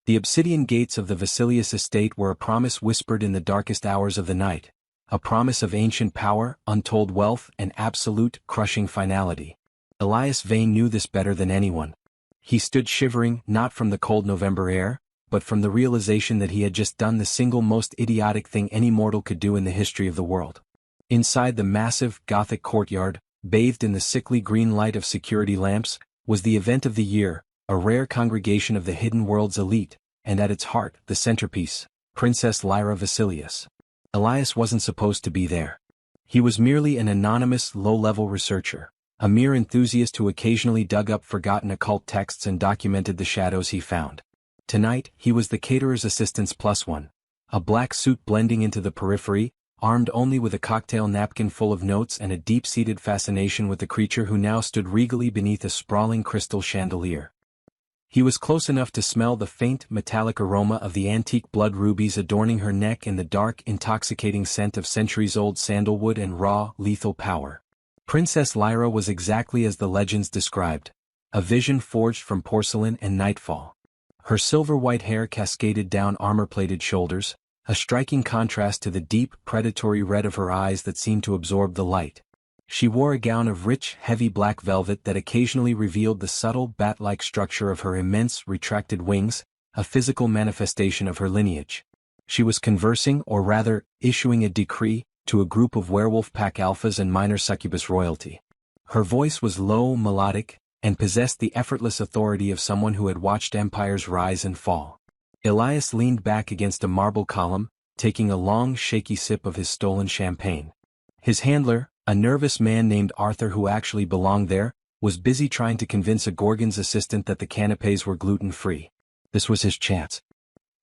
The obsidian gates of the Vasilius estate were a promise whispered in the darkest hours of the night, a promise of ancient power, untold wealth, and absolute, crushing finality. Elias Vane knew this better than anyone. He stood shivering, not from the cold November air, but from the realization that he had just done the single most idiotic thing any mortal could do in the history of the world. Inside the massive, Gothic courtyard, bathed in the sickly green light of security lamps, was the event of the year, a rare congregation of the hidden world's elite, and at its heart, the centerpiece, Princess Lyra Vasilius. Elias wasn't supposed to be there. He was merely an anonymous, low-level researcher, a mere enthusiast who occasionally dug up forgotten occult texts and documented the shadows he found. Tonight, he was the caterer's assistant's plus one, a black suit blending into the periphery, armed only with a cocktail napkin full of notes and a deep-seated fascination with the creature who now stood regally beneath a sprawling crystal chandelier. He was close enough to smell the faint, metallic aroma of the antique blood rubies adorning her neck and the dark, intoxicating scent of centuries-old sandalwood and raw, lethal power. Princess Lyra was exactly as the legends described, a vision forged from porcelain and nightfall. Her silver-white hair cascaded down armor-plated shoulders, a striking contrast to the deep, predatory red of her eyes that seemed to absorb the light. She wore a gown of rich, heavy black velvet that occasionally revealed the subtle, bat-like structure of her immense, retracted wings, a physical manifestation of her lineage. She was conversing, or rather, issuing a decree, to a group of werewolf pack alphas and minor succubus royalty. Her voice was low, melodic, and possessed the effortless authority of someone who had watched empires rise and fall. Elias leaned back against a marble column, taking a long, shaky sip of his stolen champagne. His handler, a nervous man named Arthur who actually belonged there, was busy trying to convince a Gorgon's assistant that the canapés were gluten-free. This was his chance.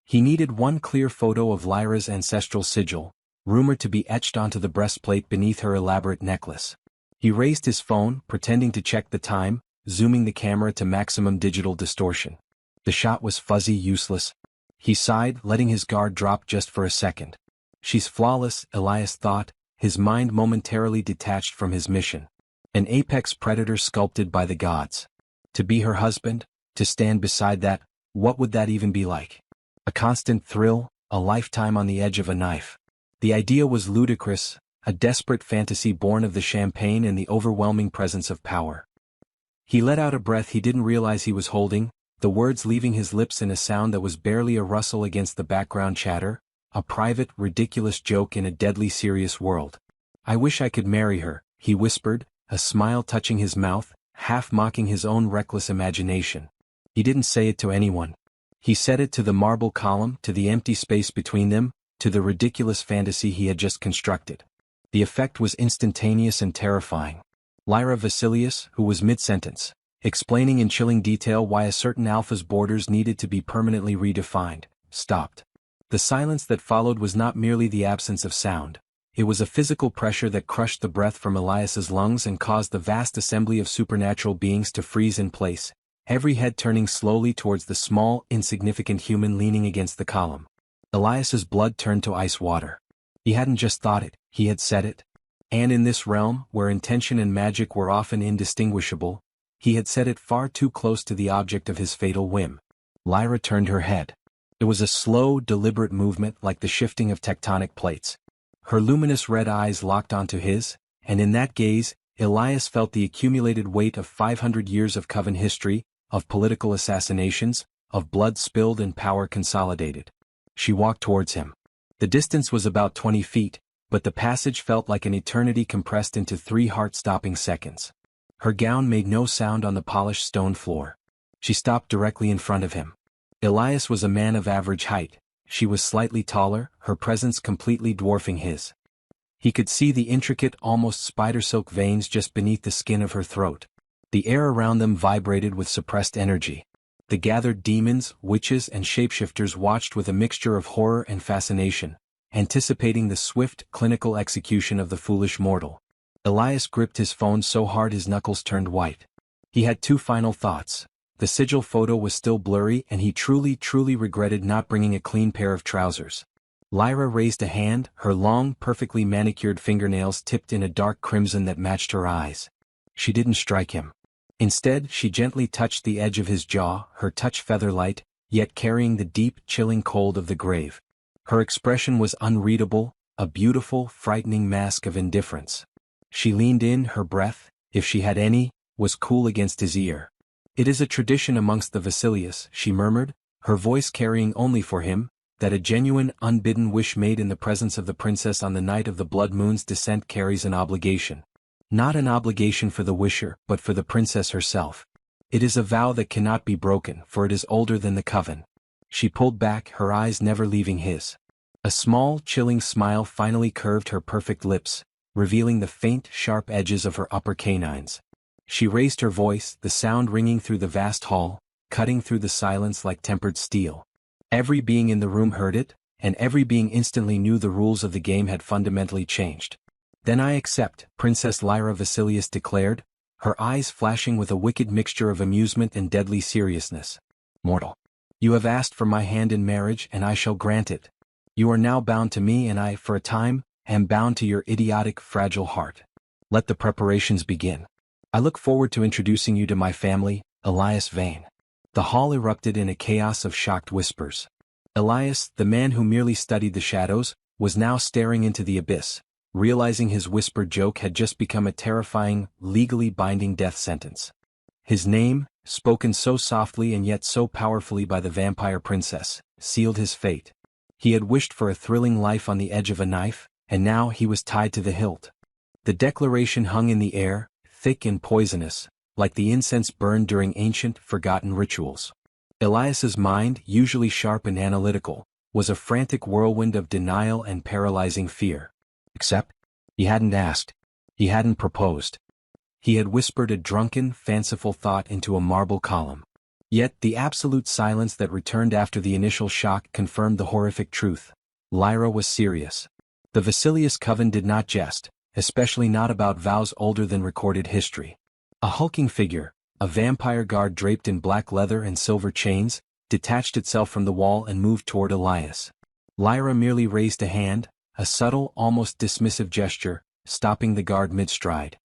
He needed one clear photo of Lyra's ancestral sigil, rumored to be etched onto the breastplate beneath her elaborate necklace. He raised his phone, pretending to check the time, zooming the camera to maximum digital distortion. The shot was fuzzy, useless. He sighed, letting his guard drop just for a second. She's flawless, Elias thought, his mind momentarily detached from his mission. An apex predator sculpted by the gods. To be her husband, to stand beside that, what would that even be like? A constant thrill, a lifetime on the edge of a knife. The idea was ludicrous, a desperate fantasy born of the champagne and the overwhelming presence of power. He let out a breath he didn't realize he was holding, the words leaving his lips in a sound that was barely a rustle against the background chatter, a private, ridiculous joke in a deadly serious world. "I wish I could marry her," he whispered, a smile touching his mouth, half mocking his own reckless imagination. He didn't say it to anyone. He said it to the marble column, to the empty space between them, to the ridiculous fantasy he had just constructed. The effect was instantaneous and terrifying. Lyra Vasilius, who was mid-sentence, explaining in chilling detail why a certain alpha's borders needed to be permanently redefined, stopped. The silence that followed was not merely the absence of sound. It was a physical pressure that crushed the breath from Elias's lungs and caused the vast assembly of supernatural beings to freeze in place, every head turning slowly towards the small, insignificant human leaning against the column. Elias's blood turned to ice water. He hadn't just thought it, he had said it. And in this realm, where intention and magic were often indistinguishable, he had said it far too close to the object of his fatal whim. Lyra turned her head. It was a slow, deliberate movement like the shifting of tectonic plates. Her luminous red eyes locked onto his, and in that gaze, Elias felt the accumulated weight of 500 years of Coven history, of political assassinations, of blood spilled and power consolidated. She walked towards him. The distance was about 20 feet, but the passage felt like an eternity compressed into 3 heart-stopping seconds. Her gown made no sound on the polished stone floor. She stopped directly in front of him. Elias was a man of average height. She was slightly taller, her presence completely dwarfing his. He could see the intricate, almost spider-silk veins just beneath the skin of her throat. The air around them vibrated with suppressed energy. The gathered demons, witches, and shapeshifters watched with a mixture of horror and fascination, anticipating the swift, clinical execution of the foolish mortal. Elias gripped his phone so hard his knuckles turned white. He had 2 final thoughts. The sigil photo was still blurry and he truly regretted not bringing a clean pair of trousers. Lyra raised a hand, her long, perfectly manicured fingernails tipped in a dark crimson that matched her eyes. She didn't strike him. Instead, she gently touched the edge of his jaw, her touch feather-light, yet carrying the deep, chilling cold of the grave. Her expression was unreadable, a beautiful, frightening mask of indifference. She leaned in, her breath, if she had any, was cool against his ear. "It is a tradition amongst the Vasilius," she murmured, her voice carrying only for him, that a genuine, unbidden wish made in the presence of the princess on the night of the blood moon's descent carries an obligation. Not an obligation for the wisher, but for the princess herself. It is a vow that cannot be broken, for it is older than the coven. She pulled back, her eyes never leaving his. A small, chilling smile finally curved her perfect lips, revealing the faint, sharp edges of her upper canines. She raised her voice, the sound ringing through the vast hall, cutting through the silence like tempered steel. Every being in the room heard it, and every being instantly knew the rules of the game had fundamentally changed. "Then I accept," Princess Lyra Vasilius declared, her eyes flashing with a wicked mixture of amusement and deadly seriousness. "Mortal. You have asked for my hand in marriage and I shall grant it. You are now bound to me and I, for a time, am bound to your idiotic, fragile heart. Let the preparations begin. I look forward to introducing you to my family, Elias Vane." The hall erupted in a chaos of shocked whispers. Elias, the man who merely studied the shadows, was now staring into the abyss, realizing his whispered joke had just become a terrifying, legally binding death sentence. His name, spoken so softly and yet so powerfully by the vampire princess, sealed his fate. He had wished for a thrilling life on the edge of a knife, and now he was tied to the hilt. The declaration hung in the air, thick and poisonous, like the incense burned during ancient, forgotten rituals. Elias's mind, usually sharp and analytical, was a frantic whirlwind of denial and paralyzing fear. Except, he hadn't asked. He hadn't proposed. He had whispered a drunken, fanciful thought into a marble column. Yet the absolute silence that returned after the initial shock confirmed the horrific truth. Lyra was serious. The Vasilius coven did not jest, especially not about vows older than recorded history. A hulking figure, a vampire guard draped in black leather and silver chains, detached itself from the wall and moved toward Elias. Lyra merely raised a hand, a subtle, almost dismissive gesture, stopping the guard mid-stride.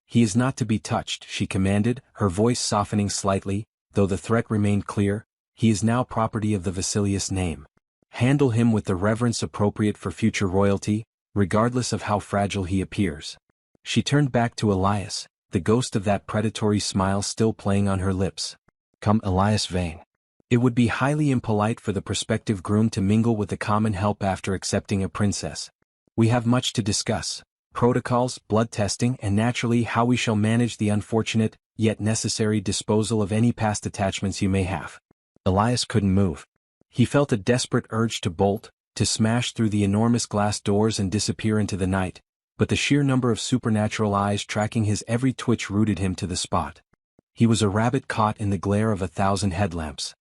"He is not to be touched," she commanded, her voice softening slightly, though the threat remained clear. "He is now property of the Vasilius name. Handle him with the reverence appropriate for future royalty, regardless of how fragile he appears." She turned back to Elias, the ghost of that predatory smile still playing on her lips. "Come, Elias Vane. It would be highly impolite for the prospective groom to mingle with the common help after accepting a princess. We have much to discuss: protocols, blood testing, and naturally how we shall manage the unfortunate, yet necessary disposal of any past attachments you may have." Elias couldn't move. He felt a desperate urge to bolt, to smash through the enormous glass doors and disappear into the night, but the sheer number of supernatural eyes tracking his every twitch rooted him to the spot. He was a rabbit caught in the glare of 1,000 headlamps.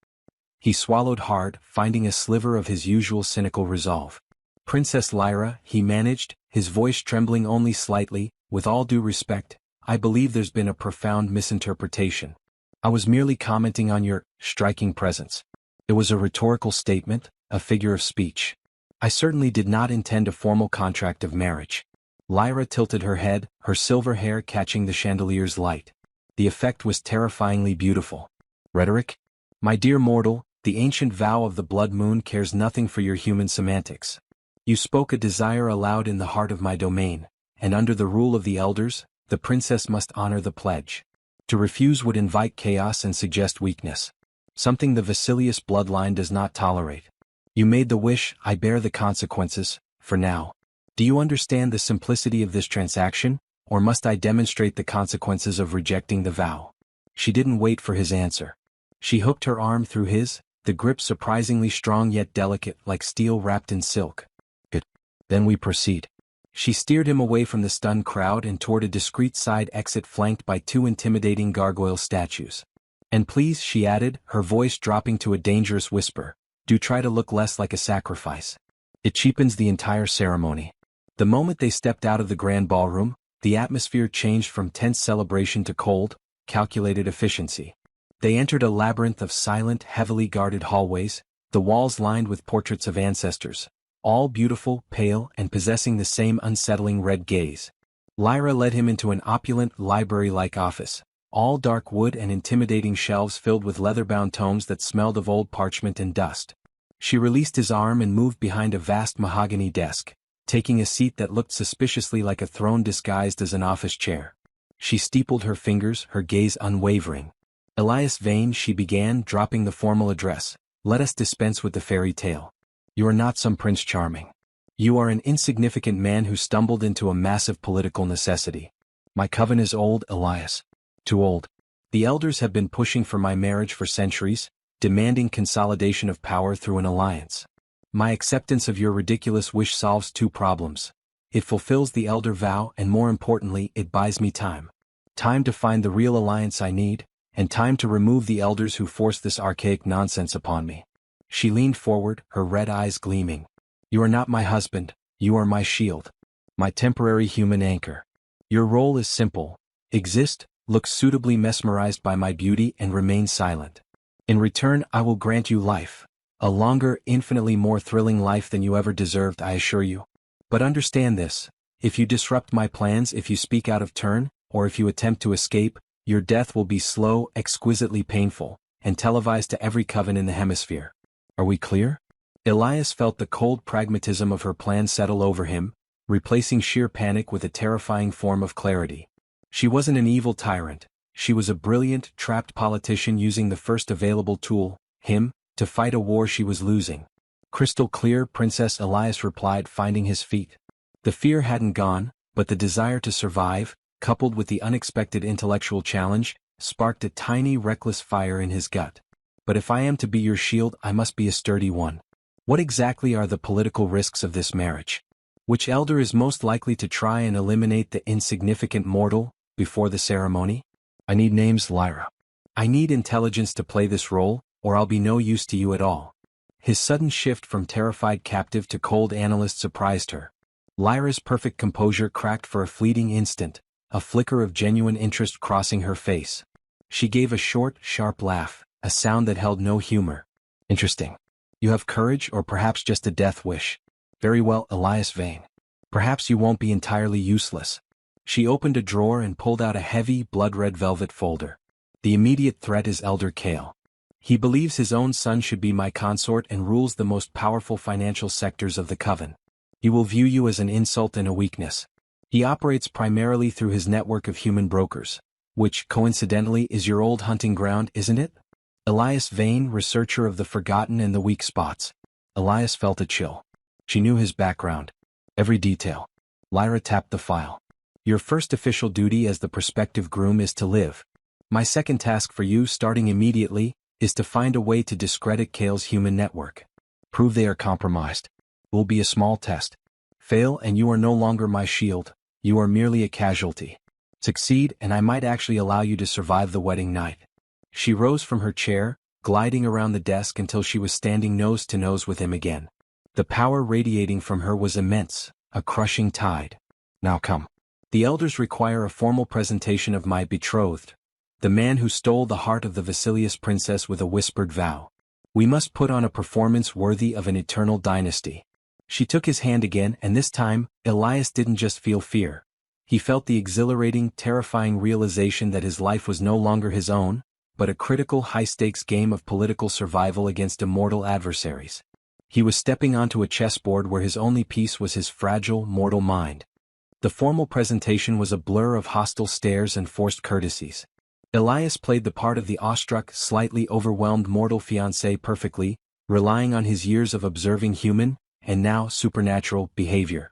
He swallowed hard, finding a sliver of his usual cynical resolve. "Princess Lyra," he managed, his voice trembling only slightly, "with all due respect, I believe there's been a profound misinterpretation. I was merely commenting on your striking presence. It was a rhetorical statement, a figure of speech. I certainly did not intend a formal contract of marriage." Lyra tilted her head, her silver hair catching the chandelier's light. The effect was terrifyingly beautiful. "Rhetoric? My dear mortal, the ancient vow of the blood moon cares nothing for your human semantics. You spoke a desire aloud in the heart of my domain, and under the rule of the elders, the princess must honor the pledge. To refuse would invite chaos and suggest weakness. Something the Vasilius bloodline does not tolerate. You made the wish, I bear the consequences, for now. Do you understand the simplicity of this transaction, or must I demonstrate the consequences of rejecting the vow?" She didn't wait for his answer. She hooked her arm through his, the grip surprisingly strong yet delicate, like steel wrapped in silk. "Good. Then we proceed." She steered him away from the stunned crowd and toward a discreet side exit flanked by 2 intimidating gargoyle statues. "And please," she added, her voice dropping to a dangerous whisper, "do try to look less like a sacrifice. It cheapens the entire ceremony." The moment they stepped out of the grand ballroom, the atmosphere changed from tense celebration to cold, calculated efficiency. They entered a labyrinth of silent, heavily guarded hallways, the walls lined with portraits of ancestors, all beautiful, pale, and possessing the same unsettling red gaze. Lyra led him into an opulent, library-like office, all dark wood and intimidating shelves filled with leather-bound tomes that smelled of old parchment and dust. She released his arm and moved behind a vast mahogany desk, taking a seat that looked suspiciously like a throne disguised as an office chair. She steepled her fingers, her gaze unwavering. "Elias Vane," she began, dropping the formal address, "let us dispense with the fairy tale. You are not some Prince Charming. You are an insignificant man who stumbled into a massive political necessity. My coven is old, Elias. Too old. The elders have been pushing for my marriage for centuries, demanding consolidation of power through an alliance. My acceptance of your ridiculous wish solves two problems. It fulfills the elder vow and, more importantly, it buys me time. Time to find the real alliance I need, and time to remove the elders who force this archaic nonsense upon me." She leaned forward, her red eyes gleaming. "You are not my husband, you are my shield. My temporary human anchor. Your role is simple. Exist, look suitably mesmerized by my beauty, and remain silent. In return, I will grant you life. A longer, infinitely more thrilling life than you ever deserved, I assure you. But understand this, if you disrupt my plans, if you speak out of turn, or if you attempt to escape, your death will be slow, exquisitely painful, and televised to every coven in the hemisphere. Are we clear?" Elias felt the cold pragmatism of her plan settle over him, replacing sheer panic with a terrifying form of clarity. She wasn't an evil tyrant, she was a brilliant, trapped politician using the first available tool, him, to fight a war she was losing. "Crystal clear, Princess," Elias replied, finding his feet. The fear hadn't gone, but the desire to survive, coupled with the unexpected intellectual challenge, sparked a tiny, reckless fire in his gut. "But if I am to be your shield, I must be a sturdy one. What exactly are the political risks of this marriage? Which elder is most likely to try and eliminate the insignificant mortal before the ceremony? I need names, Lyra. I need intelligence to play this role, or I'll be no use to you at all." His sudden shift from terrified captive to cold analyst surprised her. Lyra's perfect composure cracked for a fleeting instant, a flicker of genuine interest crossing her face. She gave a short, sharp laugh, a sound that held no humor. "Interesting. You have courage, or perhaps just a death wish. Very well, Elias Vane. Perhaps you won't be entirely useless." She opened a drawer and pulled out a heavy, blood-red velvet folder. "The immediate threat is Elder Kale. He believes his own son should be my consort and rules the most powerful financial sectors of the coven. He will view you as an insult and a weakness. He operates primarily through his network of human brokers, which, coincidentally, is your old hunting ground, isn't it?" Elias Vane, researcher of the forgotten and the weak spots. Elias felt a chill. She knew his background. Every detail. Lyra tapped the file. "Your first official duty as the prospective groom is to live. My second task for you, starting immediately, is to find a way to discredit Kale's human network. Prove they are compromised. Will be a small test. Fail and you are no longer my shield, you are merely a casualty. Succeed and I might actually allow you to survive the wedding night." She rose from her chair, gliding around the desk until she was standing nose to nose with him again. The power radiating from her was immense, a crushing tide. "Now come. The elders require a formal presentation of my betrothed, the man who stole the heart of the Vasilius princess with a whispered vow. We must put on a performance worthy of an eternal dynasty." She took his hand again, and this time, Elias didn't just feel fear. He felt the exhilarating, terrifying realization that his life was no longer his own, but a critical, high-stakes game of political survival against immortal adversaries. He was stepping onto a chessboard where his only piece was his fragile, mortal mind. The formal presentation was a blur of hostile stares and forced courtesies. Elias played the part of the awestruck, slightly overwhelmed mortal fiancé perfectly, relying on his years of observing human, and now supernatural, behavior.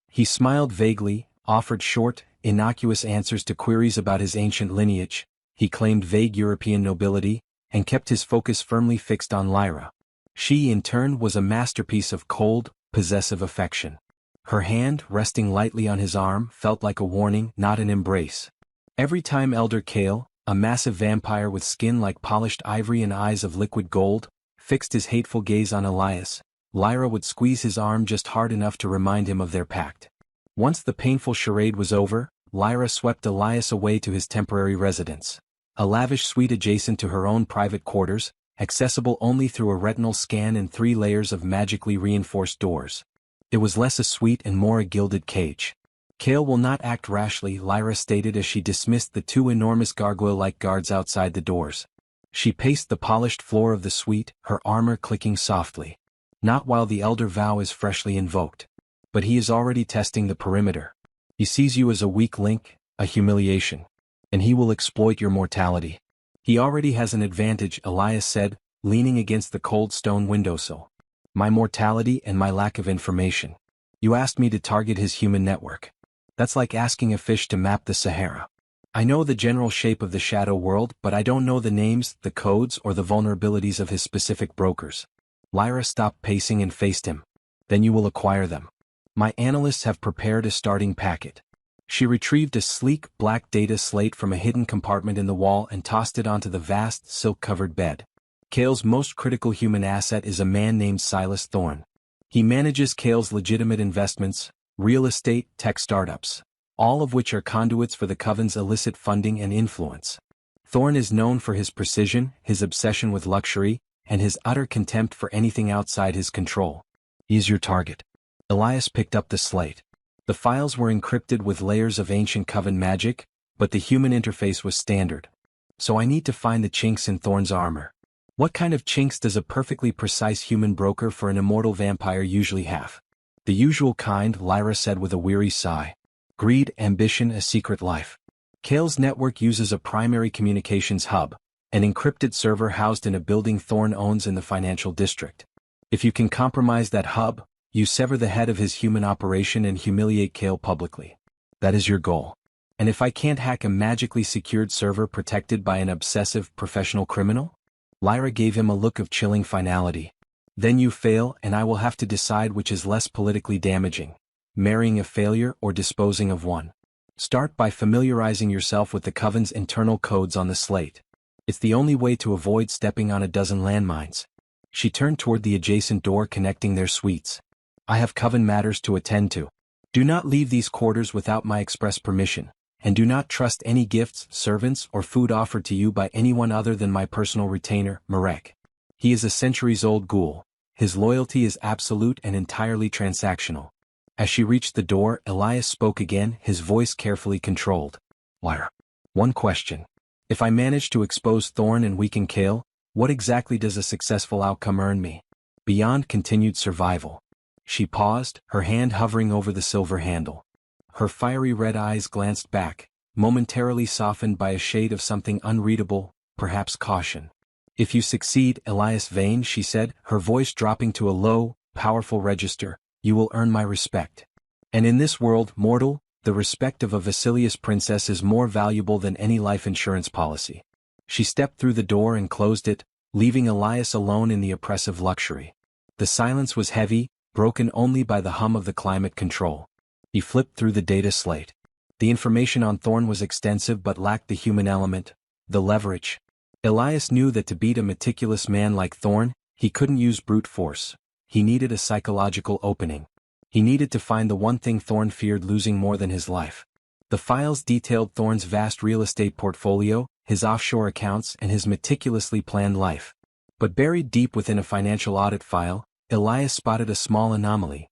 He smiled vaguely, offered short, innocuous answers to queries about his ancient lineage. He claimed vague European nobility, and kept his focus firmly fixed on Lyra. She, in turn, was a masterpiece of cold, possessive affection. Her hand, resting lightly on his arm, felt like a warning, not an embrace. Every time Elder Kale, a massive vampire with skin like polished ivory and eyes of liquid gold, fixed his hateful gaze on Elias, Lyra would squeeze his arm just hard enough to remind him of their pact. Once the painful charade was over, Lyra swept Elias away to his temporary residence. A lavish suite adjacent to her own private quarters, accessible only through a retinal scan and 3 layers of magically reinforced doors. It was less a suite and more a gilded cage. Kale will not act rashly, Lyra stated as she dismissed the two enormous gargoyle-like guards outside the doors. She paced the polished floor of the suite, her armor clicking softly. Not while the elder vow is freshly invoked. But he is already testing the perimeter. He sees you as a weak link, a humiliation. And he will exploit your mortality. He already has an advantage, Elias said, leaning against the cold stone windowsill. My mortality and my lack of information. You asked me to target his human network. That's like asking a fish to map the Sahara. I know the general shape of the shadow world, but I don't know the names, the codes, or the vulnerabilities of his specific brokers. Lyra stopped pacing and faced him. Then you will acquire them. My analysts have prepared a starting packet. She retrieved a sleek, black data slate from a hidden compartment in the wall and tossed it onto the vast, silk-covered bed. Kale's most critical human asset is a man named Silas Thorne. He manages Kale's legitimate investments, real estate, tech startups, all of which are conduits for the Coven's illicit funding and influence. Thorne is known for his precision, his obsession with luxury, and his utter contempt for anything outside his control. He is your target. Elias picked up the slate. The files were encrypted with layers of ancient Coven magic, but the human interface was standard. So I need to find the chinks in Thorne's armor. What kind of chinks does a perfectly precise human broker for an immortal vampire usually have? The usual kind, Lyra said with a weary sigh. Greed, ambition, a secret life. Kale's network uses a primary communications hub, an encrypted server housed in a building Thorne owns in the financial district. If you can compromise that hub, you sever the head of his human operation and humiliate Kale publicly. That is your goal. And if I can't hack a magically secured server protected by an obsessive professional criminal? Lyra gave him a look of chilling finality. Then you fail, and I will have to decide which is less politically damaging. Marrying a failure or disposing of one. Start by familiarizing yourself with the Coven's internal codes on the slate. It's the only way to avoid stepping on a dozen landmines. She turned toward the adjacent door connecting their suites. I have Coven matters to attend to. Do not leave these quarters without my express permission, and do not trust any gifts, servants, or food offered to you by anyone other than my personal retainer, Marek. He is a centuries-old ghoul. His loyalty is absolute and entirely transactional. As she reached the door, Elias spoke again, his voice carefully controlled. Lyra. One question. If I manage to expose Thorne and weaken Kale, what exactly does a successful outcome earn me? Beyond continued survival. She paused, her hand hovering over the silver handle. Her fiery red eyes glanced back, momentarily softened by a shade of something unreadable, perhaps caution. If you succeed, Elias Vane, she said, her voice dropping to a low, powerful register, you will earn my respect. And in this world, mortal, the respect of a Vasilius princess is more valuable than any life insurance policy. She stepped through the door and closed it, leaving Elias alone in the oppressive luxury. The silence was heavy, broken only by the hum of the climate control. He flipped through the data slate. The information on Thorne was extensive but lacked the human element, the leverage. Elias knew that to beat a meticulous man like Thorne, he couldn't use brute force. He needed a psychological opening. He needed to find the one thing Thorne feared losing more than his life. The files detailed Thorne's vast real estate portfolio, his offshore accounts, and his meticulously planned life. But buried deep within a financial audit file, Elias spotted a small anomaly.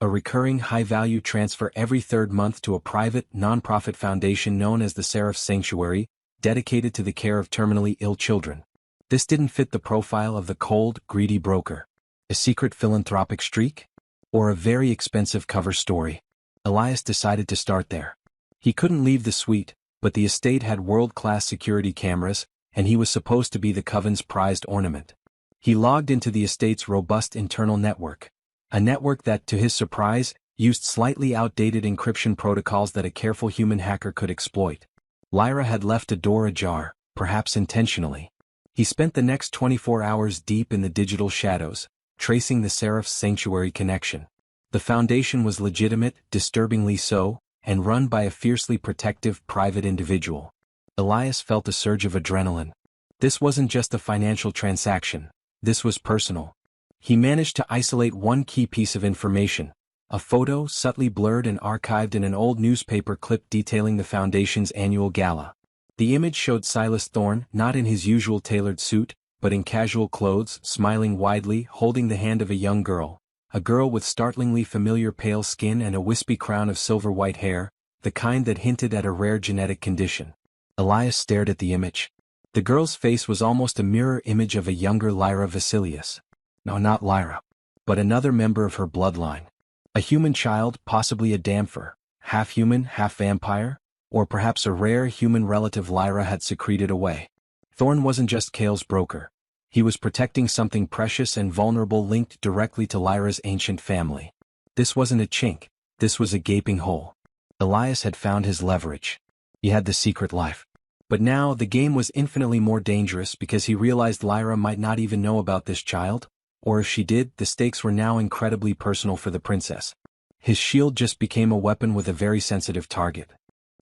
A recurring high-value transfer every third month to a private, non-profit foundation known as the Seraph's Sanctuary, dedicated to the care of terminally ill children. This didn't fit the profile of the cold, greedy broker. A secret philanthropic streak? Or a very expensive cover story? Elias decided to start there. He couldn't leave the suite, but the estate had world-class security cameras, and he was supposed to be the Coven's prized ornament. He logged into the estate's robust internal network. A network that, to his surprise, used slightly outdated encryption protocols that a careful human hacker could exploit. Lyra had left a door ajar, perhaps intentionally. He spent the next 24 hours deep in the digital shadows, tracing the Seraph's Sanctuary connection. The foundation was legitimate, disturbingly so, and run by a fiercely protective private individual. Elias felt a surge of adrenaline. This wasn't just a financial transaction. This was personal. He managed to isolate one key piece of information, a photo subtly blurred and archived in an old newspaper clip detailing the foundation's annual gala. The image showed Silas Thorne, not in his usual tailored suit, but in casual clothes, smiling widely, holding the hand of a young girl. A girl with startlingly familiar pale skin and a wispy crown of silver-white hair, the kind that hinted at a rare genetic condition. Elias stared at the image. The girl's face was almost a mirror image of a younger Lyra Vasilius. No, not Lyra, but another member of her bloodline. A human child, possibly a Damphir, half human, half vampire, or perhaps a rare human relative Lyra had secreted away. Thorn wasn't just Cale's broker. He was protecting something precious and vulnerable linked directly to Lyra's ancient family. This wasn't a chink, this was a gaping hole. Elias had found his leverage. He had the secret life. But now the game was infinitely more dangerous because he realized Lyra might not even know about this child, or if she did, the stakes were now incredibly personal for the princess. His shield just became a weapon with a very sensitive target.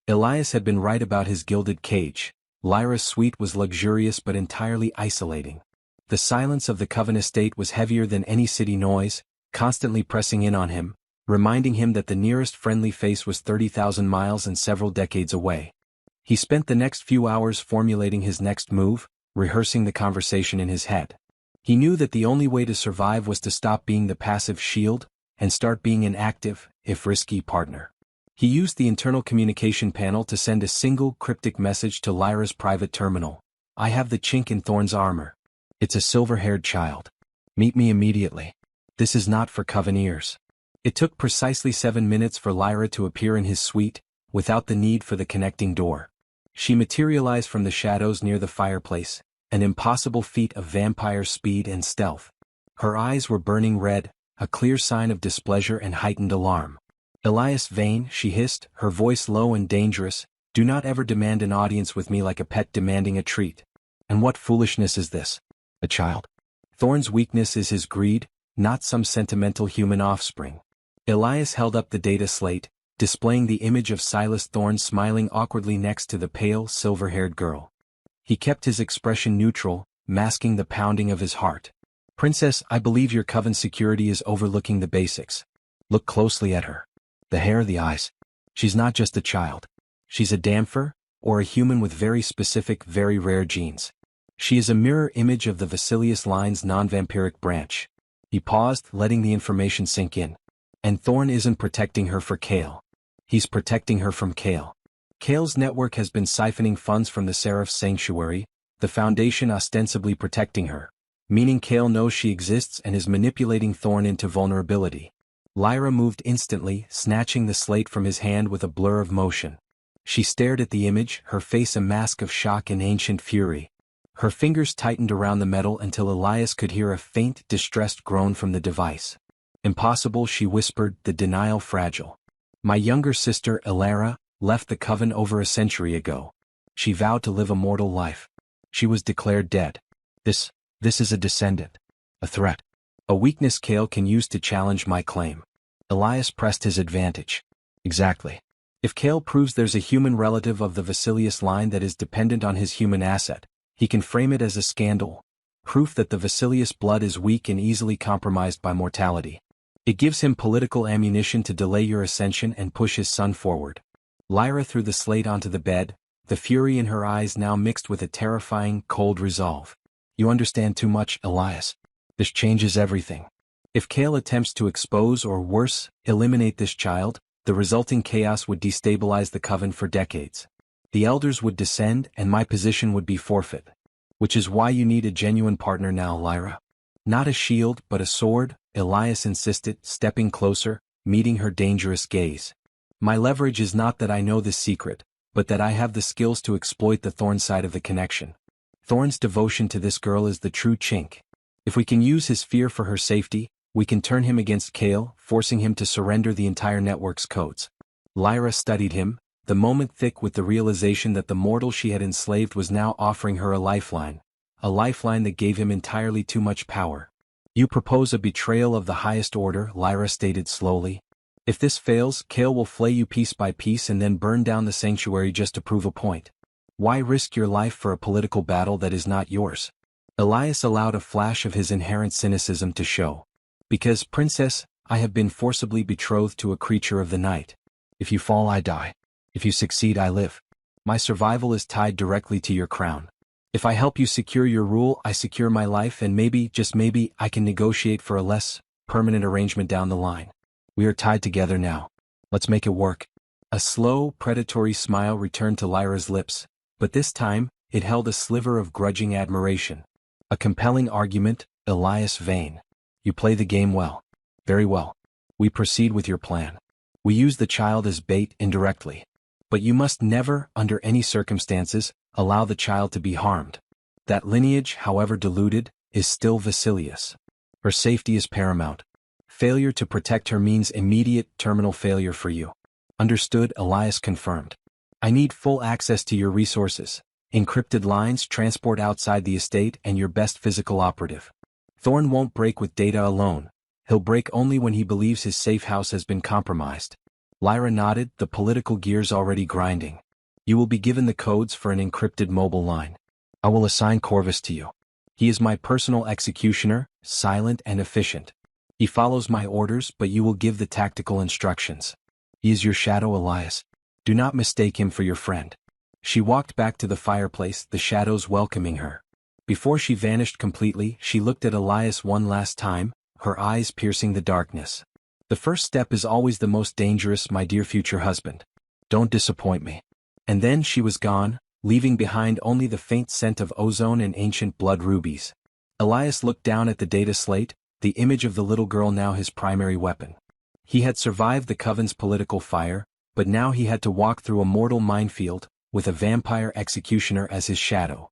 Elias had been right about his gilded cage. Lyra's suite was luxurious but entirely isolating. The silence of the Coven estate was heavier than any city noise, constantly pressing in on him, reminding him that the nearest friendly face was 30,000 miles and several decades away. He spent the next few hours formulating his next move, rehearsing the conversation in his head. He knew that the only way to survive was to stop being the passive shield, and start being an active, if risky, partner. He used the internal communication panel to send a single cryptic message to Lyra's private terminal. I have the chink in Thorn's armor. It's a silver-haired child. Meet me immediately. This is not for Coven ears. It took precisely 7 minutes for Lyra to appear in his suite, without the need for the connecting door. She materialized from the shadows near the fireplace, an impossible feat of vampire speed and stealth. Her eyes were burning red, a clear sign of displeasure and heightened alarm. Elias Vane, she hissed, her voice low and dangerous, do not ever demand an audience with me like a pet demanding a treat. And what foolishness is this? A child. Thorn's weakness is his greed, not some sentimental human offspring. Elias held up the data slate, displaying the image of Silas Thorne smiling awkwardly next to the pale, silver-haired girl. He kept his expression neutral, masking the pounding of his heart. Princess, I believe your Coven security is overlooking the basics. Look closely at her. The hair, the eyes. She's not just a child. She's a Damphir, or a human with very specific, very rare genes. She is a mirror image of the Vasilius line's non-vampiric branch. He paused, letting the information sink in. And Thorn isn't protecting her for Cale. He's protecting her from Cale. Cale's network has been siphoning funds from the Seraph's sanctuary, the Foundation ostensibly protecting her, meaning Cale knows she exists and is manipulating Thorn into vulnerability. Lyra moved instantly, snatching the slate from his hand with a blur of motion. She stared at the image, her face a mask of shock and ancient fury. Her fingers tightened around the metal until Elias could hear a faint, distressed groan from the device. Impossible, she whispered, the denial fragile. My younger sister, Elara, left the Coven over a century ago. She vowed to live a mortal life. She was declared dead. This is a descendant. A threat. A weakness Cale can use to challenge my claim. Elias pressed his advantage. Exactly. If Cale proves there's a human relative of the Vasilius line that is dependent on his human asset, he can frame it as a scandal. Proof that the Vasilius blood is weak and easily compromised by mortality. It gives him political ammunition to delay your ascension and push his son forward. Lyra threw the slate onto the bed, the fury in her eyes now mixed with a terrifying, cold resolve. You understand too much, Elias. This changes everything. If Cale attempts to expose or worse, eliminate this child, the resulting chaos would destabilize the Coven for decades. The elders would descend and my position would be forfeit. Which is why you need a genuine partner now, Lyra. Not a shield, but a sword, Elias insisted, stepping closer, meeting her dangerous gaze. My leverage is not that I know this secret, but that I have the skills to exploit the Thorn side of the connection. Thorn's devotion to this girl is the true chink. If we can use his fear for her safety, we can turn him against Cale, forcing him to surrender the entire network's codes. Lyra studied him, the moment thick with the realization that the mortal she had enslaved was now offering her a lifeline that gave him entirely too much power. You propose a betrayal of the highest order, Lyra stated slowly. If this fails, Cale will flay you piece by piece and then burn down the sanctuary just to prove a point. Why risk your life for a political battle that is not yours? Elias allowed a flash of his inherent cynicism to show. Because, Princess, I have been forcibly betrothed to a creature of the night. If you fall, I die. If you succeed, I live. My survival is tied directly to your crown. If I help you secure your rule, I secure my life, and maybe, just maybe, I can negotiate for a less permanent arrangement down the line. We are tied together now. Let's make it work. A slow, predatory smile returned to Lyra's lips, but this time, it held a sliver of grudging admiration. A compelling argument, Elias Vane. You play the game well. Very well. We proceed with your plan. We use the child as bait indirectly. But you must never, under any circumstances, allow the child to be harmed. That lineage, however diluted, is still Vasilius. Her safety is paramount. Failure to protect her means immediate, terminal failure for you. Understood, Elias confirmed. I need full access to your resources. Encrypted lines, transport outside the estate, and your best physical operative. Thorn won't break with data alone. He'll break only when he believes his safe house has been compromised. Lyra nodded, the political gears already grinding. You will be given the codes for an encrypted mobile line. I will assign Corvus to you. He is my personal executioner, silent and efficient. He follows my orders, but you will give the tactical instructions. He is your shadow, Elias. Do not mistake him for your friend. She walked back to the fireplace, the shadows welcoming her. Before she vanished completely, she looked at Elias one last time, her eyes piercing the darkness. The first step is always the most dangerous, my dear future husband. Don't disappoint me. And then she was gone, leaving behind only the faint scent of ozone and ancient blood rubies. Elias looked down at the data slate, the image of the little girl now his primary weapon. He had survived the Coven's political fire, but now he had to walk through a mortal minefield, with a vampire executioner as his shadow.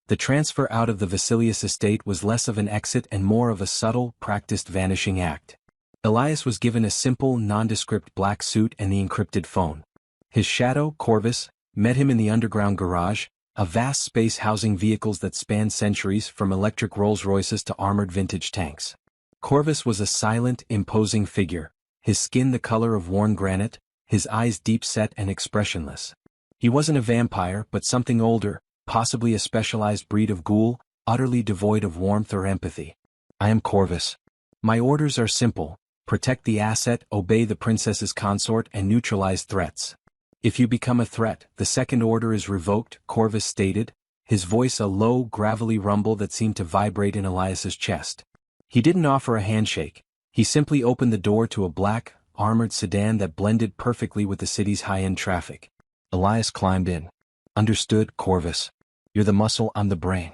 The transfer out of the Vasilius estate was less of an exit and more of a subtle, practiced vanishing act. Elias was given a simple, nondescript black suit and the encrypted phone. His shadow, Corvus, met him in the underground garage, a vast space housing vehicles that spanned centuries from electric Rolls-Royces to armored vintage tanks. Corvus was a silent, imposing figure, his skin the color of worn granite, his eyes deep-set and expressionless. He wasn't a vampire, but something older, possibly a specialized breed of ghoul, utterly devoid of warmth or empathy. I am Corvus. My orders are simple: protect the asset, obey the princess's consort, and neutralize threats. If you become a threat, the second order is revoked, Corvus stated, his voice a low, gravelly rumble that seemed to vibrate in Elias's chest. He didn't offer a handshake. He simply opened the door to a black, armored sedan that blended perfectly with the city's high-end traffic. Elias climbed in. Understood, Corvus. You're the muscle, I'm the brain.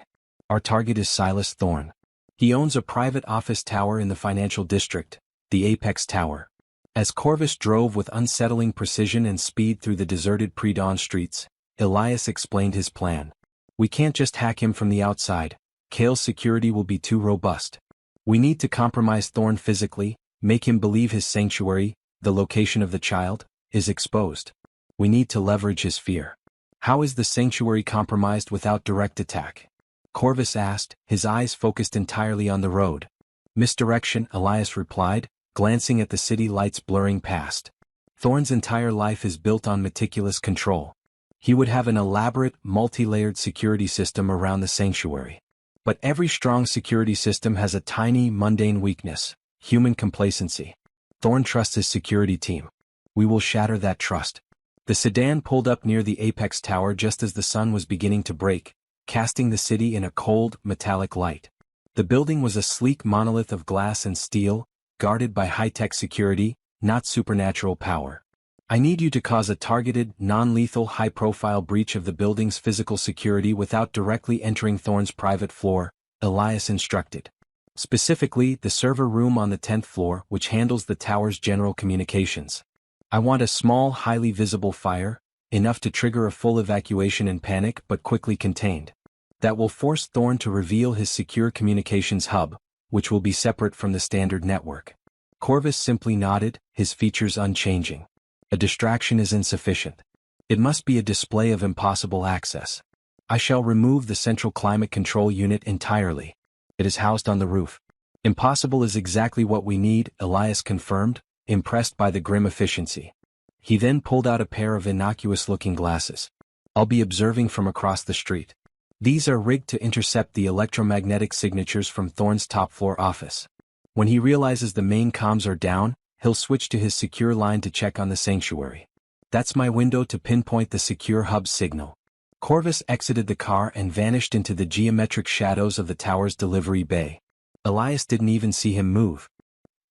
Our target is Silas Thorn. He owns a private office tower in the financial district, the Apex Tower. As Corvus drove with unsettling precision and speed through the deserted pre-dawn streets, Elias explained his plan. We can't just hack him from the outside. Kale's security will be too robust. We need to compromise Thorn physically, make him believe his sanctuary, the location of the child, is exposed. We need to leverage his fear. How is the sanctuary compromised without direct attack? Corvus asked, his eyes focused entirely on the road. Misdirection, Elias replied, glancing at the city lights blurring past. Thorn's entire life is built on meticulous control. He would have an elaborate, multi-layered security system around the sanctuary. But every strong security system has a tiny, mundane weakness: human complacency. Thorn trusts his security team. We will shatter that trust. The sedan pulled up near the Apex Tower just as the sun was beginning to break, casting the city in a cold, metallic light. The building was a sleek monolith of glass and steel, guarded by high-tech security, not supernatural power. I need you to cause a targeted, non-lethal, high-profile breach of the building's physical security without directly entering Thorn's private floor, Elias instructed. Specifically, the server room on the 10th floor, which handles the tower's general communications. I want a small, highly visible fire, enough to trigger a full evacuation in panic but quickly contained. That will force Thorn to reveal his secure communications hub, which will be separate from the standard network. Corvus simply nodded, his features unchanging. A distraction is insufficient. It must be a display of impossible access. I shall remove the central climate control unit entirely. It is housed on the roof. Impossible is exactly what we need, Elias confirmed, impressed by the grim efficiency. He then pulled out a pair of innocuous-looking glasses. I'll be observing from across the street. These are rigged to intercept the electromagnetic signatures from Thorn's top-floor office. When he realizes the main comms are down, he'll switch to his secure line to check on the sanctuary. That's my window to pinpoint the secure hub signal. Corvus exited the car and vanished into the geometric shadows of the tower's delivery bay. Elias didn't even see him move.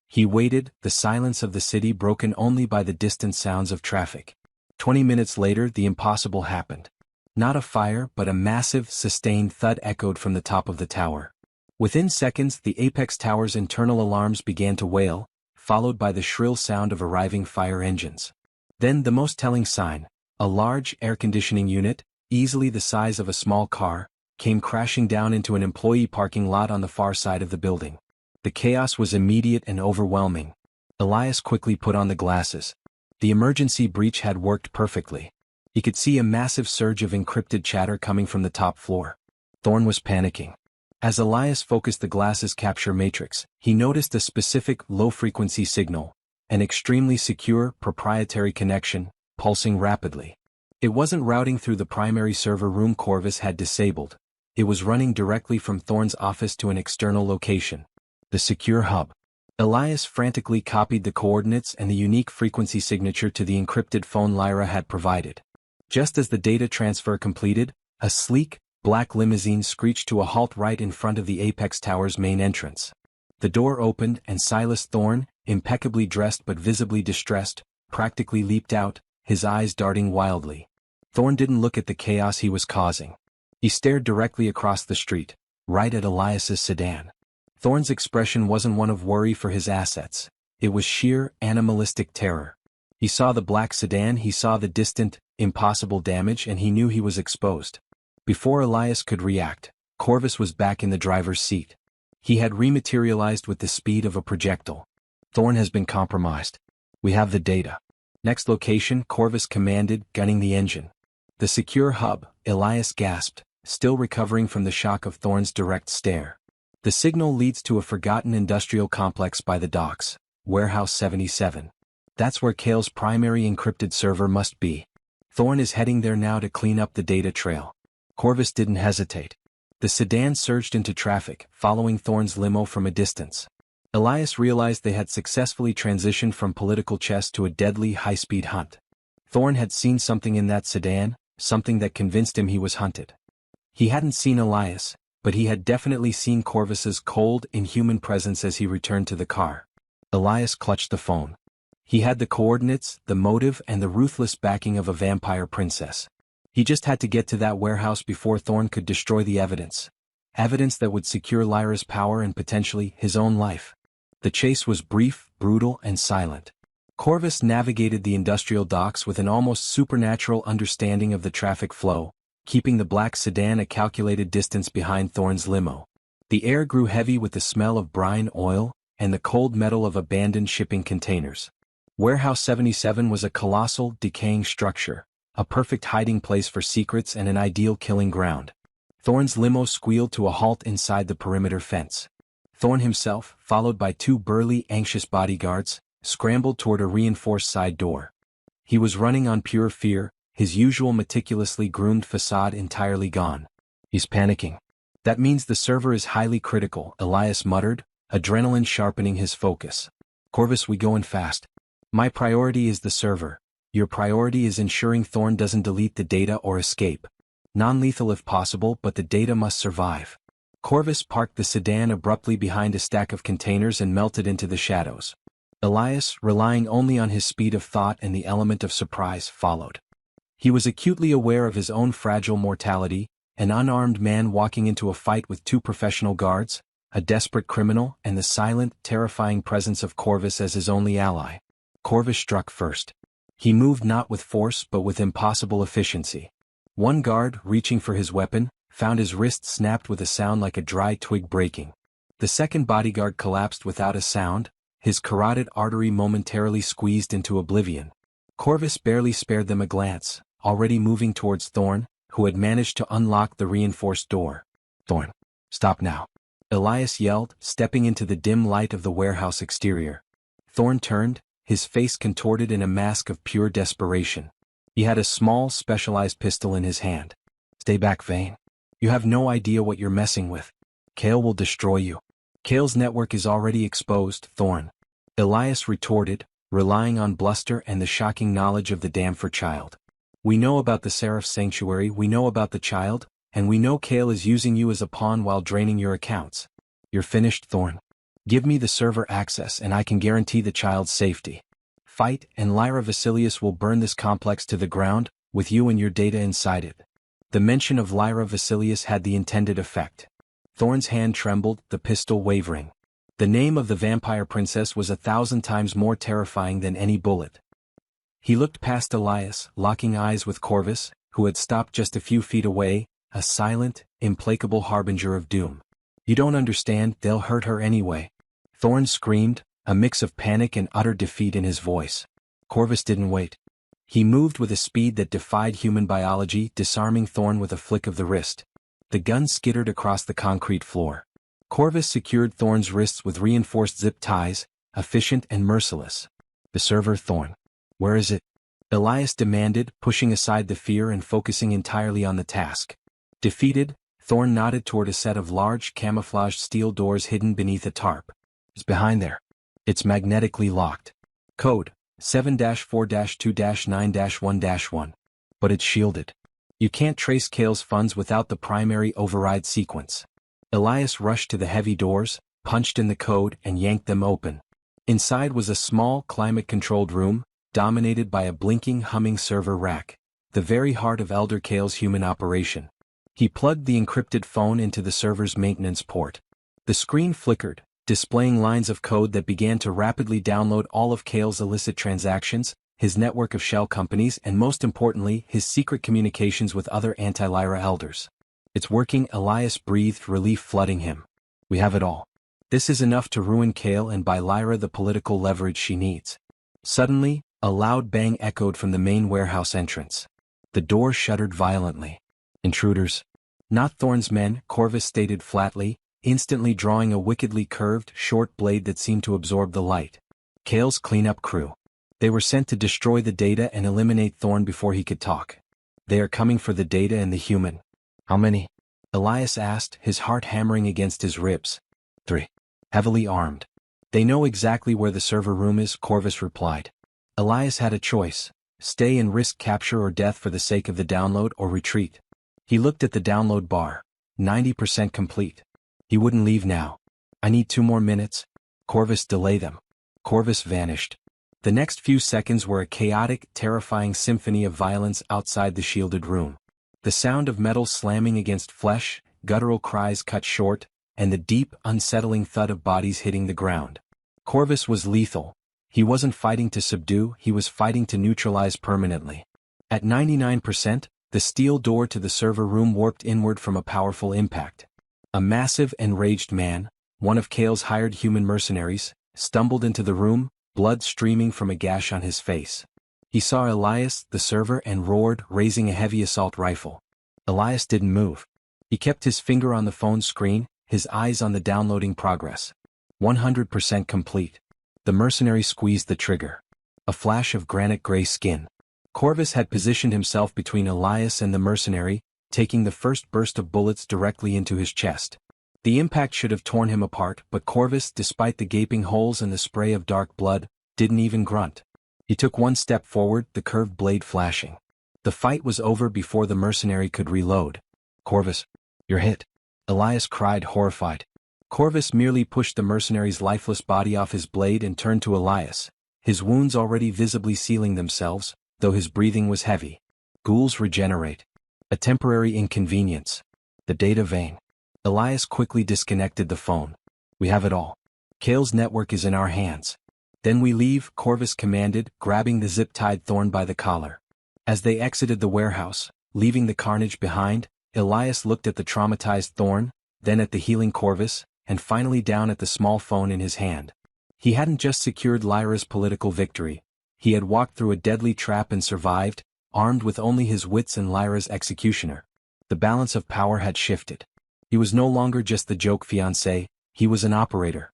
He waited, the silence of the city broken only by the distant sounds of traffic. 20 minutes later, the impossible happened. Not a fire, but a massive, sustained thud echoed from the top of the tower. Within seconds, the apex tower's internal alarms began to wail, followed by the shrill sound of arriving fire engines. Then the most telling sign, a large air conditioning unit, easily the size of a small car, came crashing down into an employee parking lot on the far side of the building. The chaos was immediate and overwhelming. Elias quickly put on the glasses. The emergency breach had worked perfectly. He could see a massive surge of encrypted chatter coming from the top floor. Thorne was panicking. As Elias focused the glasses' capture matrix, he noticed a specific low-frequency signal, an extremely secure, proprietary connection, pulsing rapidly. It wasn't routing through the primary server room Corvus had disabled. It was running directly from Thorne's office to an external location, the secure hub. Elias frantically copied the coordinates and the unique frequency signature to the encrypted phone Lyra had provided. Just as the data transfer completed, a sleek, black limousine screeched to a halt right in front of the Apex Tower's main entrance. The door opened and Silas Thorne, impeccably dressed but visibly distressed, practically leaped out, his eyes darting wildly. Thorne didn't look at the chaos he was causing. He stared directly across the street, right at Elias's sedan. Thorne's expression wasn't one of worry for his assets. It was sheer, animalistic terror. He saw the black sedan, he saw the distant, impossible damage, and he knew he was exposed. Before Elias could react, Corvus was back in the driver's seat. He had rematerialized with the speed of a projectile. Thorne has been compromised. We have the data. Next location, Corvus commanded, gunning the engine. The secure hub, Elias gasped, still recovering from the shock of Thorne's direct stare. The signal leads to a forgotten industrial complex by the docks, Warehouse 77. That's where Kale's primary encrypted server must be. Thorne is heading there now to clean up the data trail. Corvus didn't hesitate. The sedan surged into traffic, following Thorne's limo from a distance. Elias realized they had successfully transitioned from political chess to a deadly high-speed hunt. Thorne had seen something in that sedan, something that convinced him he was hunted. He hadn't seen Elias, but he had definitely seen Corvus's cold, inhuman presence as he returned to the car. Elias clutched the phone. He had the coordinates, the motive, and the ruthless backing of a vampire princess. He just had to get to that warehouse before Thorne could destroy the evidence. Evidence that would secure Lyra's power and potentially his own life. The chase was brief, brutal, and silent. Corvus navigated the industrial docks with an almost supernatural understanding of the traffic flow, keeping the black sedan a calculated distance behind Thorne's limo. The air grew heavy with the smell of brine oil and the cold metal of abandoned shipping containers. Warehouse 77 was a colossal, decaying structure, a perfect hiding place for secrets and an ideal killing ground. Thorne's limo squealed to a halt inside the perimeter fence. Thorne himself, followed by two burly, anxious bodyguards, scrambled toward a reinforced side door. He was running on pure fear, his usual meticulously groomed facade entirely gone. He's panicking. That means the server is highly critical, Elias muttered, adrenaline sharpening his focus. Corvus, we going fast. My priority is the server. Your priority is ensuring Thorne doesn't delete the data or escape. Non-lethal if possible, but the data must survive. Corvus parked the sedan abruptly behind a stack of containers and melted into the shadows. Elias, relying only on his speed of thought and the element of surprise, followed. He was acutely aware of his own fragile mortality, an unarmed man walking into a fight with two professional guards, a desperate criminal, and the silent, terrifying presence of Corvus as his only ally. Corvus struck first. He moved not with force but with impossible efficiency. One guard, reaching for his weapon, found his wrist snapped with a sound like a dry twig breaking. The second bodyguard collapsed without a sound, his carotid artery momentarily squeezed into oblivion. Corvus barely spared them a glance, already moving towards Thorne, who had managed to unlock the reinforced door. Thorne, stop now. Elias yelled, stepping into the dim light of the warehouse exterior. Thorne turned, his face contorted in a mask of pure desperation. He had a small, specialized pistol in his hand. Stay back, Vane. You have no idea what you're messing with. Kale will destroy you. Kale's network is already exposed, Thorne. Elias retorted, relying on bluster and the shocking knowledge of the Damnfor child. We know about the Seraph Sanctuary, we know about the child, and we know Kale is using you as a pawn while draining your accounts. You're finished, Thorne. Give me the server access and I can guarantee the child's safety. Fight, and Lyra Vasilius will burn this complex to the ground, with you and your data inside it. The mention of Lyra Vasilius had the intended effect. Thorne's hand trembled, the pistol wavering. The name of the vampire princess was 1,000 times more terrifying than any bullet. He looked past Elias, locking eyes with Corvus, who had stopped just a few feet away, a silent, implacable harbinger of doom. You don't understand, they'll hurt her anyway. Thorne screamed, a mix of panic and utter defeat in his voice. Corvus didn't wait. He moved with a speed that defied human biology, disarming Thorne with a flick of the wrist. The gun skittered across the concrete floor. Corvus secured Thorne's wrists with reinforced zip ties, efficient and merciless. The server, Thorne. Where is it? Elias demanded, pushing aside the fear and focusing entirely on the task. Defeated, Thorne nodded toward a set of large, camouflaged steel doors hidden beneath a tarp. It's behind there. It's magnetically locked. Code 7-4-2-9-1-1. But it's shielded. You can't trace Kale's funds without the primary override sequence. Elias rushed to the heavy doors, punched in the code, and yanked them open. Inside was a small, climate-controlled room, dominated by a blinking, humming server rack, the very heart of Elder Kale's human operation. He plugged the encrypted phone into the server's maintenance port. The screen flickered, displaying lines of code that began to rapidly download all of Kale's illicit transactions, his network of shell companies, and most importantly, his secret communications with other anti-Lyra elders. It's working, Elias breathed, relief flooding him. We have it all. This is enough to ruin Kale and buy Lyra the political leverage she needs. Suddenly, a loud bang echoed from the main warehouse entrance. The door shuddered violently. Intruders. Not Thorne's men, Corvus stated flatly, instantly drawing a wickedly curved, short blade that seemed to absorb the light. Kale's cleanup crew. They were sent to destroy the data and eliminate Thorne before he could talk. They are coming for the data and the human. How many? Elias asked, his heart hammering against his ribs. 3. Heavily armed. They know exactly where the server room is, Corvus replied. Elias had a choice: stay and risk capture or death for the sake of the download, or retreat. He looked at the download bar. 90% complete. He wouldn't leave now. I need 2 more minutes. Corvus, delay them. Corvus vanished. The next few seconds were a chaotic, terrifying symphony of violence outside the shielded room. The sound of metal slamming against flesh, guttural cries cut short, and the deep, unsettling thud of bodies hitting the ground. Corvus was lethal. He wasn't fighting to subdue, he was fighting to neutralize permanently. At 99%, the steel door to the server room warped inward from a powerful impact. A massive, enraged man, one of Kale's hired human mercenaries, stumbled into the room, blood streaming from a gash on his face. He saw Elias, the server, and roared, raising a heavy assault rifle. Elias didn't move. He kept his finger on the phone screen, his eyes on the downloading progress. 100% complete. The mercenary squeezed the trigger. A flash of granite-gray skin. Corvus had positioned himself between Elias and the mercenary, taking the first burst of bullets directly into his chest. The impact should have torn him apart, but Corvus, despite the gaping holes and the spray of dark blood, didn't even grunt. He took 1 step forward, the curved blade flashing. The fight was over before the mercenary could reload. Corvus, you're hit. Elias cried, horrified. Corvus merely pushed the mercenary's lifeless body off his blade and turned to Elias, his wounds already visibly sealing themselves, though his breathing was heavy. Ghouls regenerate. A temporary inconvenience. The data vein. Elias quickly disconnected the phone. We have it all. Kale's network is in our hands. Then we leave, Corvus commanded, grabbing the zip-tied Thorne by the collar. As they exited the warehouse, leaving the carnage behind, Elias looked at the traumatized Thorne, then at the healing Corvus, and finally down at the small phone in his hand. He hadn't just secured Lyra's political victory. He had walked through a deadly trap and survived, armed with only his wits and Lyra's executioner. The balance of power had shifted. He was no longer just the joke fiancé, he was an operator.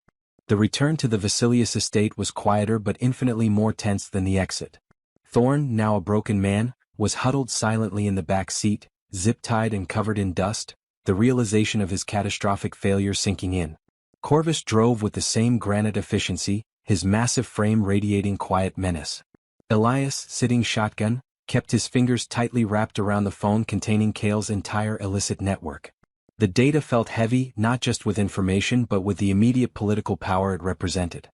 The return to the Vasilius estate was quieter but infinitely more tense than the exit. Thorne, now a broken man, was huddled silently in the back seat, zip-tied and covered in dust, the realization of his catastrophic failure sinking in. Corvus drove with the same granite efficiency, his massive frame radiating quiet menace. Elias, sitting shotgun, kept his fingers tightly wrapped around the phone containing Kale's entire illicit network. The data felt heavy, not just with information but with the immediate political power it represented.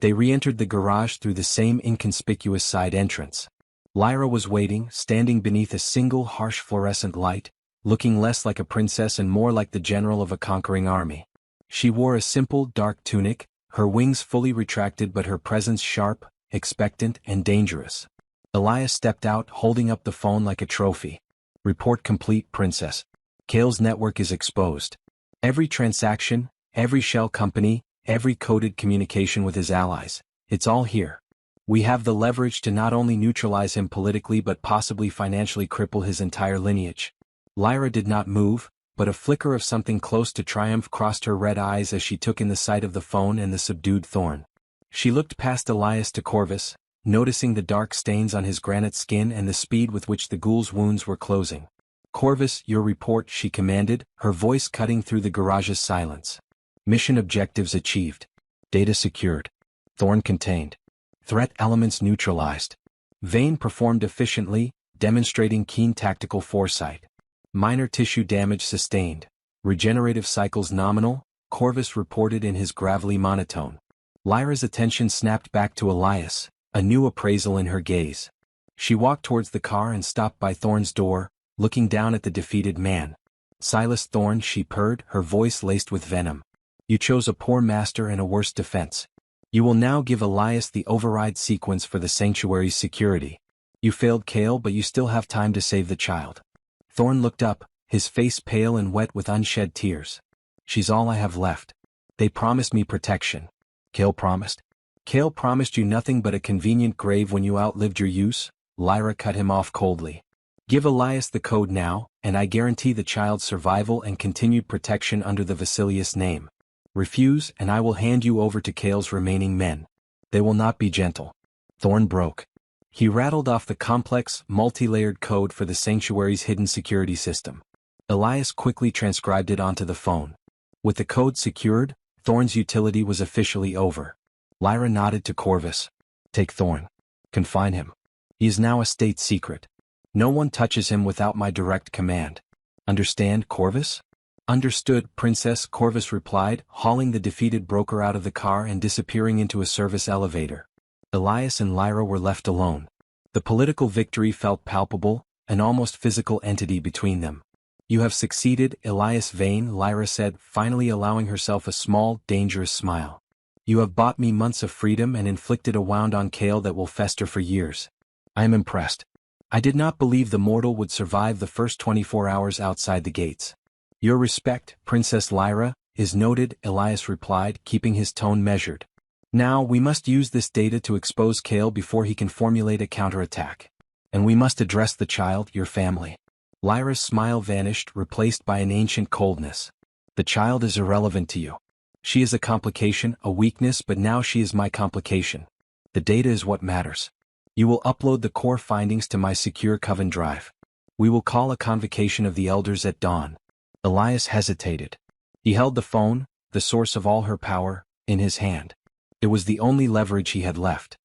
They re-entered the garage through the same inconspicuous side entrance. Lyra was waiting, standing beneath a single harsh fluorescent light, looking less like a princess and more like the general of a conquering army. She wore a simple, dark tunic, her wings fully retracted but her presence sharp, expectant, and dangerous. Elias stepped out, holding up the phone like a trophy. "Report complete, Princess. Kale's network is exposed. Every transaction, every shell company, every coded communication with his allies, it's all here. We have the leverage to not only neutralize him politically but possibly financially cripple his entire lineage." Lyra did not move, but a flicker of something close to triumph crossed her red eyes as she took in the sight of the phone and the subdued Thorn. She looked past Elias to Corvus, noticing the dark stains on his granite skin and the speed with which the ghoul's wounds were closing. "Corvus, your report," she commanded, her voice cutting through the garage's silence. "Mission objectives achieved. Data secured. Thorn contained. Threat elements neutralized. Vane performed efficiently, demonstrating keen tactical foresight. Minor tissue damage sustained. Regenerative cycles nominal," Corvus reported in his gravelly monotone. Lyra's attention snapped back to Elias, a new appraisal in her gaze. She walked towards the car and stopped by Thorn's door, looking down at the defeated man. "Silas Thorn," she purred, her voice laced with venom. "You chose a poor master and a worse defense. You will now give Elias the override sequence for the sanctuary's security. You failed Kale, but you still have time to save the child." Thorn looked up, his face pale and wet with unshed tears. "She's all I have left. They promised me protection." "Kale promised?" "Kale promised you nothing but a convenient grave when you outlived your use," Lyra cut him off coldly. "Give Elias the code now, and I guarantee the child's survival and continued protection under the Vasilius name. Refuse, and I will hand you over to Kale's remaining men. They will not be gentle." Thorn broke. He rattled off the complex, multi-layered code for the sanctuary's hidden security system. Elias quickly transcribed it onto the phone. With the code secured, Thorn's utility was officially over. Lyra nodded to Corvus. "Take Thorn. Confine him. He is now a state secret. No one touches him without my direct command. Understand, Corvus?" "Understood, Princess," Corvus replied, hauling the defeated broker out of the car and disappearing into a service elevator. Elias and Lyra were left alone. The political victory felt palpable, an almost physical entity between them. "You have succeeded, Elias Vane," Lyra said, finally allowing herself a small, dangerous smile. "You have bought me months of freedom and inflicted a wound on Kale that will fester for years. I am impressed. I did not believe the mortal would survive the first 24 hours outside the gates." "Your respect, Princess Lyra, is noted," Elias replied, keeping his tone measured. "Now we must use this data to expose Kale before he can formulate a counterattack. And we must address the child, your family." Lyra's smile vanished, replaced by an ancient coldness. "The child is irrelevant to you. She is a complication, a weakness, but now she is my complication. The data is what matters. You will upload the core findings to my secure Coven drive. We will call a convocation of the elders at dawn." Elias hesitated. He held the phone, the source of all her power, in his hand. It was the only leverage he had left.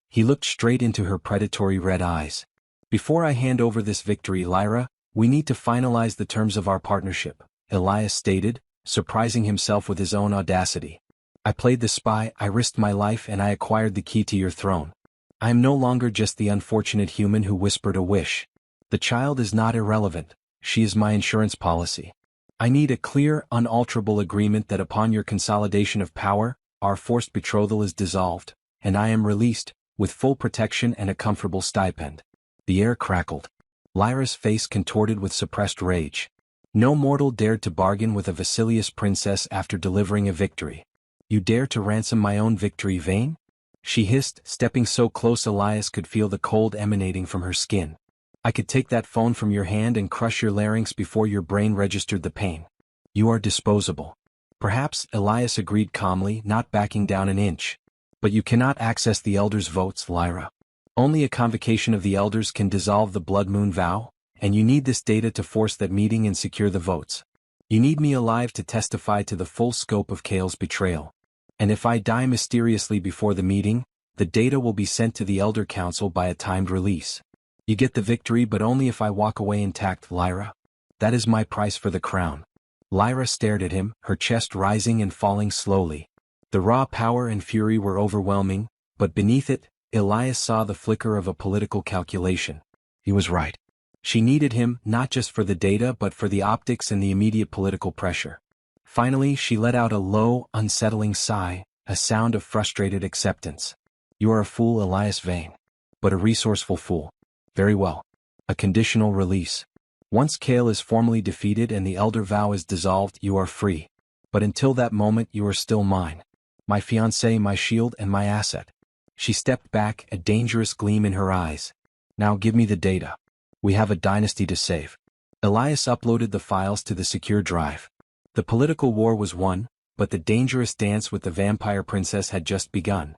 He looked straight into her predatory red eyes. "Before I hand over this victory, Lyra, we need to finalize the terms of our partnership," Elias stated, surprising himself with his own audacity. "I played the spy, I risked my life, and I acquired the key to your throne. I am no longer just the unfortunate human who whispered a wish. The child is not irrelevant, she is my insurance policy. I need a clear, unalterable agreement that upon your consolidation of power, our forced betrothal is dissolved, and I am released, with full protection and a comfortable stipend." The air crackled. Lyra's face contorted with suppressed rage. No mortal dared to bargain with a Vasilius princess after delivering a victory. "You dare to ransom my own victory, Vane?" she hissed, stepping so close Elias could feel the cold emanating from her skin. "I could take that phone from your hand and crush your larynx before your brain registered the pain. You are disposable." "Perhaps," Elias agreed calmly, not backing down an inch. "But you cannot access the elders' votes, Lyra. Only a convocation of the elders can dissolve the Blood Moon vow, and you need this data to force that meeting and secure the votes. You need me alive to testify to the full scope of Kale's betrayal. And if I die mysteriously before the meeting, the data will be sent to the Elder Council by a timed release. You get the victory, but only if I walk away intact, Lyra. That is my price for the crown." Lyra stared at him, her chest rising and falling slowly. The raw power and fury were overwhelming, but beneath it, Elias saw the flicker of a political calculation. He was right. She needed him, not just for the data but for the optics and the immediate political pressure. Finally, she let out a low, unsettling sigh, a sound of frustrated acceptance. You are a fool, Elias Vane. But a resourceful fool. Very well. A conditional release. Once Kale is formally defeated and the elder vow is dissolved, you are free. But until that moment you are still mine. My fiancé, my shield, and my asset. She stepped back, a dangerous gleam in her eyes. Now give me the data. We have a dynasty to save. Elias uploaded the files to the secure drive. The political war was won, but the dangerous dance with the vampire princess had just begun.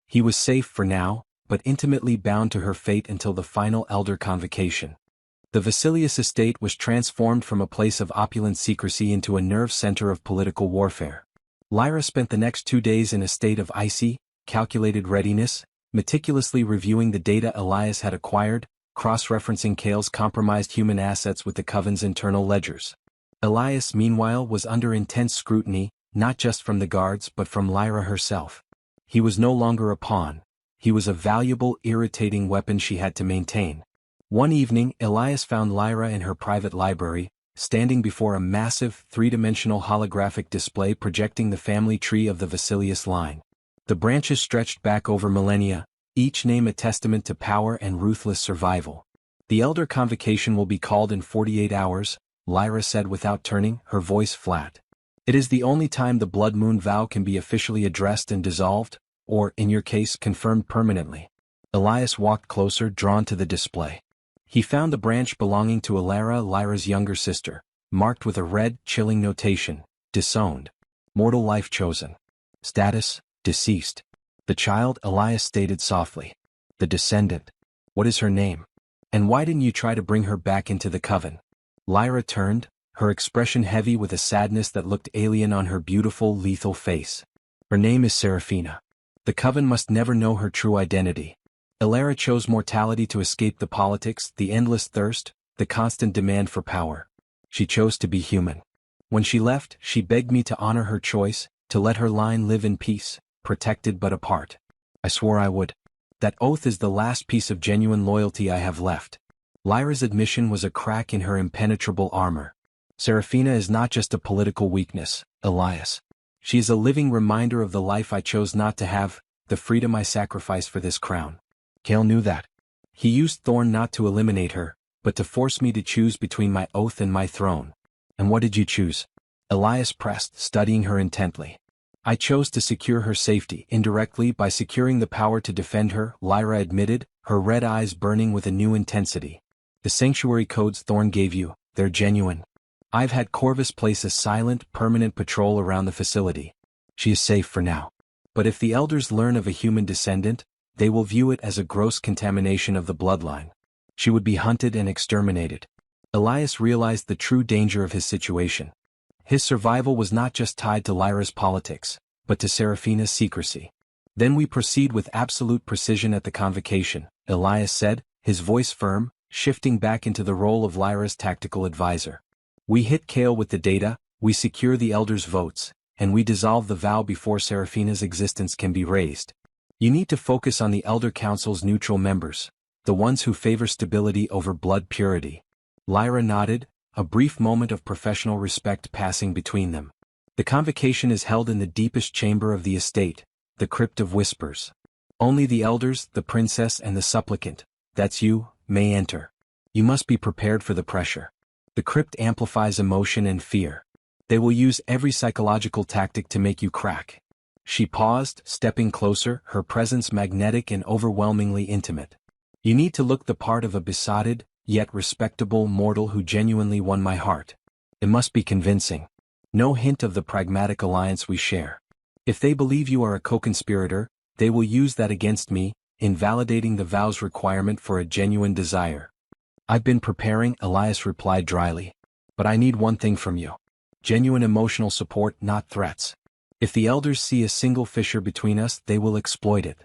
He was safe for now, but intimately bound to her fate until the final elder convocation. The Vasilius estate was transformed from a place of opulent secrecy into a nerve center of political warfare. Lyra spent the next 2 days in a state of icy, calculated readiness, meticulously reviewing the data Elias had acquired, cross-referencing Kale's compromised human assets with the Coven's internal ledgers. Elias, meanwhile, was under intense scrutiny, not just from the guards but from Lyra herself. He was no longer a pawn. He was a valuable, irritating weapon she had to maintain. One evening, Elias found Lyra in her private library, standing before a massive, three-dimensional holographic display projecting the family tree of the Vasilius line. The branches stretched back over millennia, each name a testament to power and ruthless survival. The elder convocation will be called in 48 hours, Lyra said without turning, her voice flat. It is the only time the blood moon vow can be officially addressed and dissolved, or, in your case, confirmed permanently. Elias walked closer, drawn to the display. He found the branch belonging to Alara, Lyra's younger sister, marked with a red, chilling notation, disowned. Mortal life chosen. Status, deceased. The child, Elias stated softly. The descendant. What is her name? And why didn't you try to bring her back into the coven? Lyra turned, her expression heavy with a sadness that looked alien on her beautiful, lethal face. Her name is Seraphina. The coven must never know her true identity. Alara chose mortality to escape the politics, the endless thirst, the constant demand for power. She chose to be human. When she left, she begged me to honor her choice, to let her line live in peace, protected but apart. I swore I would. That oath is the last piece of genuine loyalty I have left. Lyra's admission was a crack in her impenetrable armor. Seraphina is not just a political weakness, Elias. She is a living reminder of the life I chose not to have, the freedom I sacrificed for this crown. Kale knew that. He used Thorn not to eliminate her, but to force me to choose between my oath and my throne. And what did you choose? Elias pressed, studying her intently. I chose to secure her safety, indirectly by securing the power to defend her, Lyra admitted, her red eyes burning with a new intensity. The sanctuary codes Thorn gave you, they're genuine. I've had Corvus place a silent, permanent patrol around the facility. She is safe for now. But if the elders learn of a human descendant, they will view it as a gross contamination of the bloodline. She would be hunted and exterminated. Elias realized the true danger of his situation. His survival was not just tied to Lyra's politics, but to Seraphina's secrecy. Then we proceed with absolute precision at the convocation, Elias said, his voice firm, shifting back into the role of Lyra's tactical advisor. We hit Kale with the data, we secure the elders' votes, and we dissolve the vow before Seraphina's existence can be raised. You need to focus on the Elder Council's neutral members, the ones who favor stability over blood purity. Lyra nodded, a brief moment of professional respect passing between them. The convocation is held in the deepest chamber of the estate, the Crypt of Whispers. Only the elders, the princess and the supplicant, that's you, may enter. You must be prepared for the pressure. The crypt amplifies emotion and fear. They will use every psychological tactic to make you crack. She paused, stepping closer, her presence magnetic and overwhelmingly intimate. You need to look the part of a besotted, yet respectable mortal who genuinely won my heart. It must be convincing. No hint of the pragmatic alliance we share. If they believe you are a co-conspirator, they will use that against me, invalidating the vow's requirement for a genuine desire. I've been preparing, Elias replied dryly. But I need one thing from you. Genuine emotional support, not threats. If the elders see a single fissure between us, they will exploit it.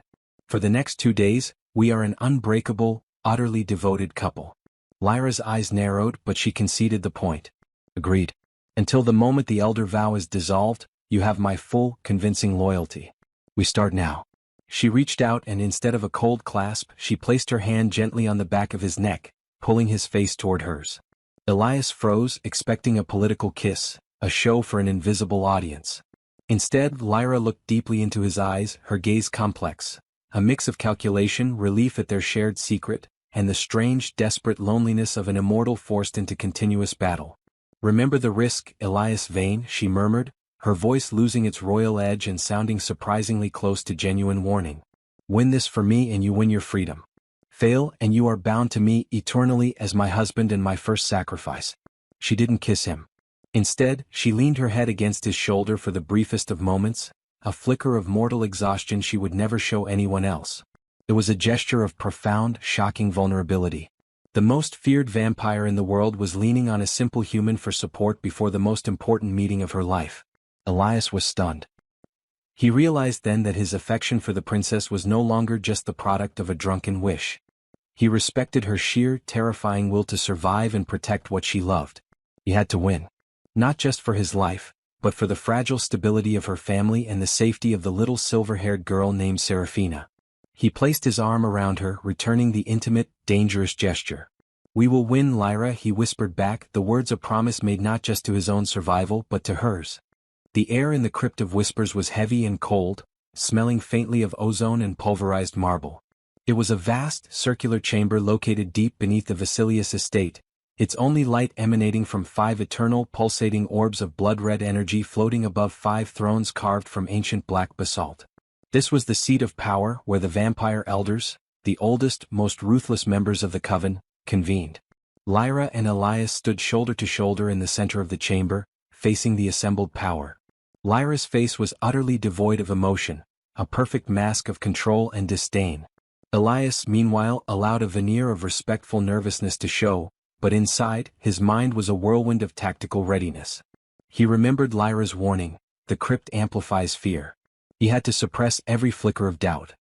For the next 2 days, we are an unbreakable, utterly devoted couple. Lyra's eyes narrowed, but she conceded the point. Agreed. Until the moment the elder vow is dissolved, You have my full, convincing loyalty. We start now. She reached out and instead of a cold clasp, she placed her hand gently on the back of his neck, pulling his face toward hers. Elias froze, expecting a political kiss, a show for an invisible audience. Instead, Lyra looked deeply into his eyes, her gaze complex, a mix of calculation, relief at their shared secret, and the strange, desperate loneliness of an immortal forced into continuous battle. Remember the risk, Elias Vane, she murmured, her voice losing its royal edge and sounding surprisingly close to genuine warning. Win this for me and you win your freedom. Fail and you are bound to me eternally as my husband and my first sacrifice. She didn't kiss him. Instead, she leaned her head against his shoulder for the briefest of moments, a flicker of mortal exhaustion she would never show anyone else. It was a gesture of profound, shocking vulnerability. The most feared vampire in the world was leaning on a simple human for support before the most important meeting of her life. Elias was stunned. He realized then that his affection for the princess was no longer just the product of a drunken wish. He respected her sheer, terrifying will to survive and protect what she loved. He had to win. Not just for his life, but for the fragile stability of her family and the safety of the little silver-haired girl named Serafina. He placed his arm around her, returning the intimate, dangerous gesture. We will win, Lyra, he whispered back, the words a promise made not just to his own survival but to hers. The air in the crypt of whispers was heavy and cold, smelling faintly of ozone and pulverized marble. It was a vast, circular chamber located deep beneath the Vasilius estate, its only light emanating from 5 eternal, pulsating orbs of blood-red energy floating above 5 thrones carved from ancient black basalt. This was the seat of power where the vampire elders, the oldest, most ruthless members of the coven, convened. Lyra and Elias stood shoulder to shoulder in the center of the chamber, facing the assembled power. Lyra's face was utterly devoid of emotion, a perfect mask of control and disdain. Elias, meanwhile, allowed a veneer of respectful nervousness to show, but inside, his mind was a whirlwind of tactical readiness. He remembered Lyra's warning, the crypt amplifies fear. He had to suppress every flicker of doubt.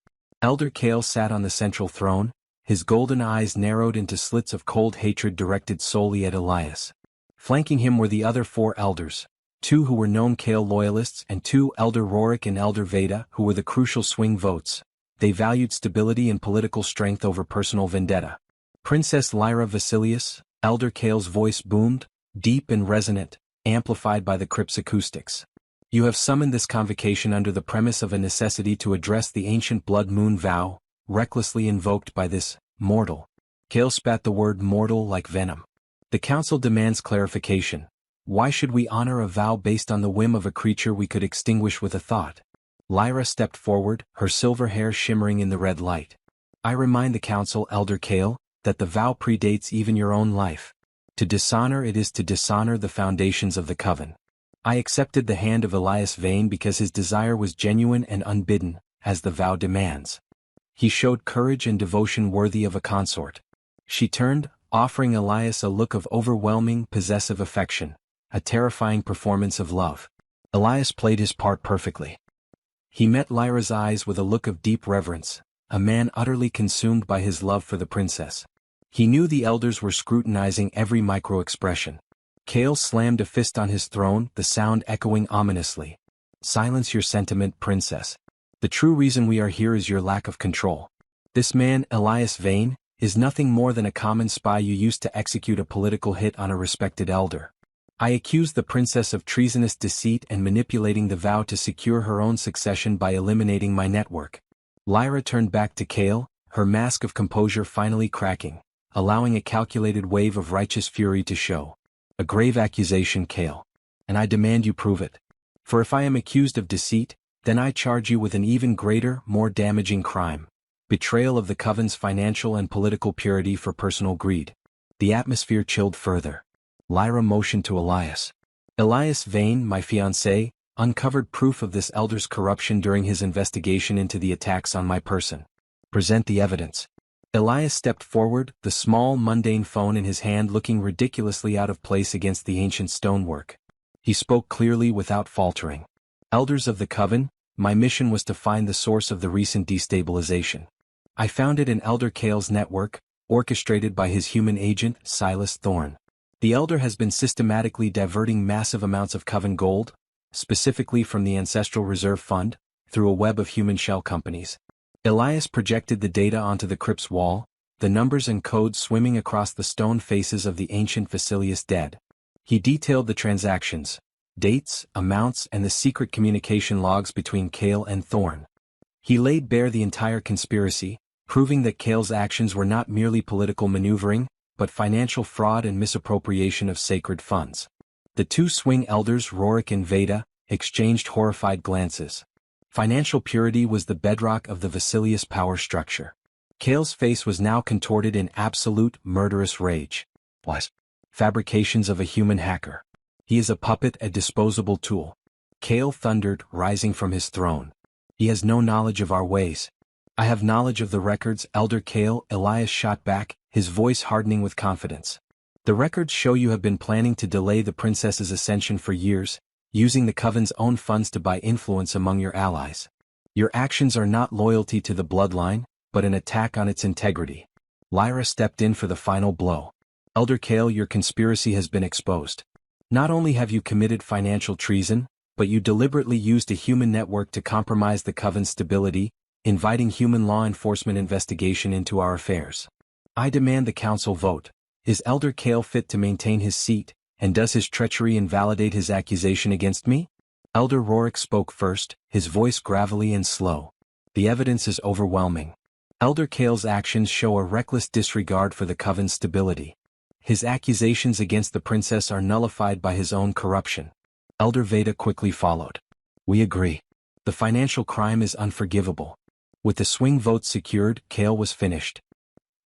Elder Kale sat on the central throne, his golden eyes narrowed into slits of cold hatred directed solely at Elias. Flanking him were the other 4 elders, 2 who were known Kale loyalists and 2 Elder Rorik and Elder Veda who were the crucial swing votes. They valued stability and political strength over personal vendetta. Princess Lyra Vasilius, Elder Kale's voice boomed, deep and resonant, amplified by the crypt's acoustics. You have summoned this convocation under the premise of a necessity to address the ancient blood moon vow, recklessly invoked by this mortal. Kale spat the word mortal like venom. The council demands clarification. Why should we honor a vow based on the whim of a creature we could extinguish with a thought? Lyra stepped forward, her silver hair shimmering in the red light. I remind the council, Elder Kale, that the vow predates even your own life. To dishonor it is to dishonor the foundations of the coven. I accepted the hand of Elias Vane because his desire was genuine and unbidden, as the vow demands. He showed courage and devotion worthy of a consort. She turned, offering Elias a look of overwhelming, possessive affection, a terrifying performance of love. Elias played his part perfectly. He met Lyra's eyes with a look of deep reverence, a man utterly consumed by his love for the princess. He knew the elders were scrutinizing every micro-expression. Kale slammed a fist on his throne, the sound echoing ominously. Silence your sentiment, princess. The true reason we are here is your lack of control. This man, Elias Vane, is nothing more than a common spy you used to execute a political hit on a respected elder. I accuse the princess of treasonous deceit and manipulating the vow to secure her own succession by eliminating my network. Lyra turned back to Kale, her mask of composure finally cracking, allowing a calculated wave of righteous fury to show. A grave accusation, Kale. And I demand you prove it. For if I am accused of deceit, then I charge you with an even greater, more damaging crime. Betrayal of the coven's financial and political purity for personal greed. The atmosphere chilled further. Lyra motioned to Elias. Elias Vane, my fiancé, uncovered proof of this elder's corruption during his investigation into the attacks on my person. Present the evidence. Elias stepped forward, the small, mundane phone in his hand looking ridiculously out of place against the ancient stonework. He spoke clearly without faltering. Elders of the coven, my mission was to find the source of the recent destabilization. I found it in Elder Kale's network, orchestrated by his human agent, Silas Thorne. The elder has been systematically diverting massive amounts of coven gold, specifically from the Ancestral Reserve Fund, through a web of human shell companies. Elias projected the data onto the crypt's wall, the numbers and codes swimming across the stone faces of the ancient Vasilius dead. He detailed the transactions, dates, amounts, and the secret communication logs between Kale and Thorne. He laid bare the entire conspiracy, proving that Kale's actions were not merely political maneuvering, but financial fraud and misappropriation of sacred funds. The two swing elders, Rorik and Veda, exchanged horrified glances. Financial purity was the bedrock of the Vasilius power structure. Kale's face was now contorted in absolute, murderous rage. What? Fabrications of a human hacker. He is a puppet, a disposable tool. Kale thundered, rising from his throne. He has no knowledge of our ways. I have knowledge of the records, Elder Kale, Elias shot back, his voice hardening with confidence. The records show you have been planning to delay the princess's ascension for years, using the Coven's own funds to buy influence among your allies. Your actions are not loyalty to the bloodline, but an attack on its integrity. Lyra stepped in for the final blow. Elder Kale, your conspiracy has been exposed. Not only have you committed financial treason, but you deliberately used a human network to compromise the Coven's stability, inviting human law enforcement investigation into our affairs. I demand the council vote. Is Elder Kale fit to maintain his seat, and does his treachery invalidate his accusation against me? Elder Rorik spoke first, his voice gravelly and slow. The evidence is overwhelming. Elder Kale's actions show a reckless disregard for the Coven's stability. His accusations against the princess are nullified by his own corruption. Elder Veda quickly followed. We agree. The financial crime is unforgivable. With the swing votes secured, Kale was finished.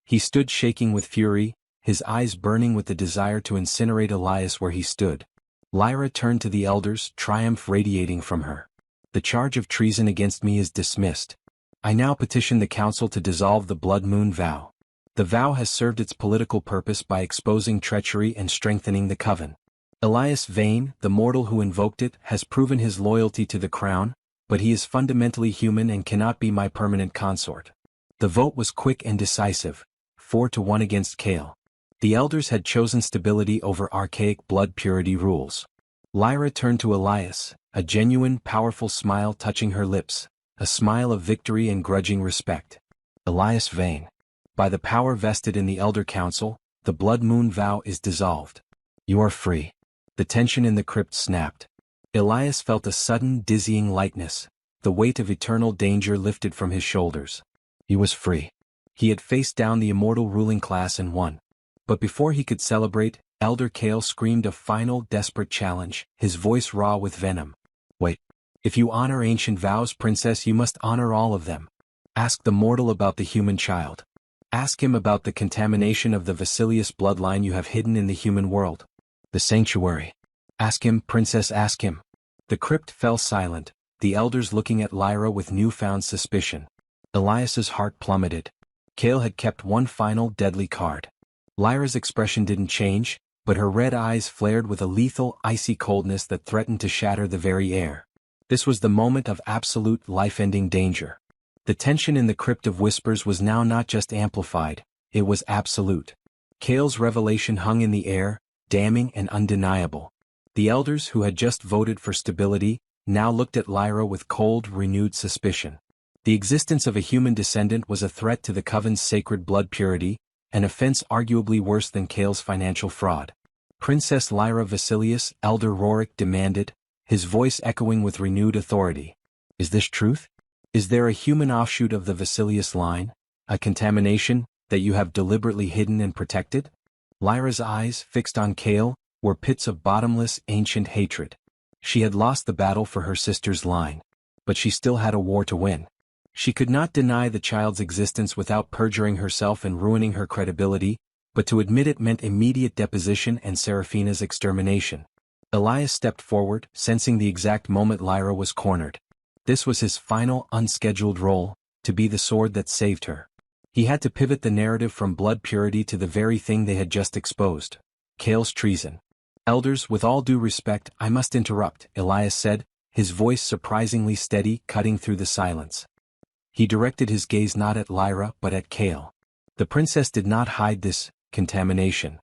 He stood shaking with fury, his eyes burning with the desire to incinerate Elias where he stood. Lyra turned to the elders, triumph radiating from her. The charge of treason against me is dismissed. I now petition the council to dissolve the Blood Moon vow. The vow has served its political purpose by exposing treachery and strengthening the Coven. Elias Vane, the mortal who invoked it, has proven his loyalty to the crown, but he is fundamentally human and cannot be my permanent consort. The vote was quick and decisive, 4-1 against Kale. The elders had chosen stability over archaic blood purity rules. Lyra turned to Elias, a genuine, powerful smile touching her lips, a smile of victory and grudging respect. Elias Vane. By the power vested in the Elder Council, the Blood Moon vow is dissolved. You are free. The tension in the crypt snapped. Elias felt a sudden, dizzying lightness, the weight of eternal danger lifted from his shoulders. He was free. He had faced down the immortal ruling class and won. But before he could celebrate, Elder Kale screamed a final, desperate challenge, his voice raw with venom. Wait. If you honor ancient vows, princess, you must honor all of them. Ask the mortal about the human child. Ask him about the contamination of the Vasilius bloodline you have hidden in the human world. The sanctuary. Ask him, princess, ask him. The crypt fell silent, the elders looking at Lyra with newfound suspicion. Elias's heart plummeted. Kale had kept one final deadly card. Lyra's expression didn't change, but her red eyes flared with a lethal, icy coldness that threatened to shatter the very air. This was the moment of absolute, life-ending danger. The tension in the crypt of whispers was now not just amplified, it was absolute. Kale's revelation hung in the air, damning and undeniable. The elders who had just voted for stability, now looked at Lyra with cold, renewed suspicion. The existence of a human descendant was a threat to the Coven's sacred blood purity, an offense arguably worse than Kale's financial fraud. Princess Lyra Vasilius, Elder Rorik demanded, his voice echoing with renewed authority. Is this truth? Is there a human offshoot of the Vasilius line, a contamination, that you have deliberately hidden and protected? Lyra's eyes, fixed on Kale, were pits of bottomless, ancient hatred. She had lost the battle for her sister's line. But she still had a war to win. She could not deny the child's existence without perjuring herself and ruining her credibility, but to admit it meant immediate deposition and Seraphina's extermination. Elias stepped forward, sensing the exact moment Lyra was cornered. This was his final, unscheduled role, to be the sword that saved her. He had to pivot the narrative from blood purity to the very thing they had just exposed. Kale's treason. Elders, with all due respect, I must interrupt, Elias said, his voice surprisingly steady, cutting through the silence. He directed his gaze not at Lyra but at Kale. The princess did not hide this contamination.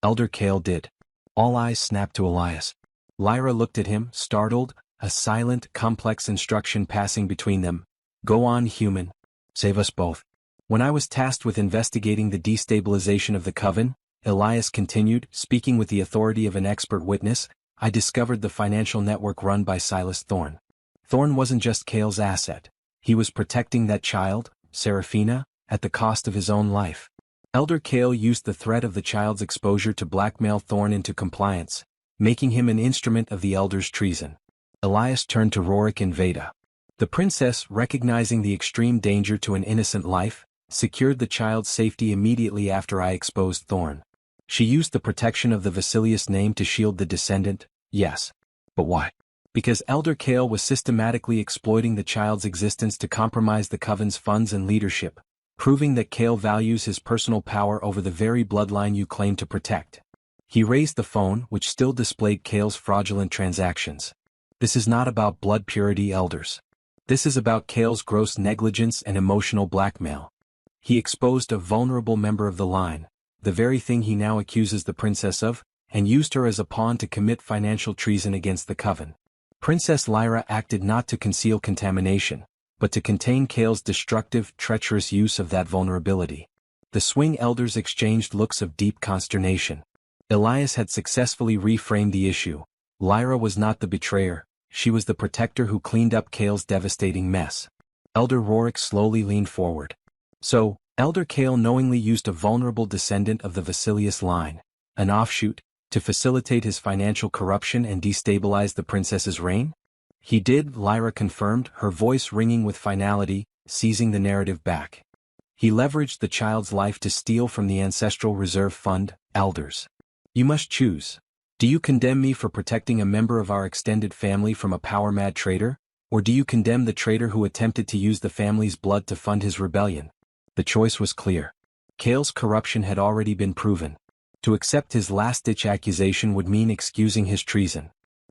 Elder Kale did. All eyes snapped to Elias. Lyra looked at him, startled, a silent, complex instruction passing between them. Go on, human. Save us both. When I was tasked with investigating the destabilization of the coven, Elias continued, speaking with the authority of an expert witness, I discovered the financial network run by Silas Thorne. Thorne wasn't just Cale's asset. He was protecting that child, Seraphina, at the cost of his own life. Elder Cale used the threat of the child's exposure to blackmail Thorne into compliance, making him an instrument of the Elder's treason. Elias turned to Rorik and Veda. The princess, recognizing the extreme danger to an innocent life, secured the child's safety immediately after I exposed Thorne. She used the protection of the Vasilius name to shield the descendant, yes. But why? Because Elder Cale was systematically exploiting the child's existence to compromise the coven's funds and leadership, proving that Cale values his personal power over the very bloodline you claim to protect. He raised the phone, which still displayed Cale's fraudulent transactions. This is not about blood purity, elders. This is about Cale's gross negligence and emotional blackmail. He exposed a vulnerable member of the line, the very thing he now accuses the princess of, and used her as a pawn to commit financial treason against the coven. Princess Lyra acted not to conceal contamination, but to contain Cale's destructive, treacherous use of that vulnerability. The swing elders exchanged looks of deep consternation. Elias had successfully reframed the issue. Lyra was not the betrayer, she was the protector who cleaned up Cale's devastating mess. Elder Rorik slowly leaned forward. So, Elder Cale knowingly used a vulnerable descendant of the Vasilius line, an offshoot, to facilitate his financial corruption and destabilize the princess's reign? He did, Lyra confirmed, her voice ringing with finality, seizing the narrative back. He leveraged the child's life to steal from the Ancestral Reserve Fund, elders. You must choose. Do you condemn me for protecting a member of our extended family from a power-mad traitor, or do you condemn the traitor who attempted to use the family's blood to fund his rebellion? The choice was clear. Cale's corruption had already been proven. To accept his last-ditch accusation would mean excusing his treason.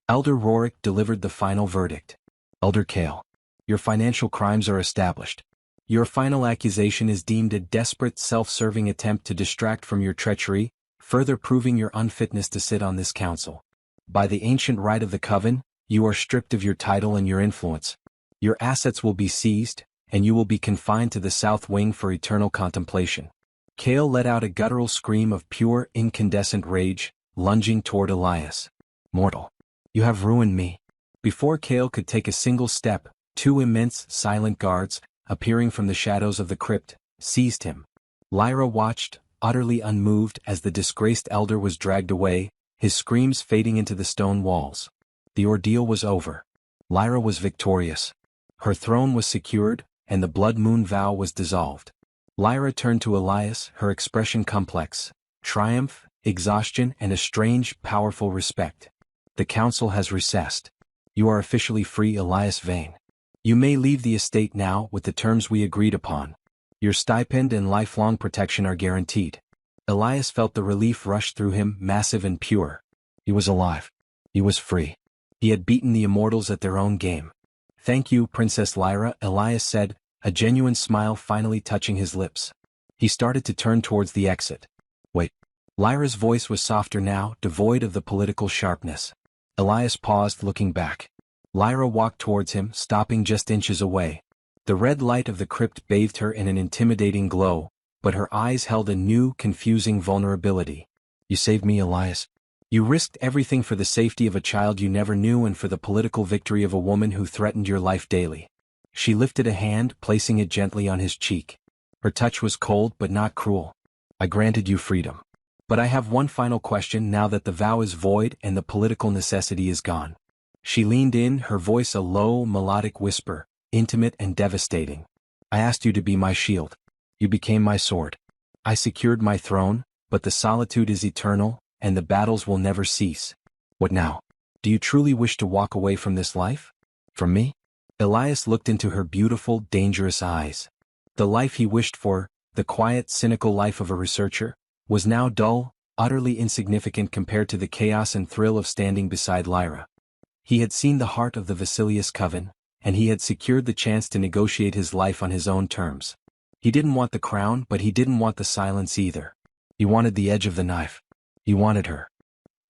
Elder Rorik delivered the final verdict. Elder Cale, your financial crimes are established. Your final accusation is deemed a desperate, self-serving attempt to distract from your treachery, further proving your unfitness to sit on this council. By the ancient right of the coven, you are stripped of your title and your influence. Your assets will be seized, and you will be confined to the south wing for eternal contemplation. Cale let out a guttural scream of pure, incandescent rage, lunging toward Elias. Mortal. You have ruined me. Before Cale could take a single step, two immense, silent guards, appearing from the shadows of the crypt, seized him. Lyra watched, utterly unmoved as the disgraced elder was dragged away, his screams fading into the stone walls. The ordeal was over. Lyra was victorious. Her throne was secured, and the blood moon vow was dissolved. Lyra turned to Elias, her expression complex: triumph, exhaustion, and a strange, powerful respect. The council has recessed. You are officially free, Elias Vane. You may leave the estate now with the terms we agreed upon. Your stipend and lifelong protection are guaranteed. Elias felt the relief rush through him, massive and pure. He was alive. He was free. He had beaten the immortals at their own game. Thank you, Princess Lyra, Elias said, a genuine smile finally touching his lips. He started to turn towards the exit. Wait. Lyra's voice was softer now, devoid of the political sharpness. Elias paused, looking back. Lyra walked towards him, stopping just inches away. The red light of the crypt bathed her in an intimidating glow, but her eyes held a new, confusing vulnerability. You saved me, Elias. You risked everything for the safety of a child you never knew and for the political victory of a woman who threatened your life daily. She lifted a hand, placing it gently on his cheek. Her touch was cold but not cruel. I granted you freedom. But I have one final question now that the vow is void and the political necessity is gone. She leaned in, her voice a low, melodic whisper, intimate and devastating. I asked you to be my shield. You became my sword. I secured my throne, but the solitude is eternal, and the battles will never cease. What now? Do you truly wish to walk away from this life? From me? Elias looked into her beautiful, dangerous eyes. The life he wished for, the quiet, cynical life of a researcher, was now dull, utterly insignificant compared to the chaos and thrill of standing beside Lyra. He had seen the heart of the Vasilius coven, and he had secured the chance to negotiate his life on his own terms. He didn't want the crown, but he didn't want the silence either. He wanted the edge of the knife. He wanted her.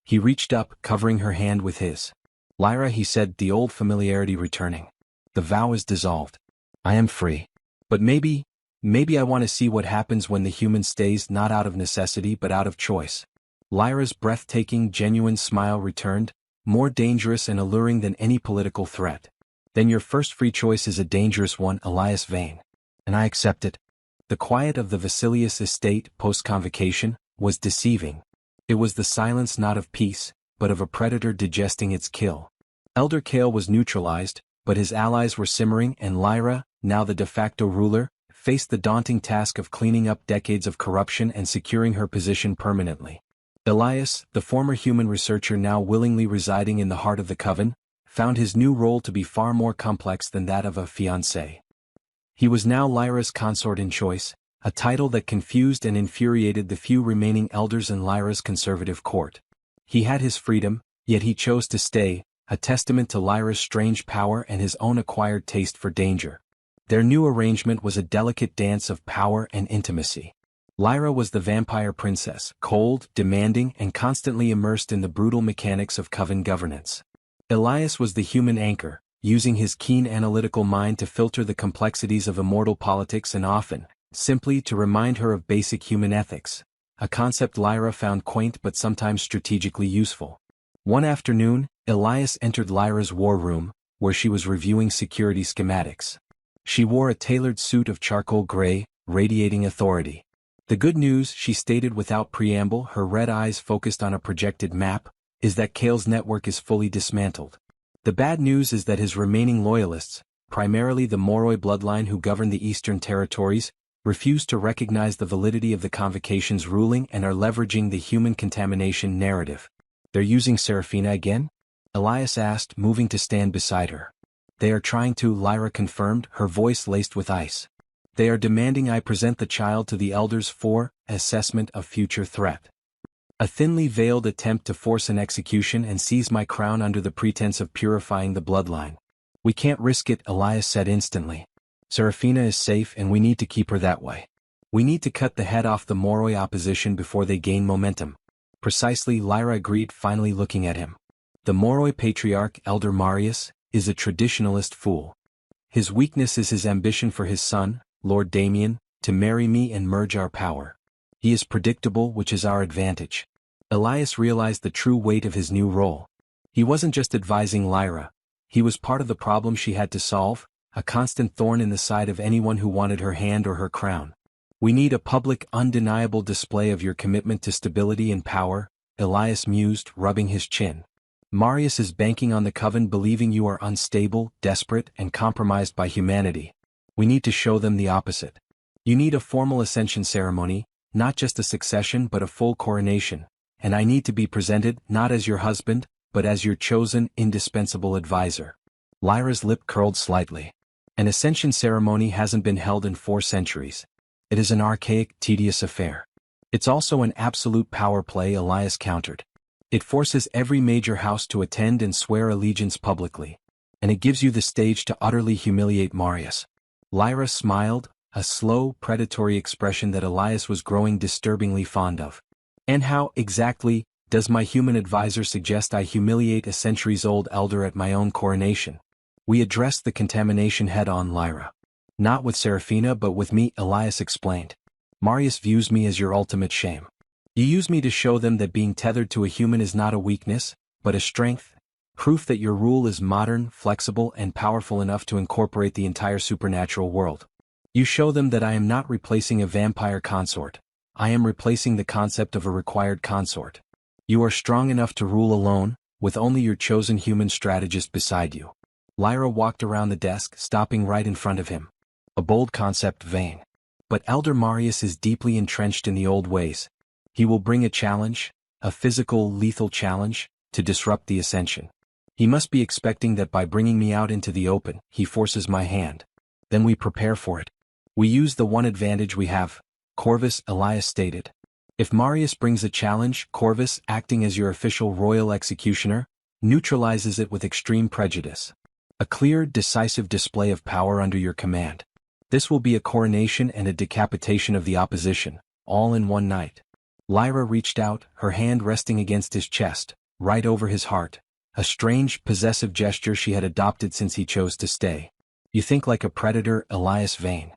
He reached up, covering her hand with his. Lyra, he said, the old familiarity returning. The vow is dissolved. I am free. But maybe I want to see what happens when the human stays not out of necessity but out of choice. Lyra's breathtaking, genuine smile returned, more dangerous and alluring than any political threat. Then your first free choice is a dangerous one, Elias Vane. And I accept it. The quiet of the Vasilius estate, post-convocation, was deceiving. It was the silence not of peace, but of a predator digesting its kill. Elder Kale was neutralized, but his allies were simmering, and Lyra, now the de facto ruler, faced the daunting task of cleaning up decades of corruption and securing her position permanently. Elias, the former human researcher now willingly residing in the heart of the coven, found his new role to be far more complex than that of a fiancé. He was now Lyra's consort in choice, a title that confused and infuriated the few remaining elders in Lyra's conservative court. He had his freedom, yet he chose to stay, a testament to Lyra's strange power and his own acquired taste for danger. Their new arrangement was a delicate dance of power and intimacy. Lyra was the vampire princess, cold, demanding, and constantly immersed in the brutal mechanics of coven governance. Elias was the human anchor, using his keen analytical mind to filter the complexities of immortal politics and often, simply to remind her of basic human ethics, a concept Lyra found quaint but sometimes strategically useful. One afternoon, Elias entered Lyra's war room, where she was reviewing security schematics. She wore a tailored suit of charcoal gray, radiating authority. The good news, she stated without preamble, her red eyes focused on a projected map, is that Kale's network is fully dismantled. The bad news is that his remaining loyalists, primarily the Moroi bloodline who govern the Eastern Territories, refuse to recognize the validity of the Convocation's ruling and are leveraging the human contamination narrative. They're using Serafina again? Elias asked, moving to stand beside her. They are trying to, Lyra confirmed, her voice laced with ice. They are demanding I present the child to the elders for assessment of future threat. A thinly veiled attempt to force an execution and seize my crown under the pretense of purifying the bloodline. We can't risk it, Elias said instantly. Serafina is safe and we need to keep her that way. We need to cut the head off the Moroi opposition before they gain momentum. Precisely, Lyra agreed, finally looking at him. The Moroi patriarch, Elder Marius, is a traditionalist fool. His weakness is his ambition for his son, Lord Damien, to marry me and merge our power. He is predictable, which is our advantage. Elias realized the true weight of his new role. He wasn't just advising Lyra. He was part of the problem she had to solve, a constant thorn in the side of anyone who wanted her hand or her crown. We need a public, undeniable display of your commitment to stability and power, Elias mused, rubbing his chin. Marius is banking on the coven believing you are unstable, desperate, and compromised by humanity. We need to show them the opposite. You need a formal ascension ceremony, not just a succession but a full coronation, and I need to be presented not as your husband, but as your chosen, indispensable advisor. Lyra's lip curled slightly. An ascension ceremony hasn't been held in 4 centuries. It is an archaic, tedious affair. It's also an absolute power play, Elias countered. It forces every major house to attend and swear allegiance publicly. And it gives you the stage to utterly humiliate Marius. Lyra smiled, a slow, predatory expression that Elias was growing disturbingly fond of. And how, exactly, does my human advisor suggest I humiliate a centuries-old elder at my own coronation? We addressed the contamination head-on, Lyra. Not with Serafina but with me, Elias explained. Marius views me as your ultimate shame. You use me to show them that being tethered to a human is not a weakness, but a strength, proof that your rule is modern, flexible, and powerful enough to incorporate the entire supernatural world. You show them that I am not replacing a vampire consort. I am replacing the concept of a required consort. You are strong enough to rule alone, with only your chosen human strategist beside you. Lyra walked around the desk, stopping right in front of him. A bold concept, Vane. But Elder Marius is deeply entrenched in the old ways. He will bring a challenge, a physical, lethal challenge, to disrupt the ascension. He must be expecting that by bringing me out into the open, he forces my hand. Then we prepare for it. We use the one advantage we have, Corvus, Elias stated. If Marius brings a challenge, Corvus, acting as your official royal executioner, neutralizes it with extreme prejudice. A clear, decisive display of power under your command. This will be a coronation and a decapitation of the opposition, all in one night. Lyra reached out, her hand resting against his chest, right over his heart, a strange, possessive gesture she had adopted since he chose to stay. You think like a predator, Elias Vane.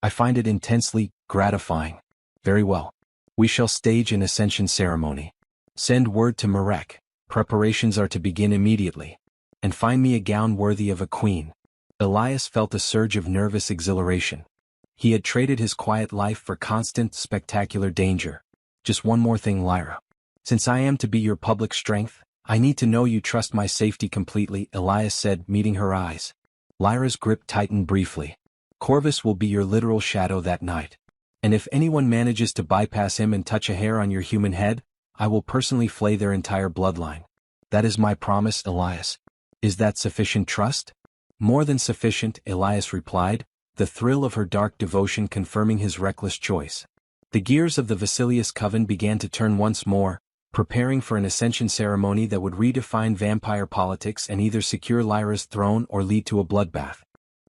I find it intensely gratifying. Very well. We shall stage an ascension ceremony. Send word to Marek. Preparations are to begin immediately. And find me a gown worthy of a queen. Elias felt a surge of nervous exhilaration. He had traded his quiet life for constant, spectacular danger. Just one more thing, Lyra. Since I am to be your public strength, I need to know you trust my safety completely, Elias said, meeting her eyes. Lyra's grip tightened briefly. Corvus will be your literal shadow that night. And if anyone manages to bypass him and touch a hair on your human head, I will personally flay their entire bloodline. That is my promise, Elias. Is that sufficient trust? More than sufficient, Elias replied, the thrill of her dark devotion confirming his reckless choice. The gears of the Vasilius Coven began to turn once more, preparing for an ascension ceremony that would redefine vampire politics and either secure Lyra's throne or lead to a bloodbath.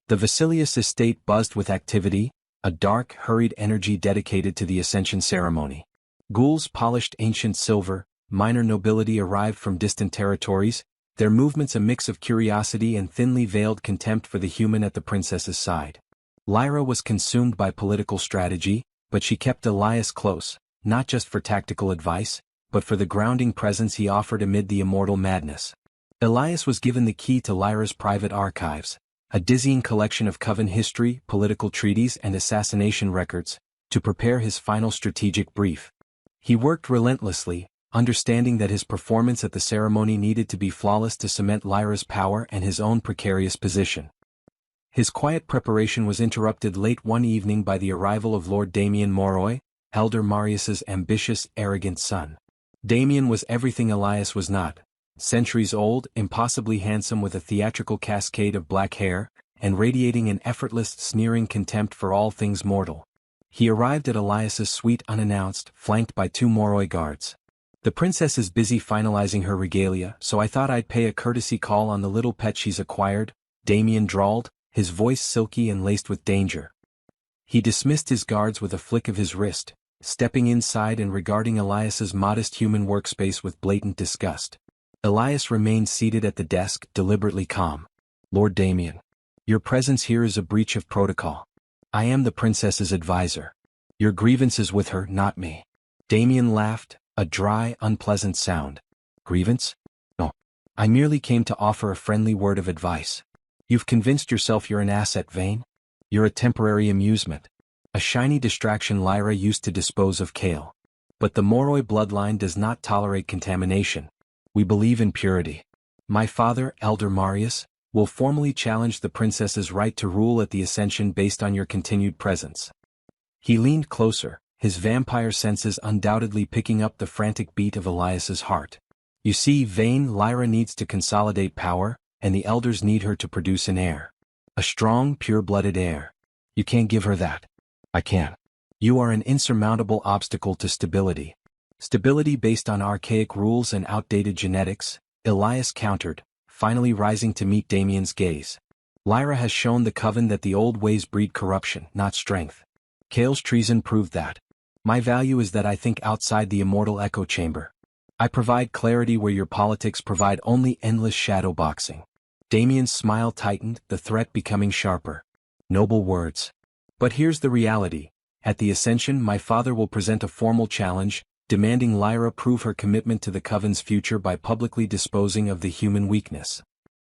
The Vasilius estate buzzed with activity, a dark, hurried energy dedicated to the ascension ceremony. Ghouls polished ancient silver, minor nobility arrived from distant territories, their movements a mix of curiosity and thinly veiled contempt for the human at the princess's side. Lyra was consumed by political strategy, but she kept Elias close, not just for tactical advice, but for the grounding presence he offered amid the immortal madness. Elias was given the key to Lyra's private archives, a dizzying collection of Coven history, political treaties and assassination records, to prepare his final strategic brief. He worked relentlessly, understanding that his performance at the ceremony needed to be flawless to cement Lyra's power and his own precarious position. His quiet preparation was interrupted late one evening by the arrival of Lord Damien Moroi, Elder Marius's ambitious, arrogant son. Damien was everything Elias was not. Centuries old, impossibly handsome with a theatrical cascade of black hair, and radiating an effortless, sneering contempt for all things mortal. He arrived at Elias's suite unannounced, flanked by 2 Moroi guards. The princess is busy finalizing her regalia, so I thought I'd pay a courtesy call on the little pet she's acquired, Damien drawled, his voice silky and laced with danger. He dismissed his guards with a flick of his wrist, stepping inside and regarding Elias's modest human workspace with blatant disgust. Elias remained seated at the desk, deliberately calm. Lord Damien, your presence here is a breach of protocol. I am the princess's advisor. Your grievance is with her, not me. Damien laughed, a dry, unpleasant sound. Grievance? No. I merely came to offer a friendly word of advice. You've convinced yourself you're an asset, Vane. You're a temporary amusement. A shiny distraction Lyra used to dispose of Kale. But the Moroi bloodline does not tolerate contamination. We believe in purity. My father, Elder Marius, will formally challenge the princess's right to rule at the Ascension based on your continued presence. He leaned closer, his vampire senses undoubtedly picking up the frantic beat of Elias's heart. You see, Vane, Lyra needs to consolidate power, and the elders need her to produce an heir. A strong, pure-blooded heir. You can't give her that. I can. You are an insurmountable obstacle to stability. Stability based on archaic rules and outdated genetics, Elias countered, finally rising to meet Damien's gaze. Lyra has shown the Coven that the old ways breed corruption, not strength. Kale's treason proved that. My value is that I think outside the immortal echo chamber. I provide clarity where your politics provide only endless shadow boxing. Damien's smile tightened, the threat becoming sharper. Noble words. But here's the reality. At the Ascension, my father will present a formal challenge, demanding Lyra prove her commitment to the Coven's future by publicly disposing of the human weakness.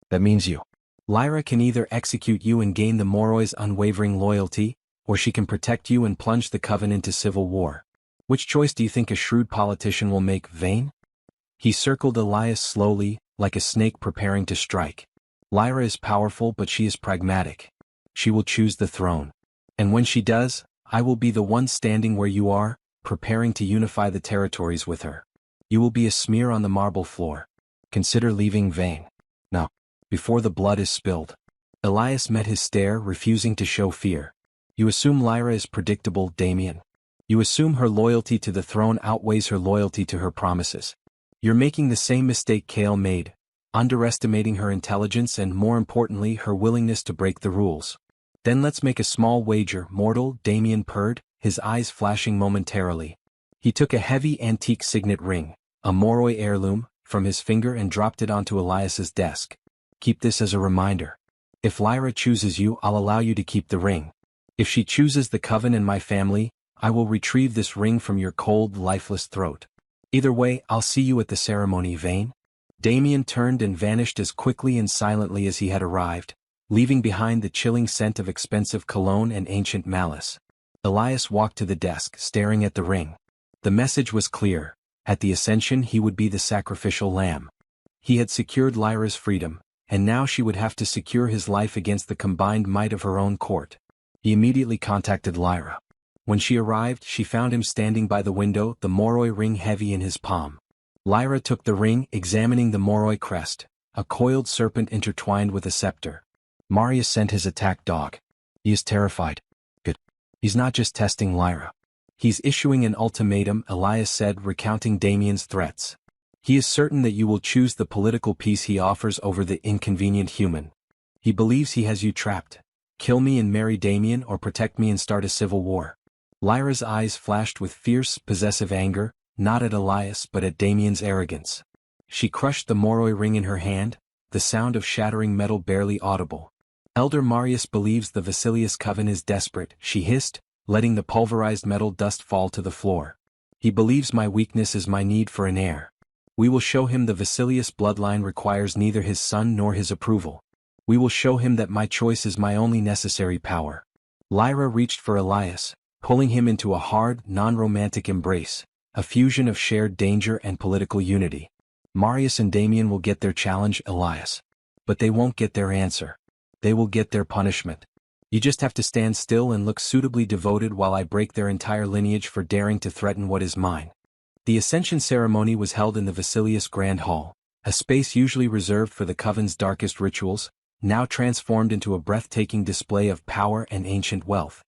That means you. Lyra can either execute you and gain the Moroi's unwavering loyalty, or she can protect you and plunge the Coven into civil war. Which choice do you think a shrewd politician will make, Vane? He circled Elias slowly, like a snake preparing to strike. Lyra is powerful, but she is pragmatic. She will choose the throne. And when she does, I will be the one standing where you are, preparing to unify the territories with her. You will be a smear on the marble floor. Consider leaving Vane. No. Before the blood is spilled. Elias met his stare, refusing to show fear. You assume Lyra is predictable, Damien. You assume her loyalty to the throne outweighs her loyalty to her promises. You're making the same mistake Kale made, underestimating her intelligence and, more importantly, her willingness to break the rules. Then let's make a small wager, mortal, Damien purred, his eyes flashing momentarily. He took a heavy antique signet ring, a Moroi heirloom, from his finger and dropped it onto Elias's desk. Keep this as a reminder. If Lyra chooses you, I'll allow you to keep the ring. If she chooses the coven and my family, I will retrieve this ring from your cold, lifeless throat. Either way, I'll see you at the ceremony, Vane. Damien turned and vanished as quickly and silently as he had arrived, leaving behind the chilling scent of expensive cologne and ancient malice. Elias walked to the desk, staring at the ring. The message was clear. At the Ascension he would be the sacrificial lamb. He had secured Lyra's freedom, and now she would have to secure his life against the combined might of her own court. He immediately contacted Lyra. When she arrived, she found him standing by the window, the Moroi ring heavy in his palm. Lyra took the ring, examining the Moroi crest, a coiled serpent intertwined with a scepter. Marius sent his attack dog. He is terrified. Good. He's not just testing Lyra. He's issuing an ultimatum, Elias said, recounting Damien's threats. He is certain that you will choose the political peace he offers over the inconvenient human. He believes he has you trapped. Kill me and marry Damien, or protect me and start a civil war. Lyra's eyes flashed with fierce, possessive anger, not at Elias but at Damien's arrogance. She crushed the Moroi ring in her hand, the sound of shattering metal barely audible. Elder Marius believes the Vasilius coven is desperate, she hissed, letting the pulverized metal dust fall to the floor. He believes my weakness is my need for an heir. We will show him the Vasilius bloodline requires neither his son nor his approval. We will show him that my choice is my only necessary power. Lyra reached for Elias, pulling him into a hard, non-romantic embrace, a fusion of shared danger and political unity. Marius and Damien will get their challenge, Elias. But they won't get their answer. They will get their punishment. You just have to stand still and look suitably devoted while I break their entire lineage for daring to threaten what is mine. The Ascension ceremony was held in the Vasilius Grand Hall, a space usually reserved for the Coven's darkest rituals, now transformed into a breathtaking display of power and ancient wealth.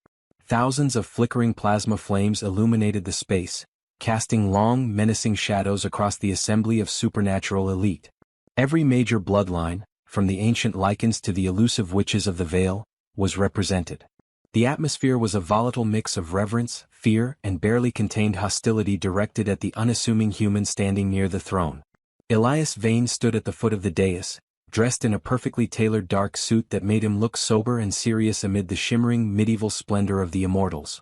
Thousands of flickering plasma flames illuminated the space, casting long, menacing shadows across the assembly of supernatural elite. Every major bloodline, from the ancient Lycans to the elusive witches of the Vale, was represented. The atmosphere was a volatile mix of reverence, fear, and barely contained hostility directed at the unassuming human standing near the throne. Elias Vane stood at the foot of the dais, dressed in a perfectly tailored dark suit that made him look sober and serious amid the shimmering medieval splendor of the immortals.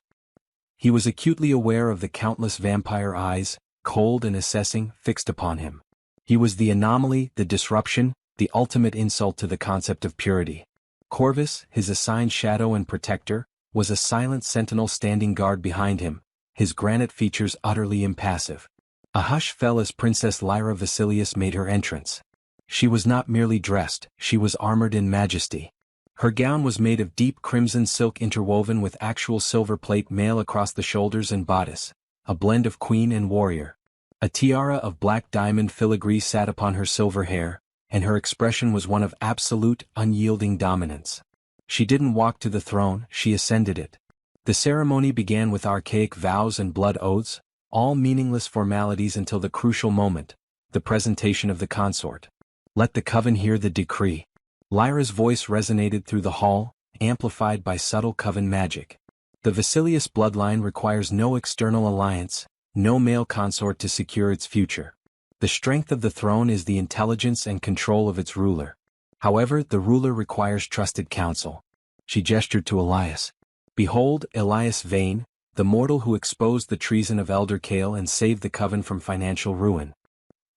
He was acutely aware of the countless vampire eyes, cold and assessing, fixed upon him. He was the anomaly, the disruption, the ultimate insult to the concept of purity. Corvus, his assigned shadow and protector, was a silent sentinel standing guard behind him, his granite features utterly impassive. A hush fell as Princess Lyra Vasilius made her entrance. She was not merely dressed, she was armored in majesty. Her gown was made of deep crimson silk interwoven with actual silver plate mail across the shoulders and bodice, a blend of queen and warrior. A tiara of black diamond filigree sat upon her silver hair, and her expression was one of absolute, unyielding dominance. She didn't walk to the throne, she ascended it. The ceremony began with archaic vows and blood oaths, all meaningless formalities until the crucial moment, the presentation of the consort. Let the coven hear the decree. Lyra's voice resonated through the hall, amplified by subtle coven magic. The Vasilius bloodline requires no external alliance, no male consort to secure its future. The strength of the throne is the intelligence and control of its ruler. However, the ruler requires trusted counsel. She gestured to Elias. Behold, Elias Vane, the mortal who exposed the treason of Elder Kale and saved the coven from financial ruin.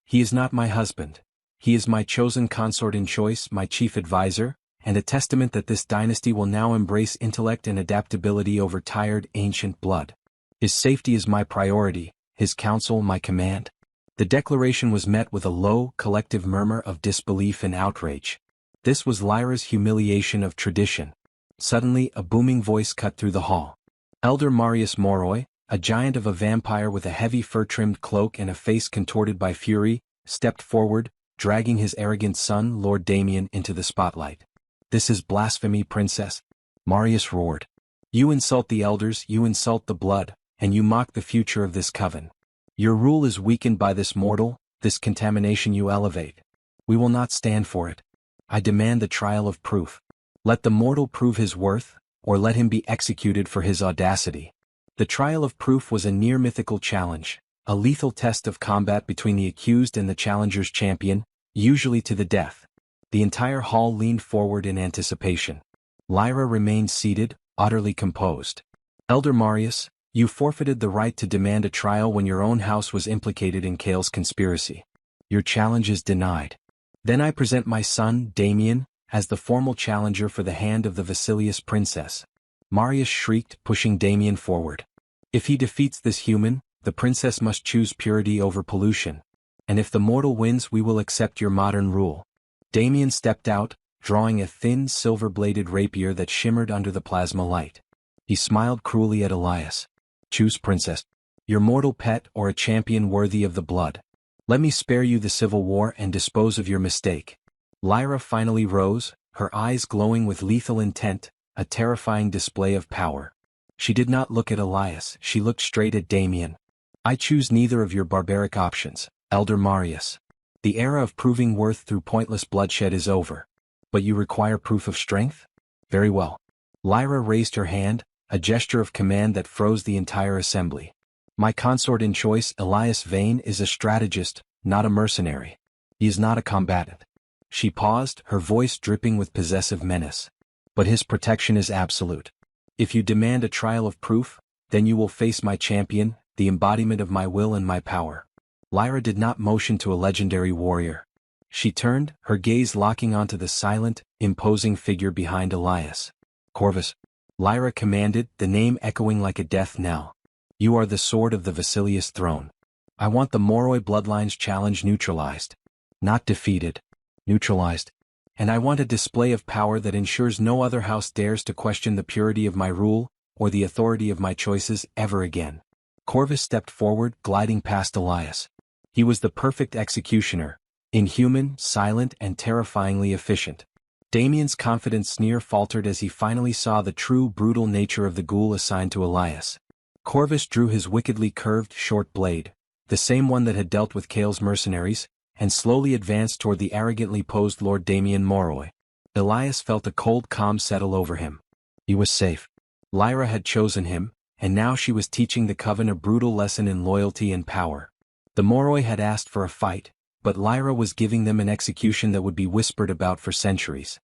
He is not my husband. He is my chosen consort in choice, my chief advisor, and a testament that this dynasty will now embrace intellect and adaptability over tired, ancient blood. His safety is my priority, his counsel my command. The declaration was met with a low, collective murmur of disbelief and outrage. This was Lyra's humiliation of tradition. Suddenly, a booming voice cut through the hall. Elder Marius Moroi, a giant of a vampire with a heavy fur-trimmed cloak and a face contorted by fury, stepped forward, dragging his arrogant son, Lord Damien, into the spotlight. This is blasphemy, princess. Marius roared. You insult the elders, you insult the blood, and you mock the future of this coven. Your rule is weakened by this mortal, this contamination you elevate. We will not stand for it. I demand the trial of proof. Let the mortal prove his worth, or let him be executed for his audacity. The trial of proof was a near-mythical challenge, A lethal test of combat between the accused and the challenger's champion, usually to the death. The entire hall leaned forward in anticipation. Lyra remained seated, utterly composed. Elder Marius, you forfeited the right to demand a trial when your own house was implicated in Kale's conspiracy. Your challenge is denied. Then I present my son, Damien, as the formal challenger for the hand of the Vasilius princess. Marius shrieked, pushing Damien forward. If he defeats this human, the princess must choose purity over pollution. And if the mortal wins, we will accept your modern rule. Damien stepped out, drawing a thin silver-bladed rapier that shimmered under the plasma light. He smiled cruelly at Elias. Choose, princess. Your mortal pet or a champion worthy of the blood. Let me spare you the civil war and dispose of your mistake. Lyra finally rose, her eyes glowing with lethal intent, a terrifying display of power. She did not look at Elias, she looked straight at Damien. I choose neither of your barbaric options, Elder Marius. The era of proving worth through pointless bloodshed is over. But you require proof of strength? Very well. Lyra raised her hand, a gesture of command that froze the entire assembly. My consort in choice, Elias Vane, is a strategist, not a mercenary. He is not a combatant. She paused, her voice dripping with possessive menace. But his protection is absolute. If you demand a trial of proof, then you will face my champion, the embodiment of my will and my power. Lyra did not motion to a legendary warrior. She turned, her gaze locking onto the silent, imposing figure behind Elias. Corvus. Lyra commanded, the name echoing like a death knell. You are the sword of the Vasilius throne. I want the Moroi bloodline's challenge neutralized. Not defeated. Neutralized. And I want a display of power that ensures no other house dares to question the purity of my rule, or the authority of my choices, ever again. Corvus stepped forward, gliding past Elias. He was the perfect executioner, inhuman, silent, and terrifyingly efficient. Damien's confident sneer faltered as he finally saw the true brutal nature of the ghoul assigned to Elias. Corvus drew his wickedly curved, short blade, the same one that had dealt with Kale's mercenaries, and slowly advanced toward the arrogantly posed Lord Damien Moroi. Elias felt a cold calm settle over him. He was safe. Lyra had chosen him, and now she was teaching the Coven a brutal lesson in loyalty and power. The Moroi had asked for a fight, but Lyra was giving them an execution that would be whispered about for centuries.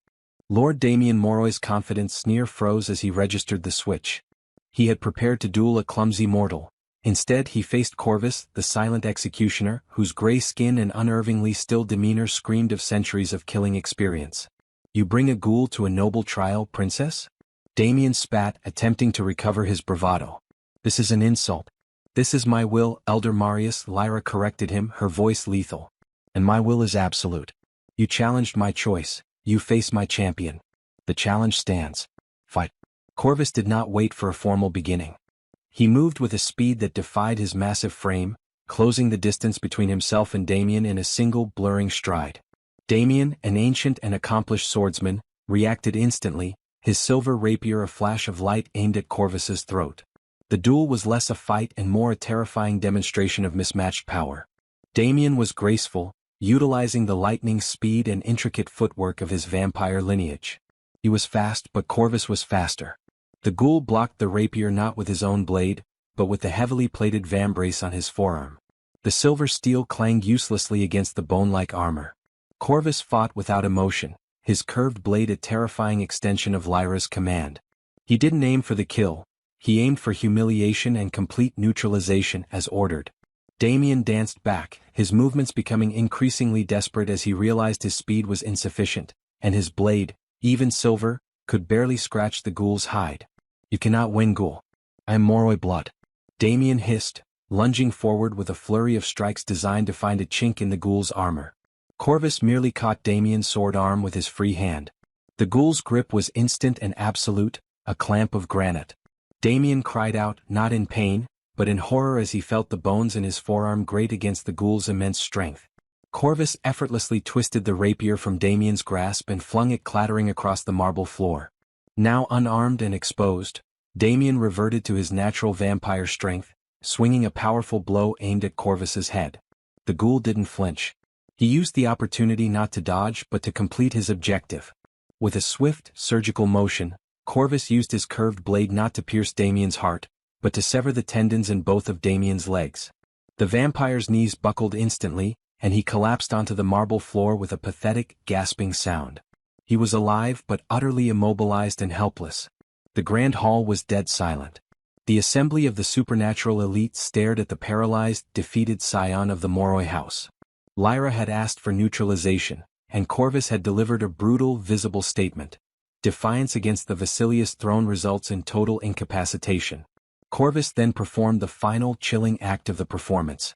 Lord Damien Moroi's confident sneer froze as he registered the switch. He had prepared to duel a clumsy mortal. Instead he faced Corvus, the silent executioner, whose gray skin and unervingly still demeanor screamed of centuries of killing experience. You bring a ghoul to a noble trial, princess? Damien spat, attempting to recover his bravado. This is an insult. This is my will, Elder Marius, Lyra corrected him, her voice lethal. And my will is absolute. You challenged my choice, you face my champion. The challenge stands. Fight. Corvus did not wait for a formal beginning. He moved with a speed that defied his massive frame, closing the distance between himself and Damien in a single blurring stride. Damien, an ancient and accomplished swordsman, reacted instantly, his silver rapier a flash of light aimed at Corvus's throat. The duel was less a fight and more a terrifying demonstration of mismatched power. Damien was graceful, utilizing the lightning speed and intricate footwork of his vampire lineage. He was fast, but Corvus was faster. The ghoul blocked the rapier not with his own blade, but with the heavily plated vambrace on his forearm. The silver steel clanged uselessly against the bone-like armor. Corvus fought without emotion, his curved blade a terrifying extension of Lyra's command. He didn't aim for the kill, he aimed for humiliation and complete neutralization as ordered. Damien danced back, his movements becoming increasingly desperate as he realized his speed was insufficient, and his blade, even silver, could barely scratch the ghoul's hide. You cannot win, ghoul. I am Moroi blood. Damien hissed, lunging forward with a flurry of strikes designed to find a chink in the ghoul's armor. Corvus merely caught Damien's sword arm with his free hand. The ghoul's grip was instant and absolute, a clamp of granite. Damien cried out, not in pain, but in horror as he felt the bones in his forearm grate against the ghoul's immense strength. Corvus effortlessly twisted the rapier from Damien's grasp and flung it clattering across the marble floor. Now unarmed and exposed, Damien reverted to his natural vampire strength, swinging a powerful blow aimed at Corvus's head. The ghoul didn't flinch. He used the opportunity not to dodge but to complete his objective. With a swift, surgical motion, Corvus used his curved blade not to pierce Damien's heart, but to sever the tendons in both of Damien's legs. The vampire's knees buckled instantly, and he collapsed onto the marble floor with a pathetic, gasping sound. He was alive but utterly immobilized and helpless. The grand hall was dead silent. The assembly of the supernatural elite stared at the paralyzed, defeated scion of the Moroi house. Lyra had asked for neutralization, and Corvus had delivered a brutal, visible statement. Defiance against the Vasilius throne results in total incapacitation. Corvus then performed the final, chilling act of the performance.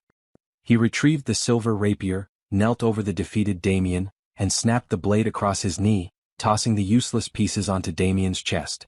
He retrieved the silver rapier, knelt over the defeated Damien, and snapped the blade across his knee, tossing the useless pieces onto Damien's chest.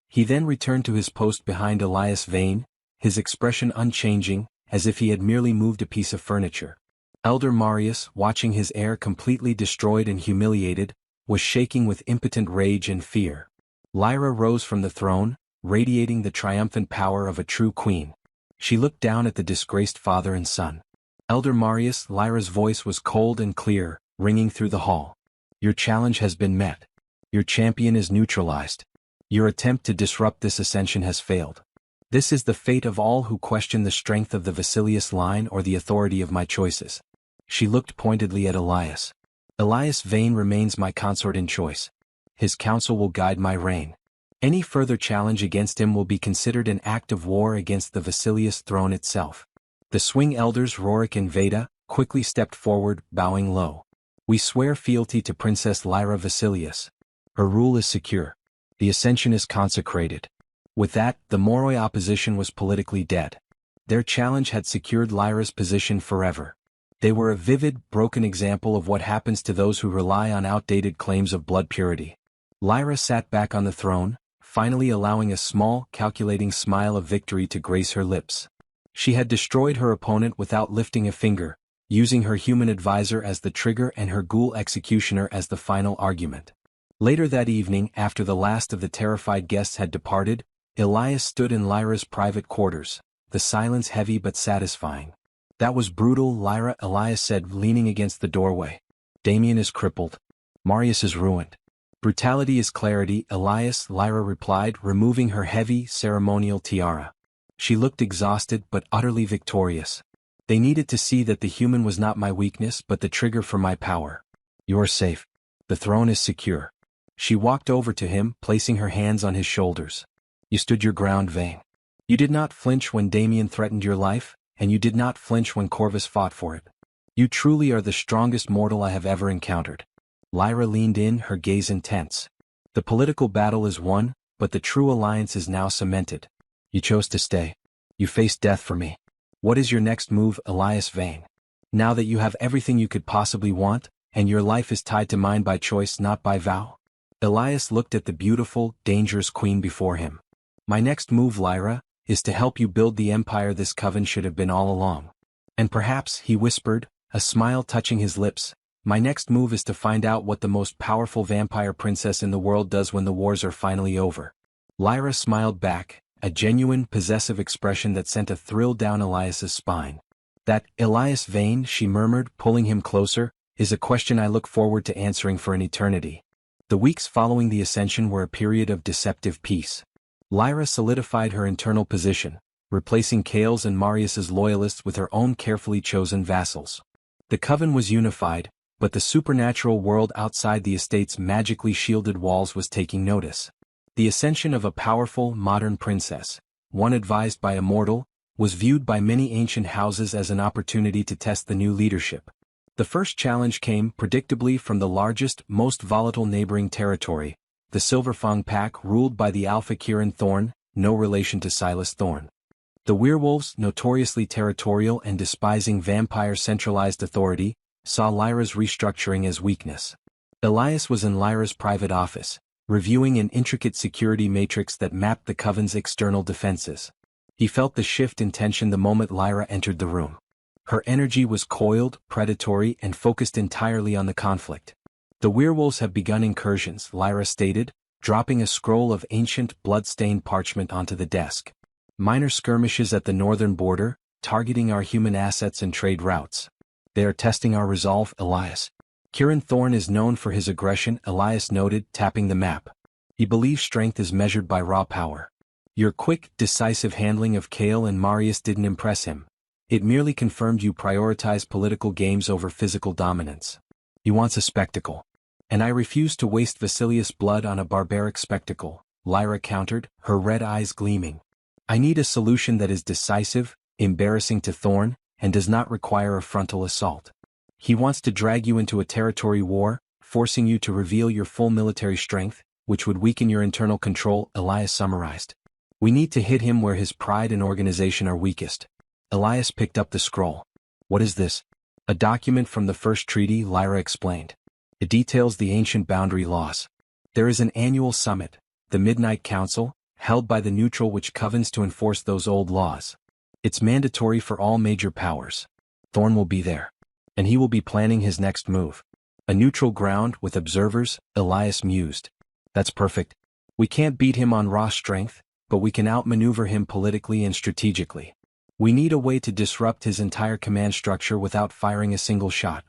He then returned to his post behind Elias Vane, his expression unchanging, as if he had merely moved a piece of furniture. Elder Marius, watching his heir completely destroyed and humiliated, was shaking with impotent rage and fear. Lyra rose from the throne, radiating the triumphant power of a true queen. She looked down at the disgraced father and son. Elder Marius, Lyra's voice was cold and clear, ringing through the hall. Your challenge has been met. Your champion is neutralized. Your attempt to disrupt this ascension has failed. This is the fate of all who question the strength of the Vasilius line or the authority of my choices. She looked pointedly at Elias. Elias Vane remains my consort in choice. His counsel will guide my reign. Any further challenge against him will be considered an act of war against the Vasilius throne itself. The swing elders Rorik and Veda quickly stepped forward, bowing low. We swear fealty to Princess Lyra Vasilius. Her rule is secure. The ascension is consecrated. With that, the Moroi opposition was politically dead. Their challenge had secured Lyra's position forever. They were a vivid, broken example of what happens to those who rely on outdated claims of blood purity. Lyra sat back on the throne, finally allowing a small, calculating smile of victory to grace her lips. She had destroyed her opponent without lifting a finger, using her human advisor as the trigger and her ghoul executioner as the final argument. Later that evening, after the last of the terrified guests had departed, Elias stood in Lyra's private quarters, the silence heavy but satisfying. That was brutal, Lyra, Elias said, leaning against the doorway. Damien is crippled. Marius is ruined. Brutality is clarity, Elias, Lyra replied, removing her heavy, ceremonial tiara. She looked exhausted but utterly victorious. They needed to see that the human was not my weakness but the trigger for my power. You're safe. The throne is secure. She walked over to him, placing her hands on his shoulders. You stood your ground, Vane. You did not flinch when Damien threatened your life, and you did not flinch when Corvus fought for it. You truly are the strongest mortal I have ever encountered. Lyra leaned in, her gaze intense. The political battle is won, but the true alliance is now cemented. You chose to stay. You faced death for me. What is your next move, Elias Vane? Now that you have everything you could possibly want, and your life is tied to mine by choice not by vow? Elias looked at the beautiful, dangerous queen before him. My next move, Lyra, is to help you build the empire this coven should have been all along. And perhaps, he whispered, a smile touching his lips, my next move is to find out what the most powerful vampire princess in the world does when the wars are finally over. Lyra smiled back, a genuine, possessive expression that sent a thrill down Elias's spine. That, Elias Vane, she murmured, pulling him closer, is a question I look forward to answering for an eternity. The weeks following the ascension were a period of deceptive peace. Lyra solidified her internal position, replacing Kale's and Marius's loyalists with her own carefully chosen vassals. The coven was unified, but the supernatural world outside the estate's magically shielded walls was taking notice. The ascension of a powerful, modern princess, one advised by a mortal, was viewed by many ancient houses as an opportunity to test the new leadership. The first challenge came, predictably, from the largest, most volatile neighboring territory, the Silverfang pack ruled by the Alpha Kirin Thorn, no relation to Silas Thorn. The werewolves, notoriously territorial and despising vampire-centralized authority, saw Lyra's restructuring as weakness. Elias was in Lyra's private office, reviewing an intricate security matrix that mapped the coven's external defenses. He felt the shift in tension the moment Lyra entered the room. Her energy was coiled, predatory, and focused entirely on the conflict. The werewolves have begun incursions, Lyra stated, dropping a scroll of ancient, blood-stained parchment onto the desk. Minor skirmishes at the northern border, targeting our human assets and trade routes. They are testing our resolve, Elias. Kirin Thorn is known for his aggression, Elias noted, tapping the map. He believes strength is measured by raw power. Your quick, decisive handling of Kale and Marius didn't impress him. It merely confirmed you prioritize political games over physical dominance. He wants a spectacle. And I refuse to waste Vasilius' blood on a barbaric spectacle, Lyra countered, her red eyes gleaming. I need a solution that is decisive, embarrassing to Thorne, and does not require a frontal assault. He wants to drag you into a territory war, forcing you to reveal your full military strength, which would weaken your internal control, Elias summarized. We need to hit him where his pride and organization are weakest. Elias picked up the scroll. What is this? A document from the First Treaty, Lyra explained. It details the ancient boundary laws. There is an annual summit, the Midnight Council, held by the neutral which covens to enforce those old laws. It's mandatory for all major powers. Thorne will be there. And he will be planning his next move. A neutral ground with observers, Elias mused. That's perfect. We can't beat him on raw strength, but we can outmaneuver him politically and strategically. We need a way to disrupt his entire command structure without firing a single shot.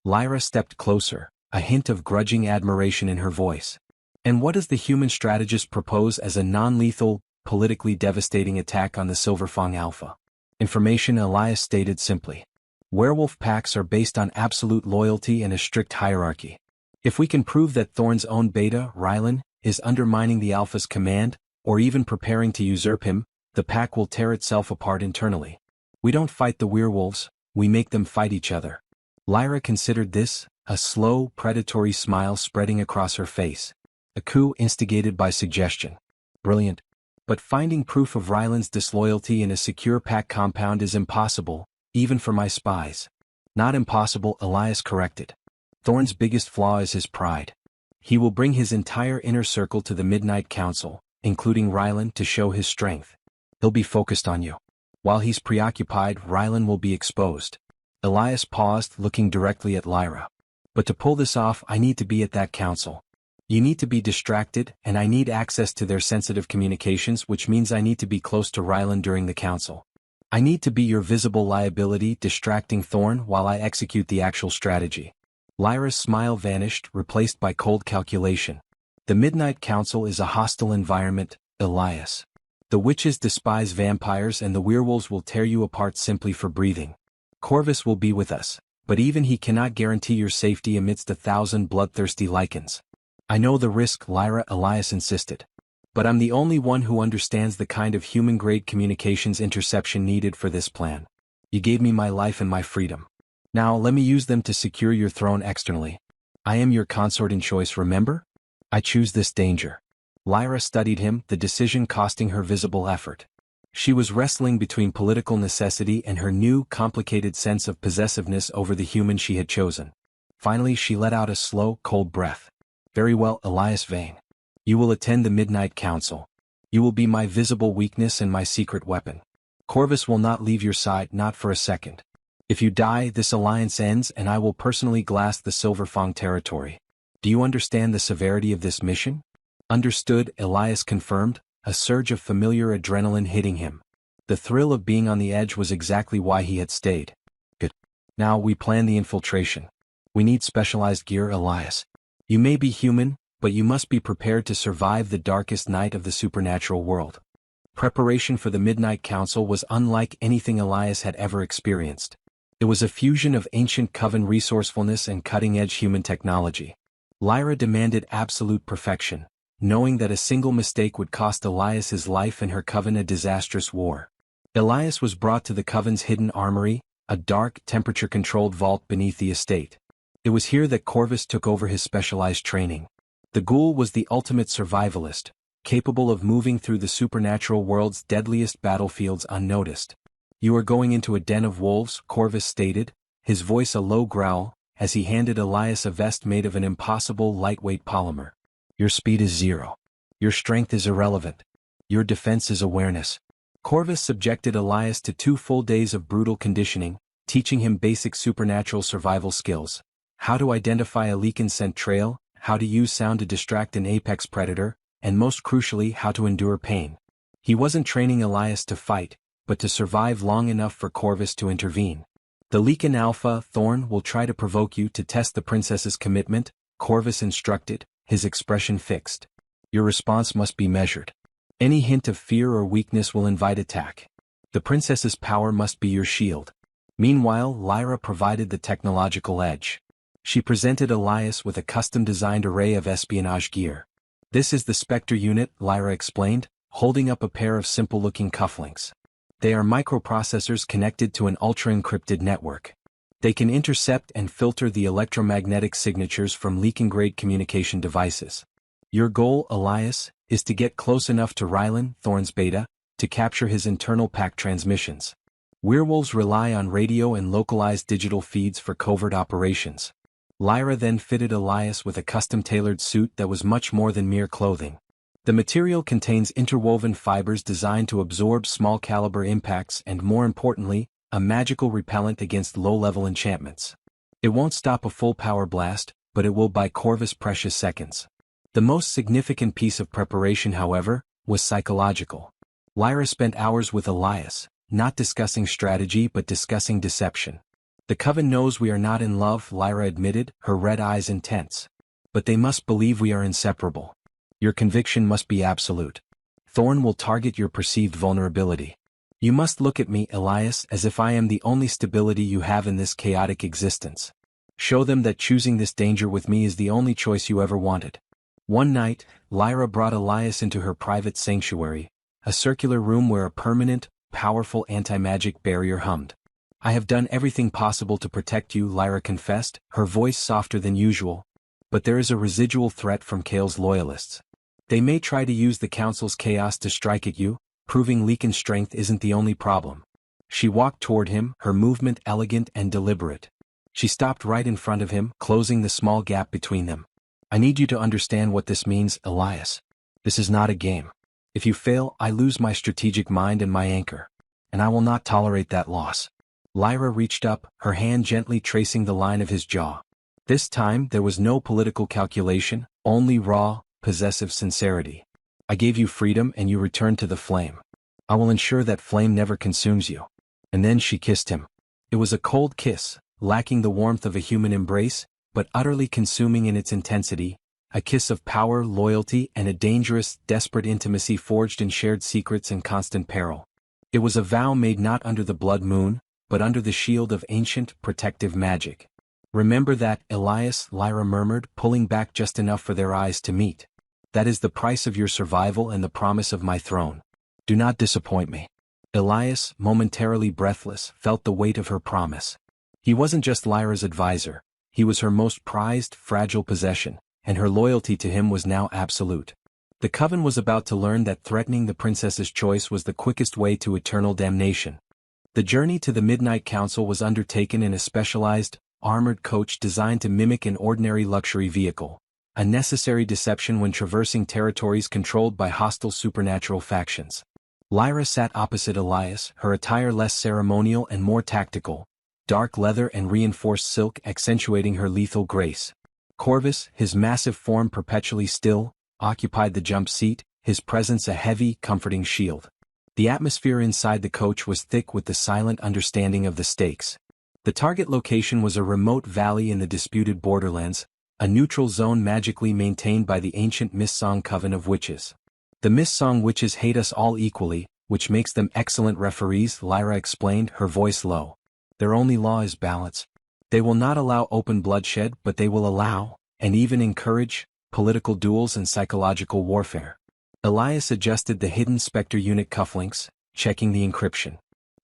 Lyra stepped closer, a hint of grudging admiration in her voice. And what does the human strategist propose as a non-lethal, politically devastating attack on the Silverfang Alpha? Information, Elias stated simply. Werewolf packs are based on absolute loyalty and a strict hierarchy. If we can prove that Thorne's own beta, Rylan, is undermining the Alpha's command, or even preparing to usurp him, the pack will tear itself apart internally. We don't fight the werewolves, we make them fight each other. Lyra considered this, a slow, predatory smile spreading across her face. A coup instigated by suggestion. Brilliant. But finding proof of Ryland's disloyalty in a secure pack compound is impossible, even for my spies. Not impossible, Elias corrected. Thorne's biggest flaw is his pride. He will bring his entire inner circle to the Midnight Council, including Ryland, to show his strength. He'll be focused on you. While he's preoccupied, Ryland will be exposed. Elias paused, looking directly at Lyra. But to pull this off, I need to be at that council. You need to be distracted, and I need access to their sensitive communications, which means I need to be close to Ryland during the council. I need to be your visible liability, distracting Thorne while I execute the actual strategy. Lyra's smile vanished, replaced by cold calculation. The Midnight Council is a hostile environment, Elias. The witches despise vampires and the werewolves will tear you apart simply for breathing. Corvus will be with us, but even he cannot guarantee your safety amidst 1,000 bloodthirsty lichens. I know the risk, Lyra, Elias insisted. But I'm the only one who understands the kind of human-grade communications interception needed for this plan. You gave me my life and my freedom. Now let me use them to secure your throne externally. I am your consort in choice, remember? I choose this danger. Lyra studied him, the decision costing her visible effort. She was wrestling between political necessity and her new, complicated sense of possessiveness over the human she had chosen. Finally she let out a slow, cold breath. Very well, Elias Vane. You will attend the Midnight Council. You will be my visible weakness and my secret weapon. Corvus will not leave your side, not for a second. If you die, this alliance ends and I will personally glass the Silverfang territory. Do you understand the severity of this mission? Understood, Elias confirmed, a surge of familiar adrenaline hitting him. The thrill of being on the edge was exactly why he had stayed. Good. Now we plan the infiltration. We need specialized gear, Elias. You may be human, but you must be prepared to survive the darkest night of the supernatural world. Preparation for the Midnight Council was unlike anything Elias had ever experienced. It was a fusion of ancient coven resourcefulness and cutting-edge human technology. Lyra demanded absolute perfection, knowing that a single mistake would cost Elias his life and her coven a disastrous war. Elias was brought to the coven's hidden armory, a dark, temperature-controlled vault beneath the estate. It was here that Corvus took over his specialized training. The ghoul was the ultimate survivalist, capable of moving through the supernatural world's deadliest battlefields unnoticed. You are going into a den of wolves, Corvus stated, his voice a low growl, as he handed Elias a vest made of an impossible lightweight polymer. Your speed is 0. Your strength is irrelevant. Your defense is awareness. Corvus subjected Elias to 2 full days of brutal conditioning, teaching him basic supernatural survival skills. How to identify a lichen scent trail, how to use sound to distract an apex predator, and most crucially how to endure pain. He wasn't training Elias to fight, but to survive long enough for Corvus to intervene. The Lichen Alpha, Thorne, will try to provoke you to test the princess's commitment, Corvus instructed, his expression fixed. Your response must be measured. Any hint of fear or weakness will invite attack. The princess's power must be your shield. Meanwhile, Lyra provided the technological edge. She presented Elias with a custom-designed array of espionage gear. This is the Spectre unit, Lyra explained, holding up a pair of simple-looking cufflinks. They are microprocessors connected to an ultra-encrypted network. They can intercept and filter the electromagnetic signatures from leak-and-grade communication devices. Your goal, Elias, is to get close enough to Rylan, Thorne's beta, to capture his internal pack transmissions. Werewolves rely on radio and localized digital feeds for covert operations. Lyra then fitted Elias with a custom-tailored suit that was much more than mere clothing. The material contains interwoven fibers designed to absorb small-caliber impacts and, more importantly, a magical repellent against low-level enchantments. It won't stop a full power blast, but it will buy Corvus precious seconds. The most significant piece of preparation, however, was psychological. Lyra spent hours with Elias, not discussing strategy but discussing deception. The Coven knows we are not in love, Lyra admitted, her red eyes intense. But they must believe we are inseparable. Your conviction must be absolute. Thorne will target your perceived vulnerability. You must look at me, Elias, as if I am the only stability you have in this chaotic existence. Show them that choosing this danger with me is the only choice you ever wanted. One night, Lyra brought Elias into her private sanctuary, a circular room where a permanent, powerful anti-magic barrier hummed. I have done everything possible to protect you, Lyra confessed, her voice softer than usual. But there is a residual threat from Kale's loyalists. They may try to use the Council's chaos to strike at you, proving Leakin's strength isn't the only problem. She walked toward him, her movement elegant and deliberate. She stopped right in front of him, closing the small gap between them. I need you to understand what this means, Elias. This is not a game. If you fail, I lose my strategic mind and my anchor. And I will not tolerate that loss. Lyra reached up, her hand gently tracing the line of his jaw. This time there was no political calculation, only raw, possessive sincerity. I gave you freedom and you returned to the flame. I will ensure that flame never consumes you. And then she kissed him. It was a cold kiss, lacking the warmth of a human embrace, but utterly consuming in its intensity, a kiss of power, loyalty, and a dangerous, desperate intimacy forged in shared secrets and constant peril. It was a vow made not under the blood moon, but under the shield of ancient, protective magic. Remember that, Elias, Lyra murmured, pulling back just enough for their eyes to meet. That is the price of your survival and the promise of my throne. Do not disappoint me. Elias, momentarily breathless, felt the weight of her promise. He wasn't just Lyra's advisor. He was her most prized, fragile possession, and her loyalty to him was now absolute. The Coven was about to learn that threatening the princess's choice was the quickest way to eternal damnation. The journey to the Midnight Council was undertaken in a specialized, armored coach designed to mimic an ordinary luxury vehicle, a necessary deception when traversing territories controlled by hostile supernatural factions. Lyra sat opposite Elias, her attire less ceremonial and more tactical, dark leather and reinforced silk accentuating her lethal grace. Corvus, his massive form perpetually still, occupied the jump seat, his presence a heavy, comforting shield. The atmosphere inside the coach was thick with the silent understanding of the stakes. The target location was a remote valley in the disputed borderlands, a neutral zone magically maintained by the ancient Mistsong Coven of Witches. The Mistsong witches hate us all equally, which makes them excellent referees, Lyra explained, her voice low. Their only law is balance. They will not allow open bloodshed, but they will allow, and even encourage, political duels and psychological warfare. Elias adjusted the hidden Spectre unit cufflinks, checking the encryption.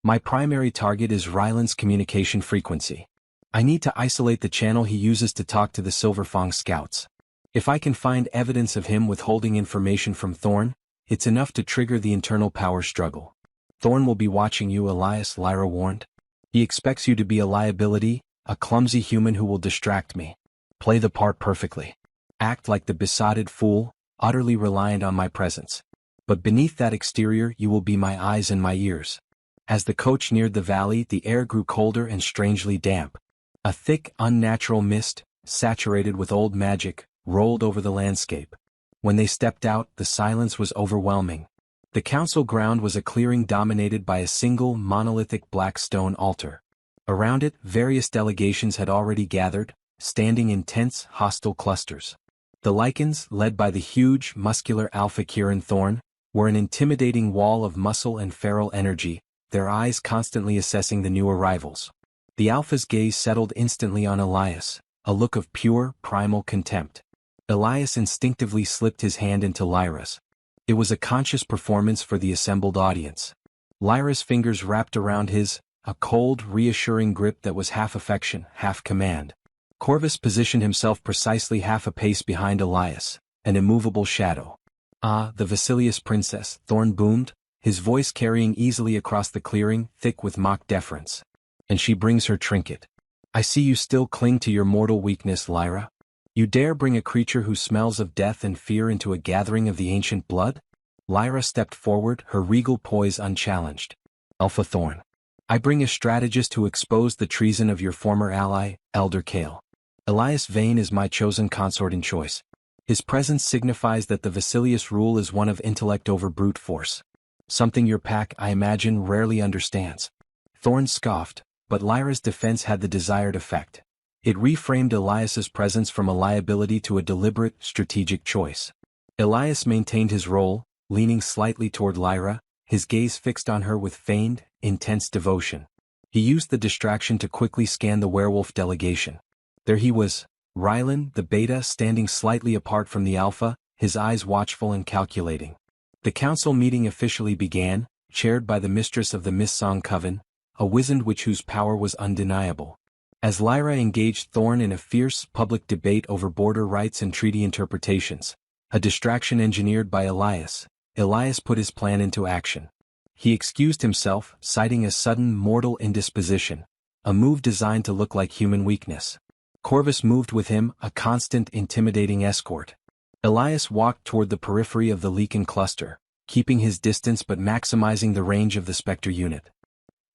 My primary target is Ryland's communication frequency. I need to isolate the channel he uses to talk to the Silverfang scouts. If I can find evidence of him withholding information from Thorne, it's enough to trigger the internal power struggle. Thorne will be watching you, Elias, Lyra warned. He expects you to be a liability, a clumsy human who will distract me. Play the part perfectly. Act like the besotted fool, utterly reliant on my presence. But beneath that exterior you will be my eyes and my ears. As the coach neared the valley, the air grew colder and strangely damp. A thick, unnatural mist, saturated with old magic, rolled over the landscape. When they stepped out, the silence was overwhelming. The council ground was a clearing dominated by a single monolithic black stone altar. Around it, various delegations had already gathered, standing in tense, hostile clusters. The Lycans, led by the huge, muscular Alpha Kieran Thorne, were an intimidating wall of muscle and feral energy, their eyes constantly assessing the new arrivals. The Alpha's gaze settled instantly on Elias, a look of pure, primal contempt. Elias instinctively slipped his hand into Lyra's. It was a conscious performance for the assembled audience. Lyra's fingers wrapped around his, a cold, reassuring grip that was half affection, half command. Corvus positioned himself precisely half a pace behind Elias, an immovable shadow. "Ah, the Vasilius princess," Thorn boomed, his voice carrying easily across the clearing, thick with mock deference. "And she brings her trinket. I see you still cling to your mortal weakness, Lyra. You dare bring a creature who smells of death and fear into a gathering of the ancient blood?" Lyra stepped forward, her regal poise unchallenged. "Alpha Thorn. I bring a strategist who exposed the treason of your former ally, Elder Kale. Elias Vane is my chosen consort in choice. His presence signifies that the Vasilius rule is one of intellect over brute force. Something your pack, I imagine, rarely understands." Thorn scoffed, but Lyra's defense had the desired effect. It reframed Elias's presence from a liability to a deliberate, strategic choice. Elias maintained his role, leaning slightly toward Lyra, his gaze fixed on her with feigned, intense devotion. He used the distraction to quickly scan the werewolf delegation. There he was, Rylan, the beta, standing slightly apart from the alpha, his eyes watchful and calculating. The council meeting officially began, chaired by the mistress of the Missong Coven, a wizened witch whose power was undeniable. As Lyra engaged Thorn in a fierce, public debate over border rights and treaty interpretations, a distraction engineered by Elias put his plan into action. He excused himself, citing a sudden mortal indisposition, a move designed to look like human weakness. Corvus moved with him, a constant, intimidating escort. Elias walked toward the periphery of the Leakin cluster, keeping his distance but maximizing the range of the Spectre unit.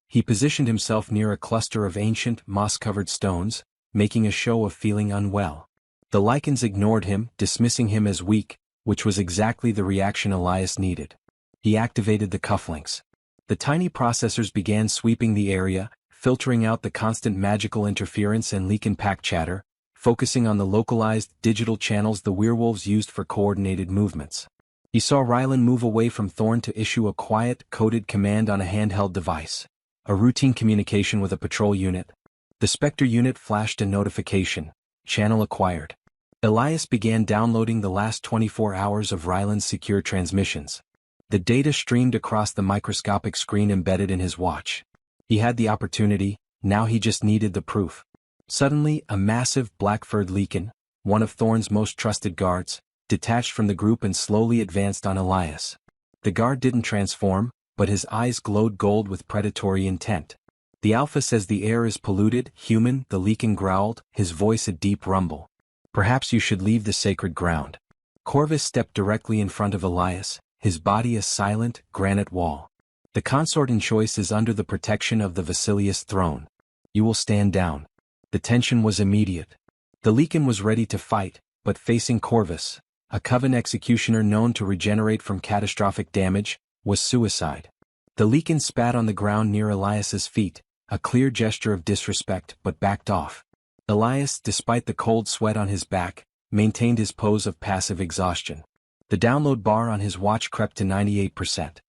He positioned himself near a cluster of ancient, moss-covered stones, making a show of feeling unwell. The Lycans ignored him, dismissing him as weak, which was exactly the reaction Elias needed. He activated the cufflinks. The tiny processors began sweeping the area, filtering out the constant magical interference and Leakin pack chatter, focusing on the localized, digital channels the werewolves used for coordinated movements. He saw Rylan move away from Thorn to issue a quiet, coded command on a handheld device. A routine communication with a patrol unit. The Spectre unit flashed a notification. Channel acquired. Elias began downloading the last 24 hours of Rylan's secure transmissions. The data streamed across the microscopic screen embedded in his watch. He had the opportunity, now he just needed the proof. Suddenly, a massive black-furred Leakin, one of Thorn's most trusted guards, detached from the group and slowly advanced on Elias. The guard didn't transform, but his eyes glowed gold with predatory intent. "The Alpha says the air is polluted, human," the Leakin growled, his voice a deep rumble. "Perhaps you should leave the sacred ground." Corvus stepped directly in front of Elias, his body a silent, granite wall. "The consort in choice is under the protection of the Vasilius throne. You will stand down." The tension was immediate. The Leakin was ready to fight, but facing Corvus, a Coven executioner known to regenerate from catastrophic damage, was suicide. The Leakin spat on the ground near Elias's feet, a clear gesture of disrespect, but backed off. Elias, despite the cold sweat on his back, maintained his pose of passive exhaustion. The download bar on his watch crept to 98%.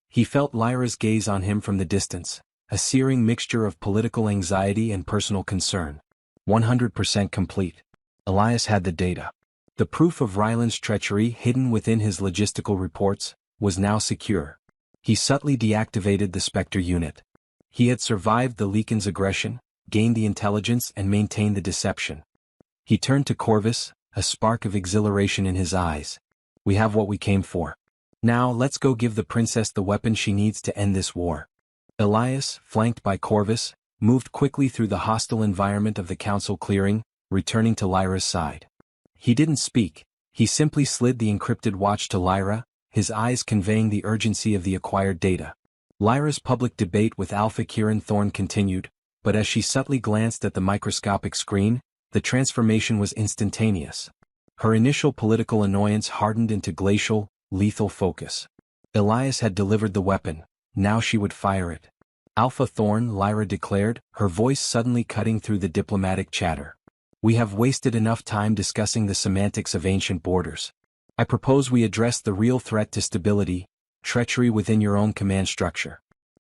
He felt Lyra's gaze on him from the distance, a searing mixture of political anxiety and personal concern. 100% complete. Elias had the data. The proof of Rylan's treachery hidden within his logistical reports was now secure. He subtly deactivated the Spectre unit. He had survived the Leakin's aggression, gained the intelligence and maintained the deception. He turned to Corvus, a spark of exhilaration in his eyes. "We have what we came for. Now let's go give the princess the weapon she needs to end this war." Elias, flanked by Corvus, moved quickly through the hostile environment of the council clearing, returning to Lyra's side. He didn't speak, he simply slid the encrypted watch to Lyra, his eyes conveying the urgency of the acquired data. Lyra's public debate with Alpha Kieran Thorn continued, but as she subtly glanced at the microscopic screen, the transformation was instantaneous. Her initial political annoyance hardened into glacial, lethal focus. Elias had delivered the weapon, now she would fire it. "Alpha Thorn," Lyra declared, her voice suddenly cutting through the diplomatic chatter. "We have wasted enough time discussing the semantics of ancient borders. I propose we address the real threat to stability, treachery within your own command structure.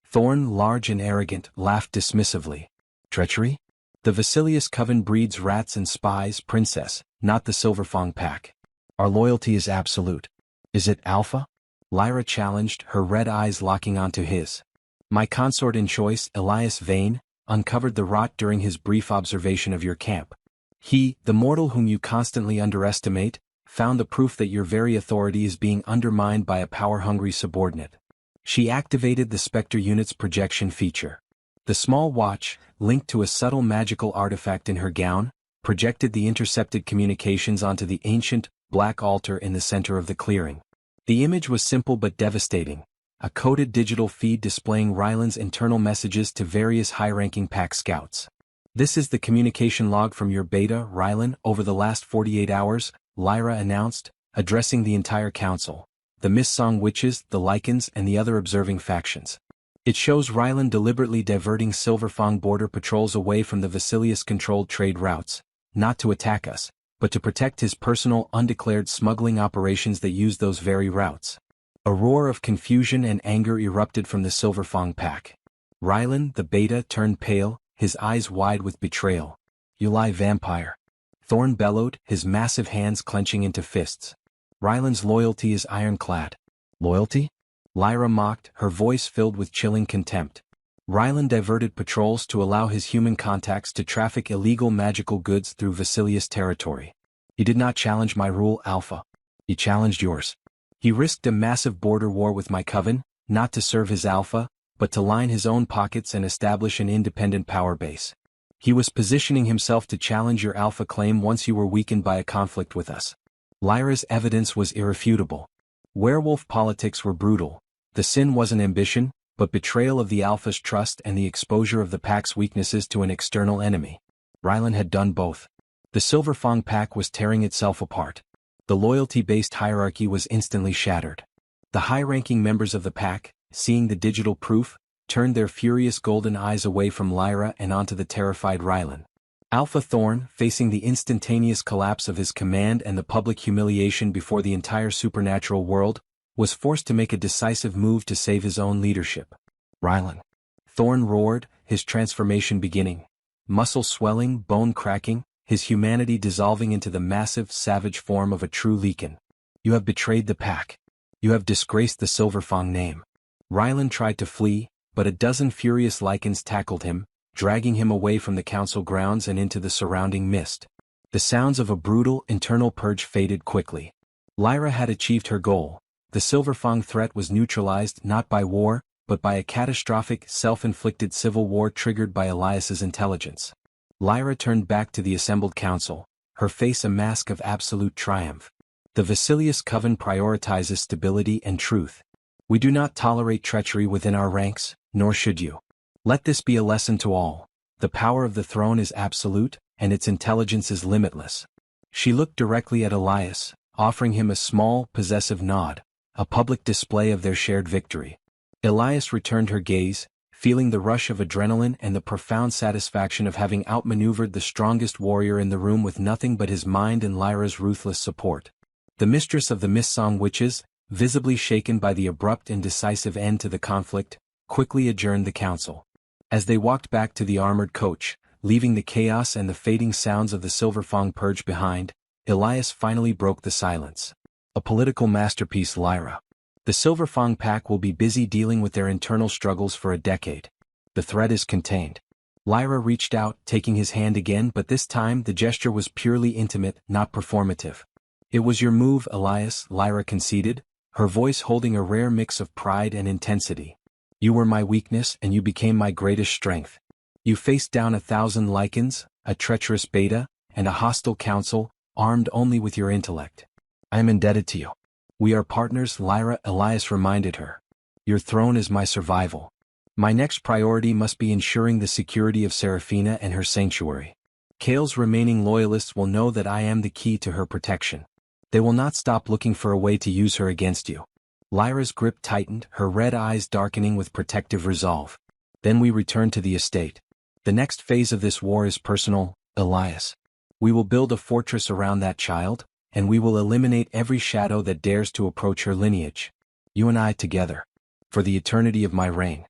Thorn, large and arrogant, laughed dismissively. Treachery? The Vasilius Coven breeds rats and spies, princess, not the Silverfang pack. Our loyalty is absolute. Is it Alpha? Lyra challenged, her red eyes locking onto his. My consort in choice, Elias Vane, uncovered the rot during his brief observation of your camp. He, the mortal whom you constantly underestimate, found the proof that your very authority is being undermined by a power-hungry subordinate. She activated the Spectre unit's projection feature. The small watch, linked to a subtle magical artifact in her gown, projected the intercepted communications onto the ancient, black altar in the center of the clearing. The image was simple but devastating, a coded digital feed displaying Ryland's internal messages to various high-ranking pack scouts. This is the communication log from your beta, Ryland, over the last 48 hours, Lyra announced, addressing the entire council, the Mist-Song Witches, the Lycans, and the other observing factions. It shows Ryland deliberately diverting Silverfang border patrols away from the Vasilius-controlled trade routes, not to attack us, but to protect his personal, undeclared smuggling operations that use those very routes. A roar of confusion and anger erupted from the Silverfang pack. Ryland, the beta, turned pale, his eyes wide with betrayal. You lie, vampire. Thorn bellowed, his massive hands clenching into fists. Ryland's loyalty is ironclad. Loyalty? Lyra mocked, her voice filled with chilling contempt. Ryland diverted patrols to allow his human contacts to traffic illegal magical goods through Vasilius territory. He did not challenge my rule, Alpha. He challenged yours. He risked a massive border war with my coven, not to serve his Alpha, but to line his own pockets and establish an independent power base. He was positioning himself to challenge your Alpha claim once you were weakened by a conflict with us. Lyra's evidence was irrefutable. Werewolf politics were brutal. The sin wasn't ambition, but betrayal of the Alpha's trust and the exposure of the pack's weaknesses to an external enemy. Ryland had done both. The Silverfang pack was tearing itself apart. The loyalty-based hierarchy was instantly shattered. The high-ranking members of the pack, seeing the digital proof, turned their furious golden eyes away from Lyra and onto the terrified Ryland. Alpha Thorn, facing the instantaneous collapse of his command and the public humiliation before the entire supernatural world, was forced to make a decisive move to save his own leadership. Ryland. Thorn roared, his transformation beginning. Muscle swelling, bone cracking, his humanity dissolving into the massive, savage form of a true Lycan. You have betrayed the pack. You have disgraced the Silverfang name. Ryland tried to flee, but a dozen furious Lycans tackled him, dragging him away from the council grounds and into the surrounding mist. The sounds of a brutal, internal purge faded quickly. Lyra had achieved her goal. The Silverfang threat was neutralized not by war, but by a catastrophic, self-inflicted civil war triggered by Elias's intelligence. Lyra turned back to the assembled council, her face a mask of absolute triumph. The Vasilius Coven prioritizes stability and truth. We do not tolerate treachery within our ranks, nor should you. Let this be a lesson to all. The power of the throne is absolute, and its intelligence is limitless. She looked directly at Elias, offering him a small, possessive nod, a public display of their shared victory. Elias returned her gaze, feeling the rush of adrenaline and the profound satisfaction of having outmaneuvered the strongest warrior in the room with nothing but his mind and Lyra's ruthless support. The mistress of the Mist-Song Witches, visibly shaken by the abrupt and decisive end to the conflict, quickly adjourned the council. As they walked back to the armored coach, leaving the chaos and the fading sounds of the Silverfang purge behind, Elias finally broke the silence. A political masterpiece, Lyra. The Silverfang pack will be busy dealing with their internal struggles for a decade. The threat is contained. Lyra reached out, taking his hand again, but this time the gesture was purely intimate, not performative. It was your move, Elias, Lyra conceded, her voice holding a rare mix of pride and intensity. You were my weakness and you became my greatest strength. You faced down 1,000 Lycans, a treacherous beta, and a hostile council, armed only with your intellect. I am indebted to you. We are partners, Lyra, Elias reminded her. Your throne is my survival. My next priority must be ensuring the security of Seraphina and her sanctuary. Kale's remaining loyalists will know that I am the key to her protection. They will not stop looking for a way to use her against you. Lyra's grip tightened, her red eyes darkening with protective resolve. Then we return to the estate. The next phase of this war is personal, Elias. We will build a fortress around that child, and we will eliminate every shadow that dares to approach her lineage. You and I together. For the eternity of my reign.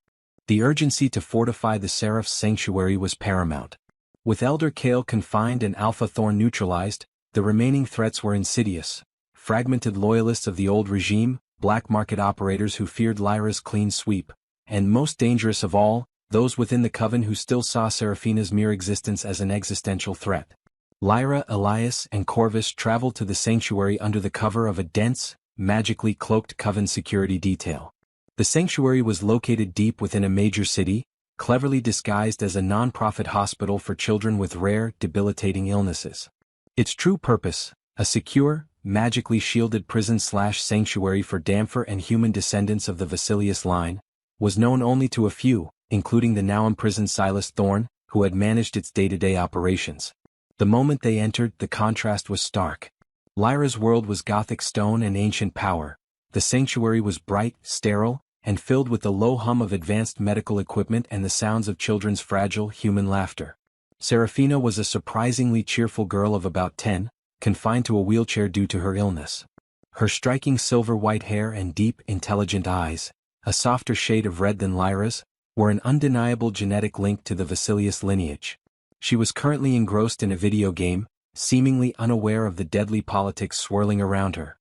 The urgency to fortify the Seraph's sanctuary was paramount. With Elder Kale confined and Alpha Thorn neutralized, the remaining threats were insidious: fragmented loyalists of the old regime, black market operators who feared Lyra's clean sweep, and most dangerous of all, those within the coven who still saw Seraphina's mere existence as an existential threat. Lyra, Elias, and Corvus traveled to the sanctuary under the cover of a dense, magically cloaked coven security detail. The sanctuary was located deep within a major city, cleverly disguised as a non-profit hospital for children with rare, debilitating illnesses. Its true purpose, a secure, magically shielded prison/sanctuary for Damphir and human descendants of the Vasilius line, was known only to a few, including the now imprisoned Silas Thorne, who had managed its day-to-day operations. The moment they entered, the contrast was stark. Lyra's world was Gothic stone and ancient power. The sanctuary was bright, sterile, and filled with the low hum of advanced medical equipment and the sounds of children's fragile, human laughter. Seraphina was a surprisingly cheerful girl of about 10, confined to a wheelchair due to her illness. Her striking silver-white hair and deep, intelligent eyes, a softer shade of red than Lyra's, were an undeniable genetic link to the Vasilius lineage. She was currently engrossed in a video game, seemingly unaware of the deadly politics swirling around her.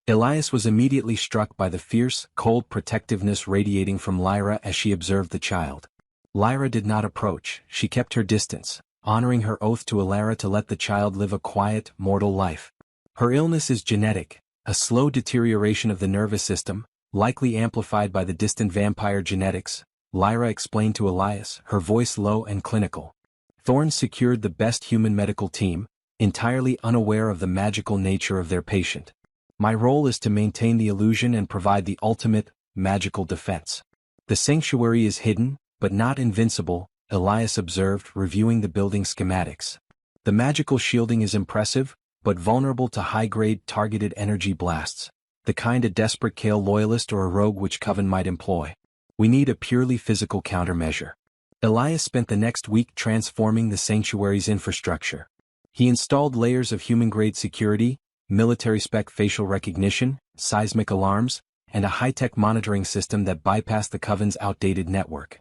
Elias was immediately struck by the fierce, cold protectiveness radiating from Lyra as she observed the child. Lyra did not approach; she kept her distance, honoring her oath to Elara to let the child live a quiet, mortal life. Her illness is genetic, a slow deterioration of the nervous system, likely amplified by the distant vampire genetics, Lyra explained to Elias, her voice low and clinical. Thorne secured the best human medical team, entirely unaware of the magical nature of their patient. My role is to maintain the illusion and provide the ultimate, magical defense. The sanctuary is hidden, but not invincible, Elias observed, reviewing the building schematics. The magical shielding is impressive, but vulnerable to high-grade targeted energy blasts, the kind a desperate Kale loyalist or a rogue witch coven might employ. We need a purely physical countermeasure. Elias spent the next week transforming the sanctuary's infrastructure. He installed layers of human-grade security, military-spec facial recognition, seismic alarms, and a high-tech monitoring system that bypassed the Coven's outdated network.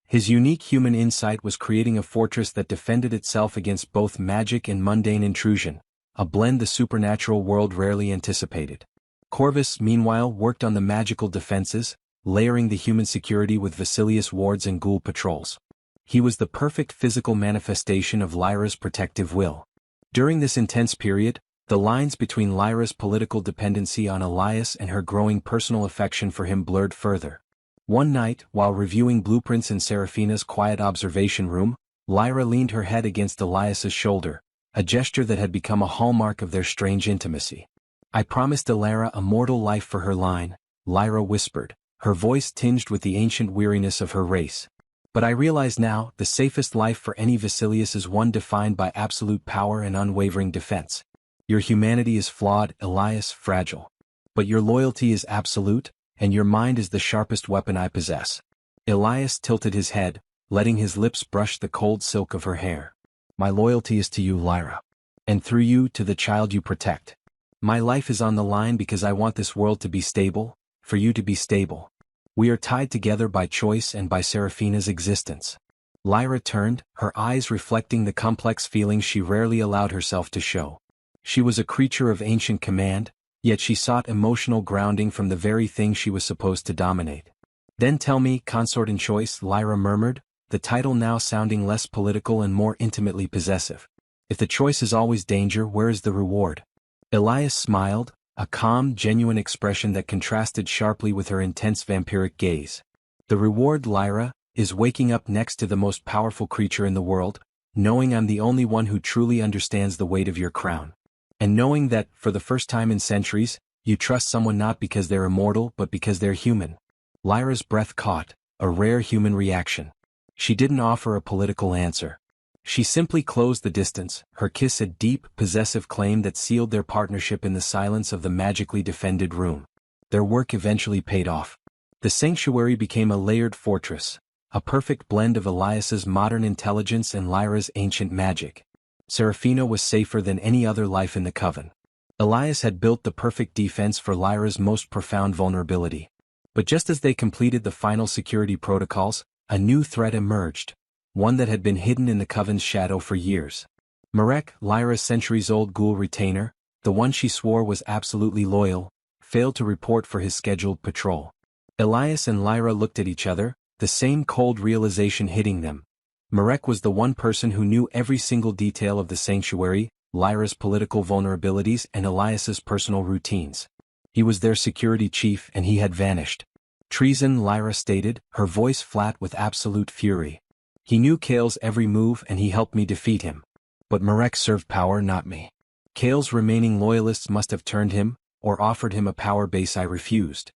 His unique human insight was creating a fortress that defended itself against both magic and mundane intrusion, a blend the supernatural world rarely anticipated. Corvus, meanwhile, worked on the magical defenses, layering the human security with Vasilius wards and ghoul patrols. He was the perfect physical manifestation of Lyra's protective will. During this intense period, the lines between Lyra's political dependency on Elias and her growing personal affection for him blurred further. One night, while reviewing blueprints in Seraphina's quiet observation room, Lyra leaned her head against Elias's shoulder, a gesture that had become a hallmark of their strange intimacy. "I promised Elara a mortal life for her line," Lyra whispered, her voice tinged with the ancient weariness of her race. "But I realize now, the safest life for any Vasilius is one defined by absolute power and unwavering defense. Your humanity is flawed, Elias, fragile. But your loyalty is absolute, and your mind is the sharpest weapon I possess." Elias tilted his head, letting his lips brush the cold silk of her hair. "My loyalty is to you, Lyra. And through you to the child you protect. My life is on the line because I want this world to be stable, for you to be stable. We are tied together by choice and by Seraphina's existence." Lyra turned, her eyes reflecting the complex feelings she rarely allowed herself to show. She was a creature of ancient command, yet she sought emotional grounding from the very thing she was supposed to dominate. "Then tell me, consort in choice," Lyra murmured, the title now sounding less political and more intimately possessive. "If the choice is always danger, where is the reward?" Elias smiled, a calm, genuine expression that contrasted sharply with her intense vampiric gaze. "The reward, Lyra, is waking up next to the most powerful creature in the world, knowing I'm the only one who truly understands the weight of your crown. And knowing that, for the first time in centuries, you trust someone not because they're immortal but because they're human." Lyra's breath caught, a rare human reaction. She didn't offer a political answer. She simply closed the distance, her kiss a deep, possessive claim that sealed their partnership in the silence of the magically defended room. Their work eventually paid off. The sanctuary became a layered fortress, a perfect blend of Elias's modern intelligence and Lyra's ancient magic. Seraphina was safer than any other life in the Coven. Elias had built the perfect defense for Lyra's most profound vulnerability. But just as they completed the final security protocols, a new threat emerged, one that had been hidden in the Coven's shadow for years. Marek, Lyra's centuries-old ghoul retainer, the one she swore was absolutely loyal, failed to report for his scheduled patrol. Elias and Lyra looked at each other, the same cold realization hitting them. Marek was the one person who knew every single detail of the sanctuary, Lyra's political vulnerabilities and Elias's personal routines. He was their security chief and he had vanished. Treason, Lyra stated, her voice flat with absolute fury. He knew Kale's every move and he helped me defeat him. But Marek served power, not me. Kale's remaining loyalists must have turned him, or offered him a power base I refused.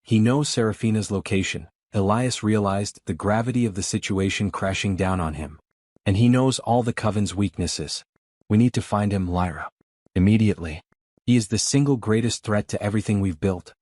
He knows Serafina's location. Elias realized the gravity of the situation crashing down on him. And he knows all the Coven's weaknesses. We need to find him, Lyra. Immediately. He is the single greatest threat to everything we've built.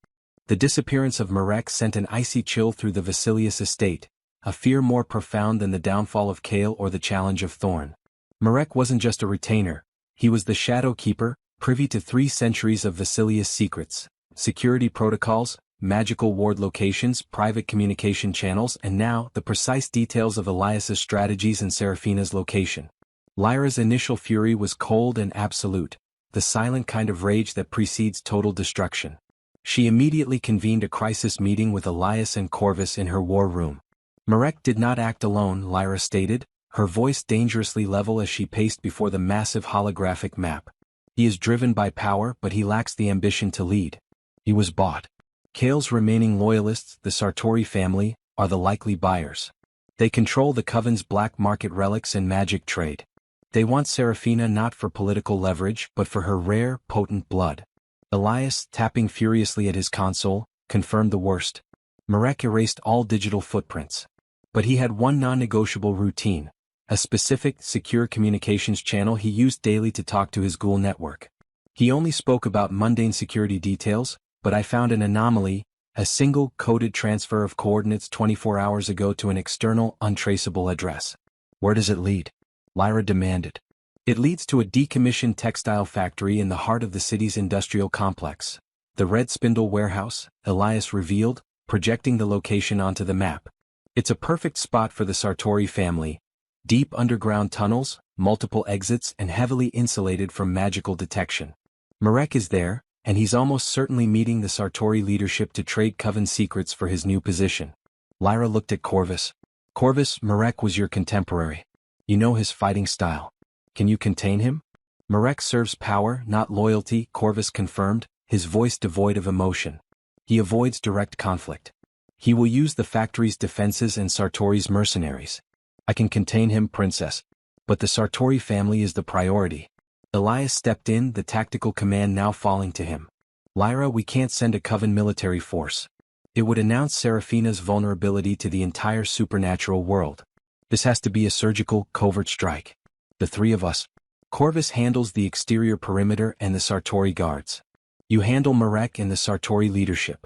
The disappearance of Marek sent an icy chill through the Vasilius estate, a fear more profound than the downfall of Kale or the challenge of Thorn. Marek wasn't just a retainer, he was the Shadow Keeper, privy to 3 centuries of Vasilius secrets, security protocols, magical ward locations, private communication channels, and now the precise details of Elias's strategies and Serafina's location. Lyra's initial fury was cold and absolute, the silent kind of rage that precedes total destruction. She immediately convened a crisis meeting with Elias and Corvus in her war room. Marek did not act alone, Lyra stated, her voice dangerously level as she paced before the massive holographic map. He is driven by power, but he lacks the ambition to lead. He was bought. Kale's remaining loyalists, the Sartori family, are the likely buyers. They control the Coven's black market relics and magic trade. They want Serafina not for political leverage but for her rare, potent blood. Elias, tapping furiously at his console, confirmed the worst. Marek erased all digital footprints. But he had one non-negotiable routine, a specific, secure communications channel he used daily to talk to his ghoul network. He only spoke about mundane security details, but I found an anomaly, a single, coded transfer of coordinates 24 hours ago to an external, untraceable address. Where does it lead? Lyra demanded. It leads to a decommissioned textile factory in the heart of the city's industrial complex. The Red Spindle warehouse, Elias revealed, projecting the location onto the map. It's a perfect spot for the Sartori family. Deep underground tunnels, multiple exits and heavily insulated from magical detection. Marek is there, and he's almost certainly meeting the Sartori leadership to trade Coven secrets for his new position. Lyra looked at Corvus. Corvus, Marek was your contemporary. You know his fighting style. Can you contain him? Marek serves power, not loyalty, Corvus confirmed, his voice devoid of emotion. He avoids direct conflict. He will use the factory's defenses and Sartori's mercenaries. I can contain him, Princess. But the Sartori family is the priority. Elias stepped in, the tactical command now falling to him. Lyra, we can't send a Coven military force. It would announce Serafina's vulnerability to the entire supernatural world. This has to be a surgical, covert strike. The 3 of us. Corvus handles the exterior perimeter and the Sartori guards. You handle Marek and the Sartori leadership.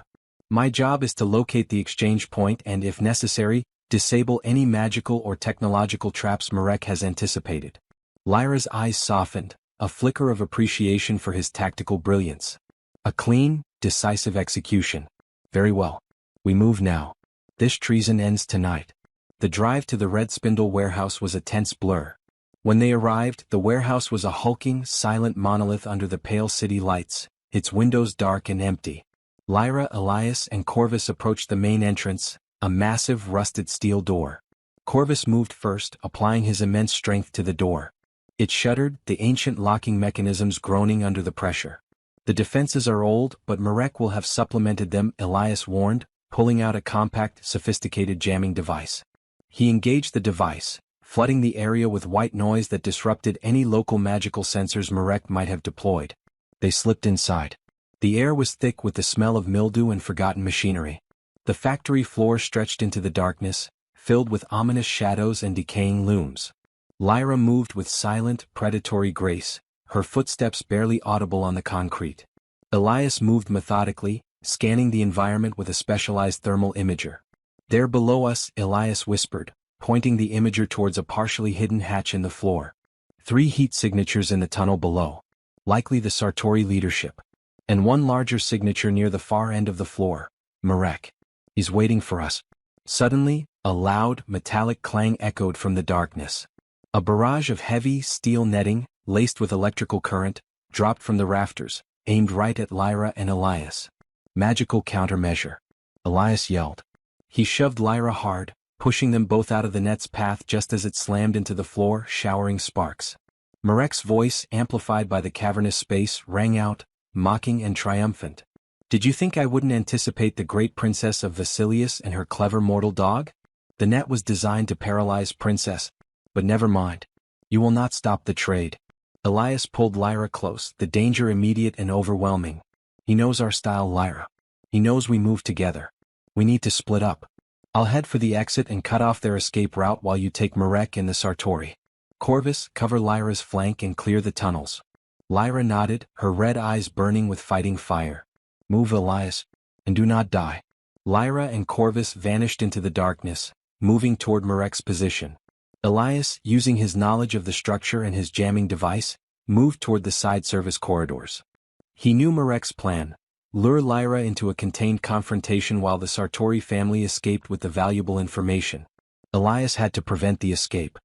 My job is to locate the exchange point and, if necessary, disable any magical or technological traps Marek has anticipated. Lyra's eyes softened, a flicker of appreciation for his tactical brilliance. A clean, decisive execution. Very well. We move now. This treason ends tonight. The drive to the Red Spindle warehouse was a tense blur. When they arrived, the warehouse was a hulking, silent monolith under the pale city lights, its windows dark and empty. Lyra, Elias, and Corvus approached the main entrance, a massive rusted steel door. Corvus moved first, applying his immense strength to the door. It shuddered, the ancient locking mechanisms groaning under the pressure. The defenses are old, but Marek will have supplemented them, Elias warned, pulling out a compact, sophisticated jamming device. He engaged the device, flooding the area with white noise that disrupted any local magical sensors Marek might have deployed. They slipped inside. The air was thick with the smell of mildew and forgotten machinery. The factory floor stretched into the darkness, filled with ominous shadows and decaying looms. Lyra moved with silent, predatory grace, her footsteps barely audible on the concrete. Elias moved methodically, scanning the environment with a specialized thermal imager. There below us, Elias whispered, pointing the imager towards a partially hidden hatch in the floor. 3 heat signatures in the tunnel below. Likely the Sartori leadership. And 1 larger signature near the far end of the floor. Marek. He's waiting for us. Suddenly, A loud, metallic clang echoed from the darkness. A barrage of heavy, steel netting, laced with electrical current, dropped from the rafters, aimed right at Lyra and Elias. Magical countermeasure. Elias yelled. He shoved Lyra hard, pushing them both out of the net's path just as it slammed into the floor, showering sparks. Marek's voice, amplified by the cavernous space, rang out, mocking and triumphant. Did you think I wouldn't anticipate the great princess of Vasilius and her clever mortal dog? The net was designed to paralyze Princess. But never mind. You will not stop the trade. Elias pulled Lyra close, the danger immediate and overwhelming. He knows our style, Lyra. He knows we move together. We need to split up. I'll head for the exit and cut off their escape route while you take Marek and the Sartori. Corvus, cover Lyra's flank and clear the tunnels. Lyra nodded, her red eyes burning with fighting fire. Move, Elias, and do not die. Lyra and Corvus vanished into the darkness, moving toward Marek's position. Elias, using his knowledge of the structure and his jamming device, moved toward the side service corridors. He knew Marek's plan: lure Lyra into a contained confrontation while the Sartori family escaped with the valuable information. Elias had to prevent the escape.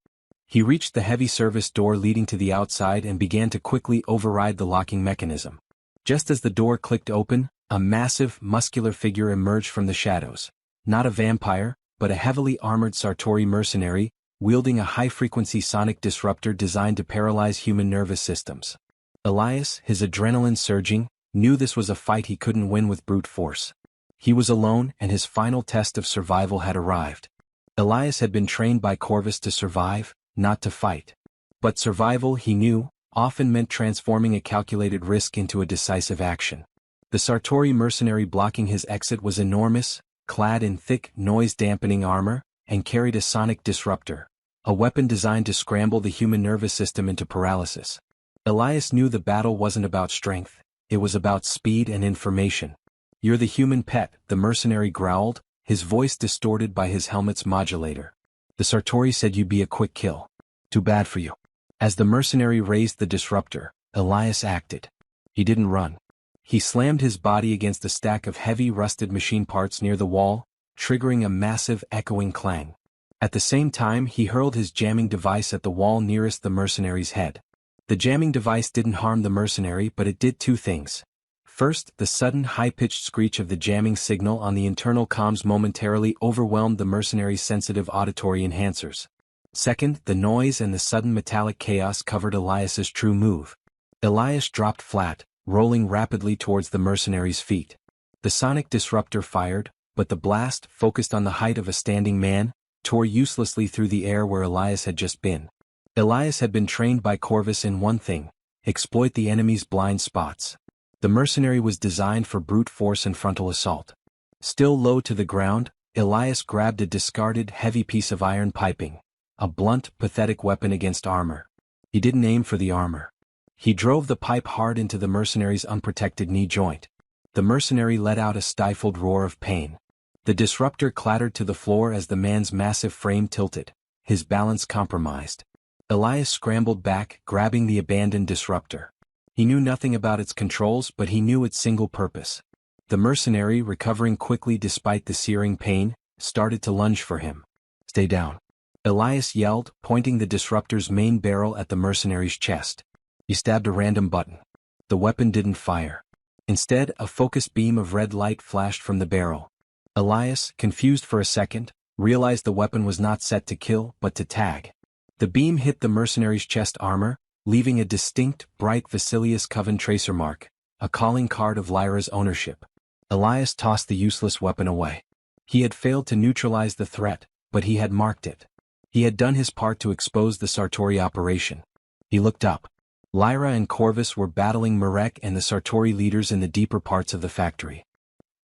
He reached the heavy service door leading to the outside and began to quickly override the locking mechanism. Just as the door clicked open, a massive, muscular figure emerged from the shadows. Not a vampire, but a heavily armored Sartori mercenary, wielding a high-frequency sonic disruptor designed to paralyze human nervous systems. Elias, his adrenaline surging, knew this was a fight he couldn't win with brute force. He was alone, and his final test of survival had arrived. Elias had been trained by Corvus to survive, not to fight. But survival, he knew, often meant transforming a calculated risk into a decisive action. The Sartori mercenary blocking his exit was enormous, clad in thick, noise-dampening armor, and carried a sonic disruptor, a weapon designed to scramble the human nervous system into paralysis. Elias knew the battle wasn't about strength, it was about speed and information. "You're the human pet," the mercenary growled, his voice distorted by his helmet's modulator. "The Sartori said you'd be a quick kill. Too bad for you." As the mercenary raised the disruptor, Elias acted. He didn't run. He slammed his body against a stack of heavy rusted machine parts near the wall, triggering a massive echoing clang. At the same time, he hurled his jamming device at the wall nearest the mercenary's head. The jamming device didn't harm the mercenary, but it did two things. First, the sudden high-pitched screech of the jamming signal on the internal comms momentarily overwhelmed the mercenary's sensitive auditory enhancers. Second, the noise and the sudden metallic chaos covered Elias's true move. Elias dropped flat, rolling rapidly towards the mercenary's feet. The sonic disruptor fired, but the blast, focused on the height of a standing man, tore uselessly through the air where Elias had just been. Elias had been trained by Corvus in one thing: exploit the enemy's blind spots. The mercenary was designed for brute force and frontal assault. Still low to the ground, Elias grabbed a discarded heavy piece of iron piping, a blunt, pathetic weapon against armor. He didn't aim for the armor. He drove the pipe hard into the mercenary's unprotected knee joint. The mercenary let out a stifled roar of pain. The disruptor clattered to the floor as the man's massive frame tilted, his balance compromised. Elias scrambled back, grabbing the abandoned disruptor. He knew nothing about its controls, but he knew its single purpose. The mercenary, recovering quickly despite the searing pain, started to lunge for him. "Stay down," Elias yelled, pointing the disruptor's main barrel at the mercenary's chest. He stabbed a random button. The weapon didn't fire. Instead, a focused beam of red light flashed from the barrel. Elias, confused for a second, realized the weapon was not set to kill, but to tag. The beam hit the mercenary's chest armor, leaving a distinct, bright Vasilius Coven tracer mark, a calling card of Lyra's ownership. Elias tossed the useless weapon away. He had failed to neutralize the threat, but he had marked it. He had done his part to expose the Sartori operation. He looked up. Lyra and Corvus were battling Marek and the Sartori leaders in the deeper parts of the factory.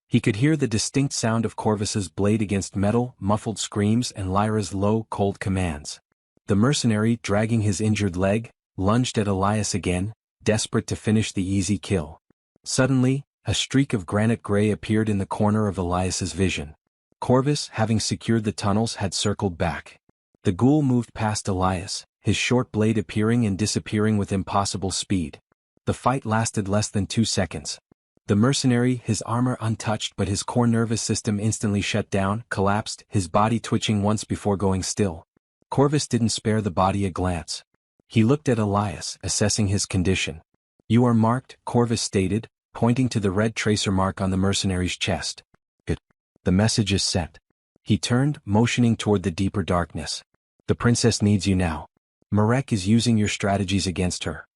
He could hear the distinct sound of Corvus's blade against metal, muffled screams, and Lyra's low, cold commands. The mercenary, dragging his injured leg, lunged at Elias again, desperate to finish the easy kill. Suddenly, a streak of granite gray appeared in the corner of Elias's vision. Corvus, having secured the tunnels, had circled back. The ghoul moved past Elias, his short blade appearing and disappearing with impossible speed. The fight lasted less than 2 seconds. The mercenary, his armor untouched but his core nervous system instantly shut down, collapsed, his body twitching once before going still. Corvus didn't spare the body a glance. He looked at Elias, assessing his condition. "You are marked," Corvus stated, pointing to the red tracer mark on the mercenary's chest. "Good. The message is sent." He turned, motioning toward the deeper darkness. "The princess needs you now. Marek is using your strategies against her."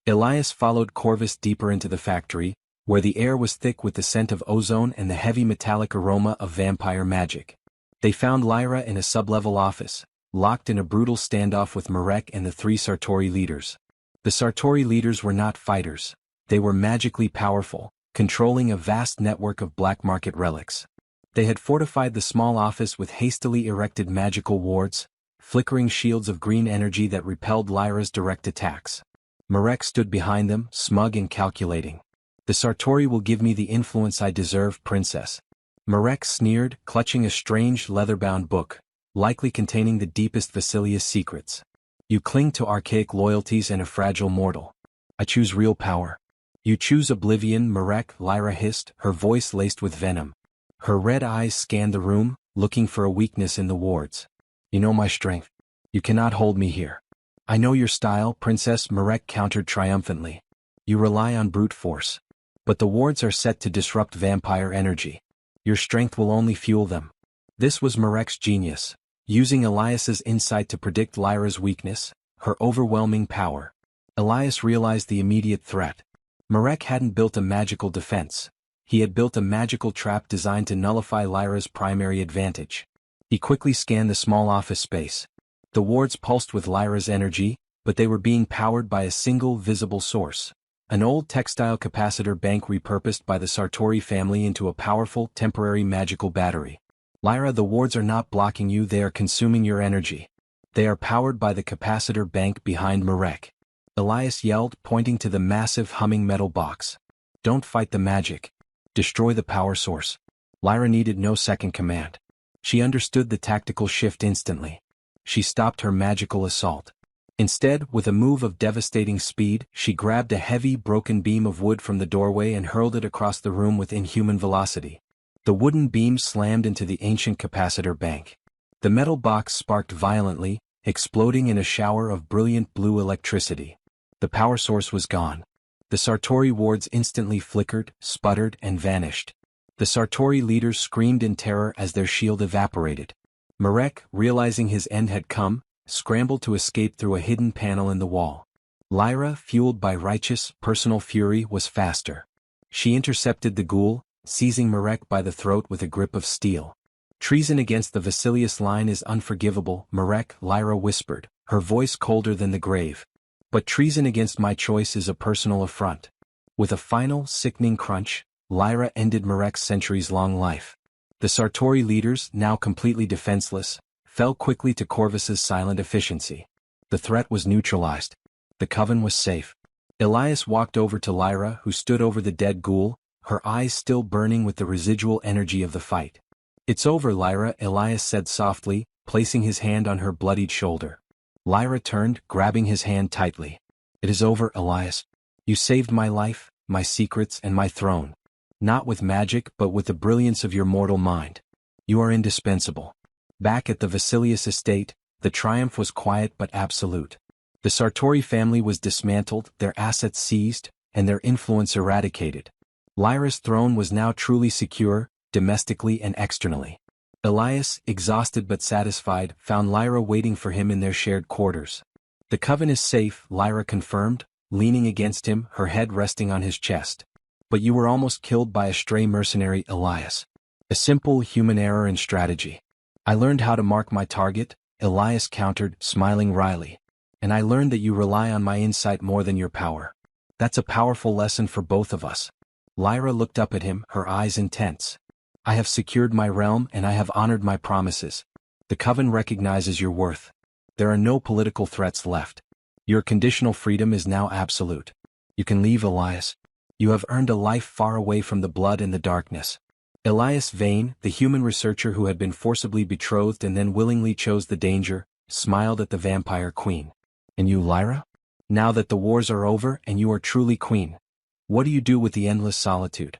Elias followed Corvus deeper into the factory, where the air was thick with the scent of ozone and the heavy metallic aroma of vampire magic. They found Lyra in a sub-level office, locked in a brutal standoff with Marek and the 3 Sartori leaders. The Sartori leaders were not fighters. They were magically powerful, controlling a vast network of black market relics. They had fortified the small office with hastily erected magical wards, flickering shields of green energy that repelled Lyra's direct attacks. Marek stood behind them, smug and calculating. "The Sartori will give me the influence I deserve, princess." Marek sneered, clutching a strange leather-bound book, likely containing the deepest Vasilius secrets. "You cling to archaic loyalties and a fragile mortal. I choose real power." "You choose oblivion, Marek," Lyra hissed, her voice laced with venom. Her red eyes scanned the room, looking for a weakness in the wards. "You know my strength. You cannot hold me here." "I know your style, princess," Marek countered triumphantly. "You rely on brute force. But the wards are set to disrupt vampire energy. Your strength will only fuel them." This was Marek's genius, using Elias's insight to predict Lyra's weakness, her overwhelming power. Elias realized the immediate threat. Marek hadn't built a magical defense. He had built a magical trap designed to nullify Lyra's primary advantage. He quickly scanned the small office space. The wards pulsed with Lyra's energy, but they were being powered by a single visible source. An old textile capacitor bank repurposed by the Sartori family into a powerful, temporary magical battery. "Lyra, the wards are not blocking you, they are consuming your energy. They are powered by the capacitor bank behind Marek." Elias yelled, pointing to the massive humming metal box. "Don't fight the magic. Destroy the power source." Lyra needed no second command. She understood the tactical shift instantly. She stopped her magical assault. Instead, with a move of devastating speed, she grabbed a heavy, broken beam of wood from the doorway and hurled it across the room with inhuman velocity. The wooden beam slammed into the ancient capacitor bank. The metal box sparked violently, exploding in a shower of brilliant blue electricity. The power source was gone. The Sartori wards instantly flickered, sputtered, and vanished. The Sartori leaders screamed in terror as their shield evaporated. Marek, realizing his end had come, scrambled to escape through a hidden panel in the wall. Lyra, fueled by righteous, personal fury, was faster. She intercepted the ghoul, seizing Marek by the throat with a grip of steel. "Treason against the Vasilius line is unforgivable, Marek," Lyra whispered, her voice colder than the grave. "But treason against my choice is a personal affront." With a final, sickening crunch, Lyra ended Marek's centuries-long life. The Sartori leaders, now completely defenseless, fell quickly to Corvus's silent efficiency. The threat was neutralized. The coven was safe. Elias walked over to Lyra, who stood over the dead ghoul, her eyes still burning with the residual energy of the fight. "It's over, Lyra," Elias said softly, placing his hand on her bloodied shoulder. Lyra turned, grabbing his hand tightly. "It is over, Elias. You saved my life, my secrets, and my throne. Not with magic, but with the brilliance of your mortal mind. You are indispensable." Back at the Vasilius estate, the triumph was quiet but absolute. The Sartori family was dismantled, their assets seized, and their influence eradicated. Lyra's throne was now truly secure, domestically and externally. Elias, exhausted but satisfied, found Lyra waiting for him in their shared quarters. "The coven is safe," Lyra confirmed, leaning against him, her head resting on his chest. "But you were almost killed by a stray mercenary, Elias. A simple human error in strategy." "I learned how to mark my target," Elias countered, smiling wryly. "And I learned that you rely on my insight more than your power. That's a powerful lesson for both of us." Lyra looked up at him, her eyes intense. "I have secured my realm and I have honored my promises. The coven recognizes your worth. There are no political threats left. Your conditional freedom is now absolute. You can leave, Elias. You have earned a life far away from the blood and the darkness." Elias Vane, the human researcher who had been forcibly betrothed and then willingly chose the danger, smiled at the vampire queen. "And you, Lyra? Now that the wars are over and you are truly queen, what do you do with the endless solitude?"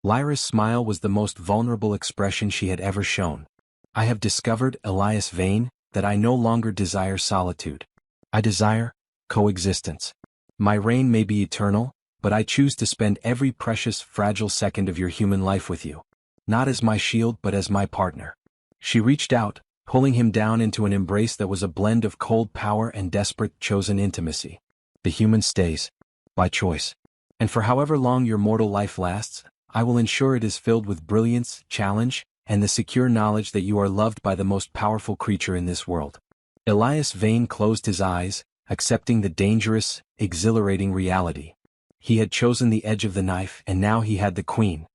Lyra's smile was the most vulnerable expression she had ever shown. I have discovered, Elias Vane, that I no longer desire solitude. I desire coexistence. My reign may be eternal, but I choose to spend every precious, fragile second of your human life with you. Not as my shield but as my partner. She reached out, pulling him down into an embrace that was a blend of cold power and desperate, chosen intimacy. The human stays. By choice. And for however long your mortal life lasts, I will ensure it is filled with brilliance, challenge, and the secure knowledge that you are loved by the most powerful creature in this world. Elias Vane closed his eyes, accepting the dangerous, exhilarating reality. He had chosen the edge of the knife and now he had the queen.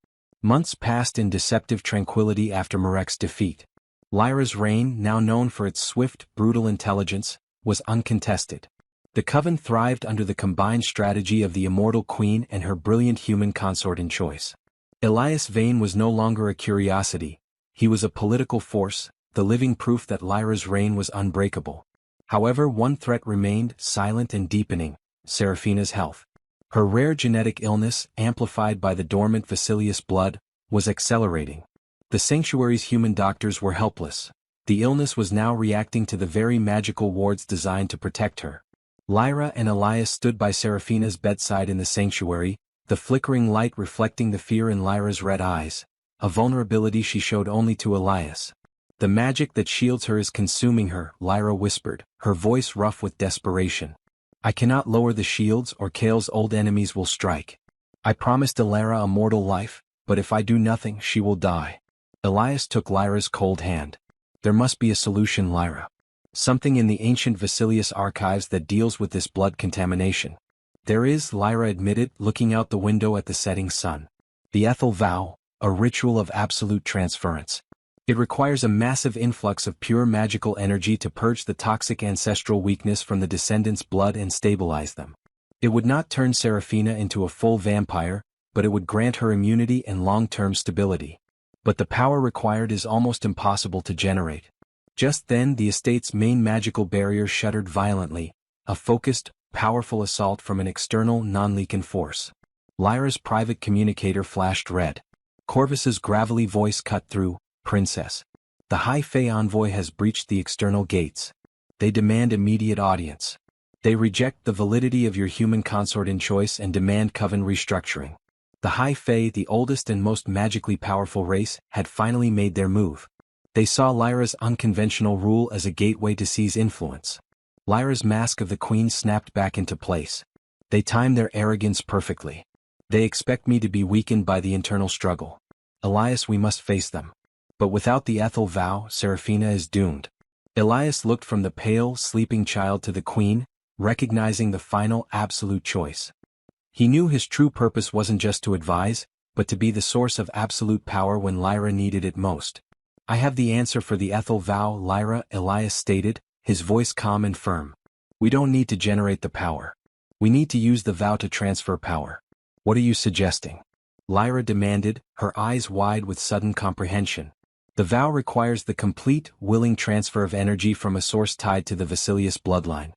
Months passed in deceptive tranquility after Marek's defeat. Lyra's reign, now known for its swift, brutal intelligence, was uncontested. The coven thrived under the combined strategy of the immortal queen and her brilliant human consort in choice. Elias Vane was no longer a curiosity, he was a political force, the living proof that Lyra's reign was unbreakable. However, one threat remained, silent and deepening: Seraphina's health. Her rare genetic illness, amplified by the dormant Vasilius blood, was accelerating. The sanctuary's human doctors were helpless. The illness was now reacting to the very magical wards designed to protect her. Lyra and Elias stood by Seraphina's bedside in the sanctuary, the flickering light reflecting the fear in Lyra's red eyes, a vulnerability she showed only to Elias. The magic that shields her is consuming her, Lyra whispered, her voice rough with desperation. I cannot lower the shields or Kale's old enemies will strike. I promised Lyra a mortal life, but if I do nothing she will die. Elias took Lyra's cold hand. There must be a solution, Lyra. Something in the ancient Vasilius archives that deals with this blood contamination. There is, Lyra admitted, looking out the window at the setting sun. The Ethel vow, a ritual of absolute transference. It requires a massive influx of pure magical energy to purge the toxic ancestral weakness from the descendants' blood and stabilize them. It would not turn Seraphina into a full vampire, but it would grant her immunity and long-term stability. But the power required is almost impossible to generate. Just then the estate's main magical barrier shuddered violently, a focused, powerful assault from an external, non-Leaken force. Lyra's private communicator flashed red. Corvus's gravelly voice cut through. Princess. The High Fae envoy has breached the external gates. They demand immediate audience. They reject the validity of your human consort in choice and demand coven restructuring. The High Fae, the oldest and most magically powerful race, had finally made their move. They saw Lyra's unconventional rule as a gateway to seize influence. Lyra's mask of the queen snapped back into place. They timed their arrogance perfectly. They expect me to be weakened by the internal struggle. Elias, we must face them. But without the Ethel vow, Seraphina is doomed. Elias looked from the pale, sleeping child to the queen, recognizing the final, absolute choice. He knew his true purpose wasn't just to advise, but to be the source of absolute power when Lyra needed it most. I have the answer for the Ethel vow, Lyra, Elias stated, his voice calm and firm. We don't need to generate the power. We need to use the vow to transfer power. What are you suggesting? Lyra demanded, her eyes wide with sudden comprehension. The vow requires the complete, willing transfer of energy from a source tied to the Vasilius bloodline.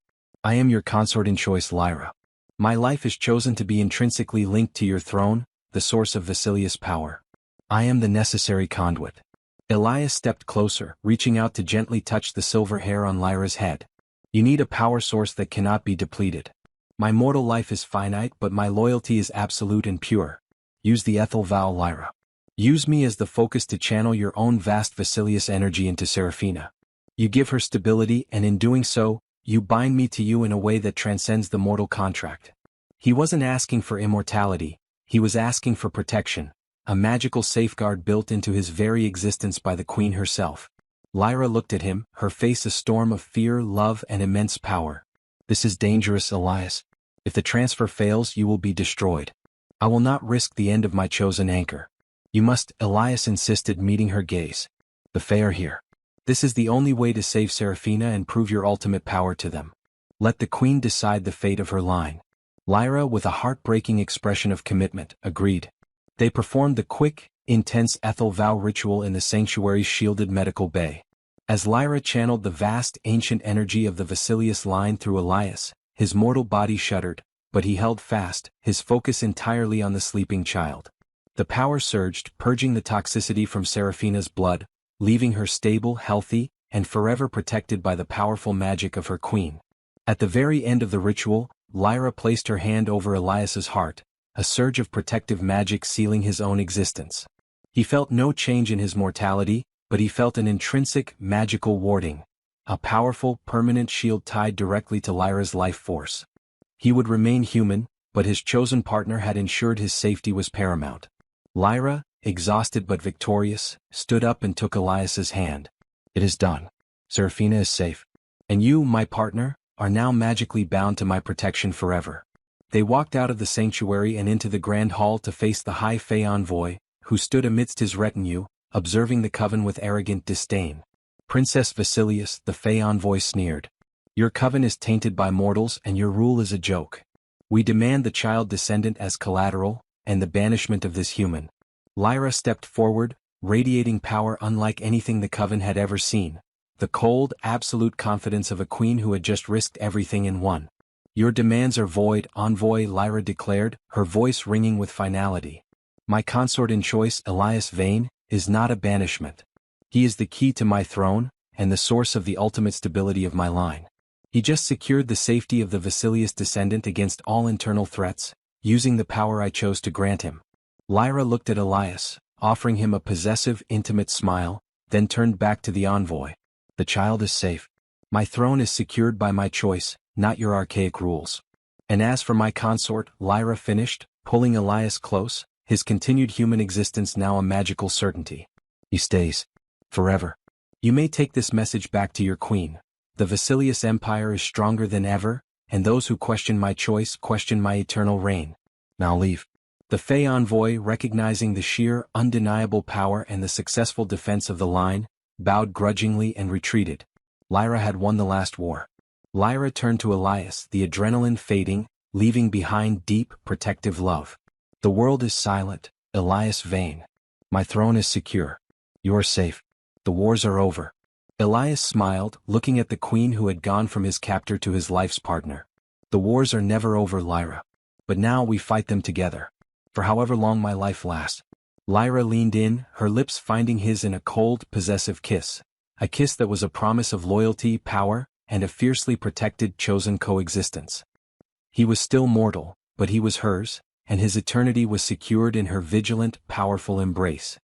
I am your consort in choice, Lyra. My life is chosen to be intrinsically linked to your throne, the source of Vasilius power. I am the necessary conduit. Elias stepped closer, reaching out to gently touch the silver hair on Lyra's head. You need a power source that cannot be depleted. My mortal life is finite, but my loyalty is absolute and pure. Use the Ethel vow, Lyra. Use me as the focus to channel your own vast Vasilius energy into Seraphina. You give her stability, and in doing so, you bind me to you in a way that transcends the mortal contract. He wasn't asking for immortality, he was asking for protection, a magical safeguard built into his very existence by the queen herself. Lyra looked at him, her face a storm of fear, love, and immense power. This is dangerous, Elias. If the transfer fails, you will be destroyed. I will not risk the end of my chosen anchor. You must, Elias insisted, meeting her gaze. The Fae are here. This is the only way to save Seraphina and prove your ultimate power to them. Let the queen decide the fate of her line. Lyra, with a heartbreaking expression of commitment, agreed. They performed the quick, intense Ethel vow ritual in the sanctuary's shielded medical bay. As Lyra channeled the vast, ancient energy of the Vasilius line through Elias, his mortal body shuddered, but he held fast, his focus entirely on the sleeping child. The power surged, purging the toxicity from Seraphina's blood, leaving her stable, healthy, and forever protected by the powerful magic of her queen. At the very end of the ritual, Lyra placed her hand over Elias's heart, a surge of protective magic sealing his own existence. He felt no change in his mortality, but he felt an intrinsic, magical warding, a powerful, permanent shield tied directly to Lyra's life force. He would remain human, but his chosen partner had ensured his safety was paramount. Lyra, exhausted but victorious, stood up and took Elias's hand. "It is done. Seraphina is safe. And you, my partner, are now magically bound to my protection forever." They walked out of the sanctuary and into the grand hall to face the high Fey envoy, who stood amidst his retinue, observing the coven with arrogant disdain. "Princess Vasilius," the Fey envoy sneered. "Your coven is tainted by mortals and your rule is a joke. We demand the child descendant as collateral, and the banishment of this human." Lyra stepped forward, radiating power unlike anything the coven had ever seen, the cold, absolute confidence of a queen who had just risked everything and won. "Your demands are void, envoy," Lyra declared, her voice ringing with finality. "My consort in choice, Elias Vane, is not a banishment. He is the key to my throne, and the source of the ultimate stability of my line. He just secured the safety of the Vasilius descendant against all internal threats, using the power I chose to grant him." Lyra looked at Elias, offering him a possessive, intimate smile, then turned back to the envoy. "The child is safe. My throne is secured by my choice, not your archaic rules. And as for my consort," Lyra finished, pulling Elias close, his continued human existence now a magical certainty. "He stays. Forever. You may take this message back to your queen. The Vasilius Empire is stronger than ever, and those who question my choice question my eternal reign. Now leave." The Fey envoy, recognizing the sheer, undeniable power and the successful defense of the line, bowed grudgingly and retreated. Lyra had won the last war. Lyra turned to Elias, the adrenaline fading, leaving behind deep, protective love. "The world is silent, Elias Vane. My throne is secure. You're safe. The wars are over." Elias smiled, looking at the queen who had gone from his captor to his life's partner. "The wars are never over, Lyra. But now we fight them together. For however long my life lasts." Lyra leaned in, her lips finding his in a cold, possessive kiss. A kiss that was a promise of loyalty, power, and a fiercely protected, chosen coexistence. He was still mortal, but he was hers, and his eternity was secured in her vigilant, powerful embrace.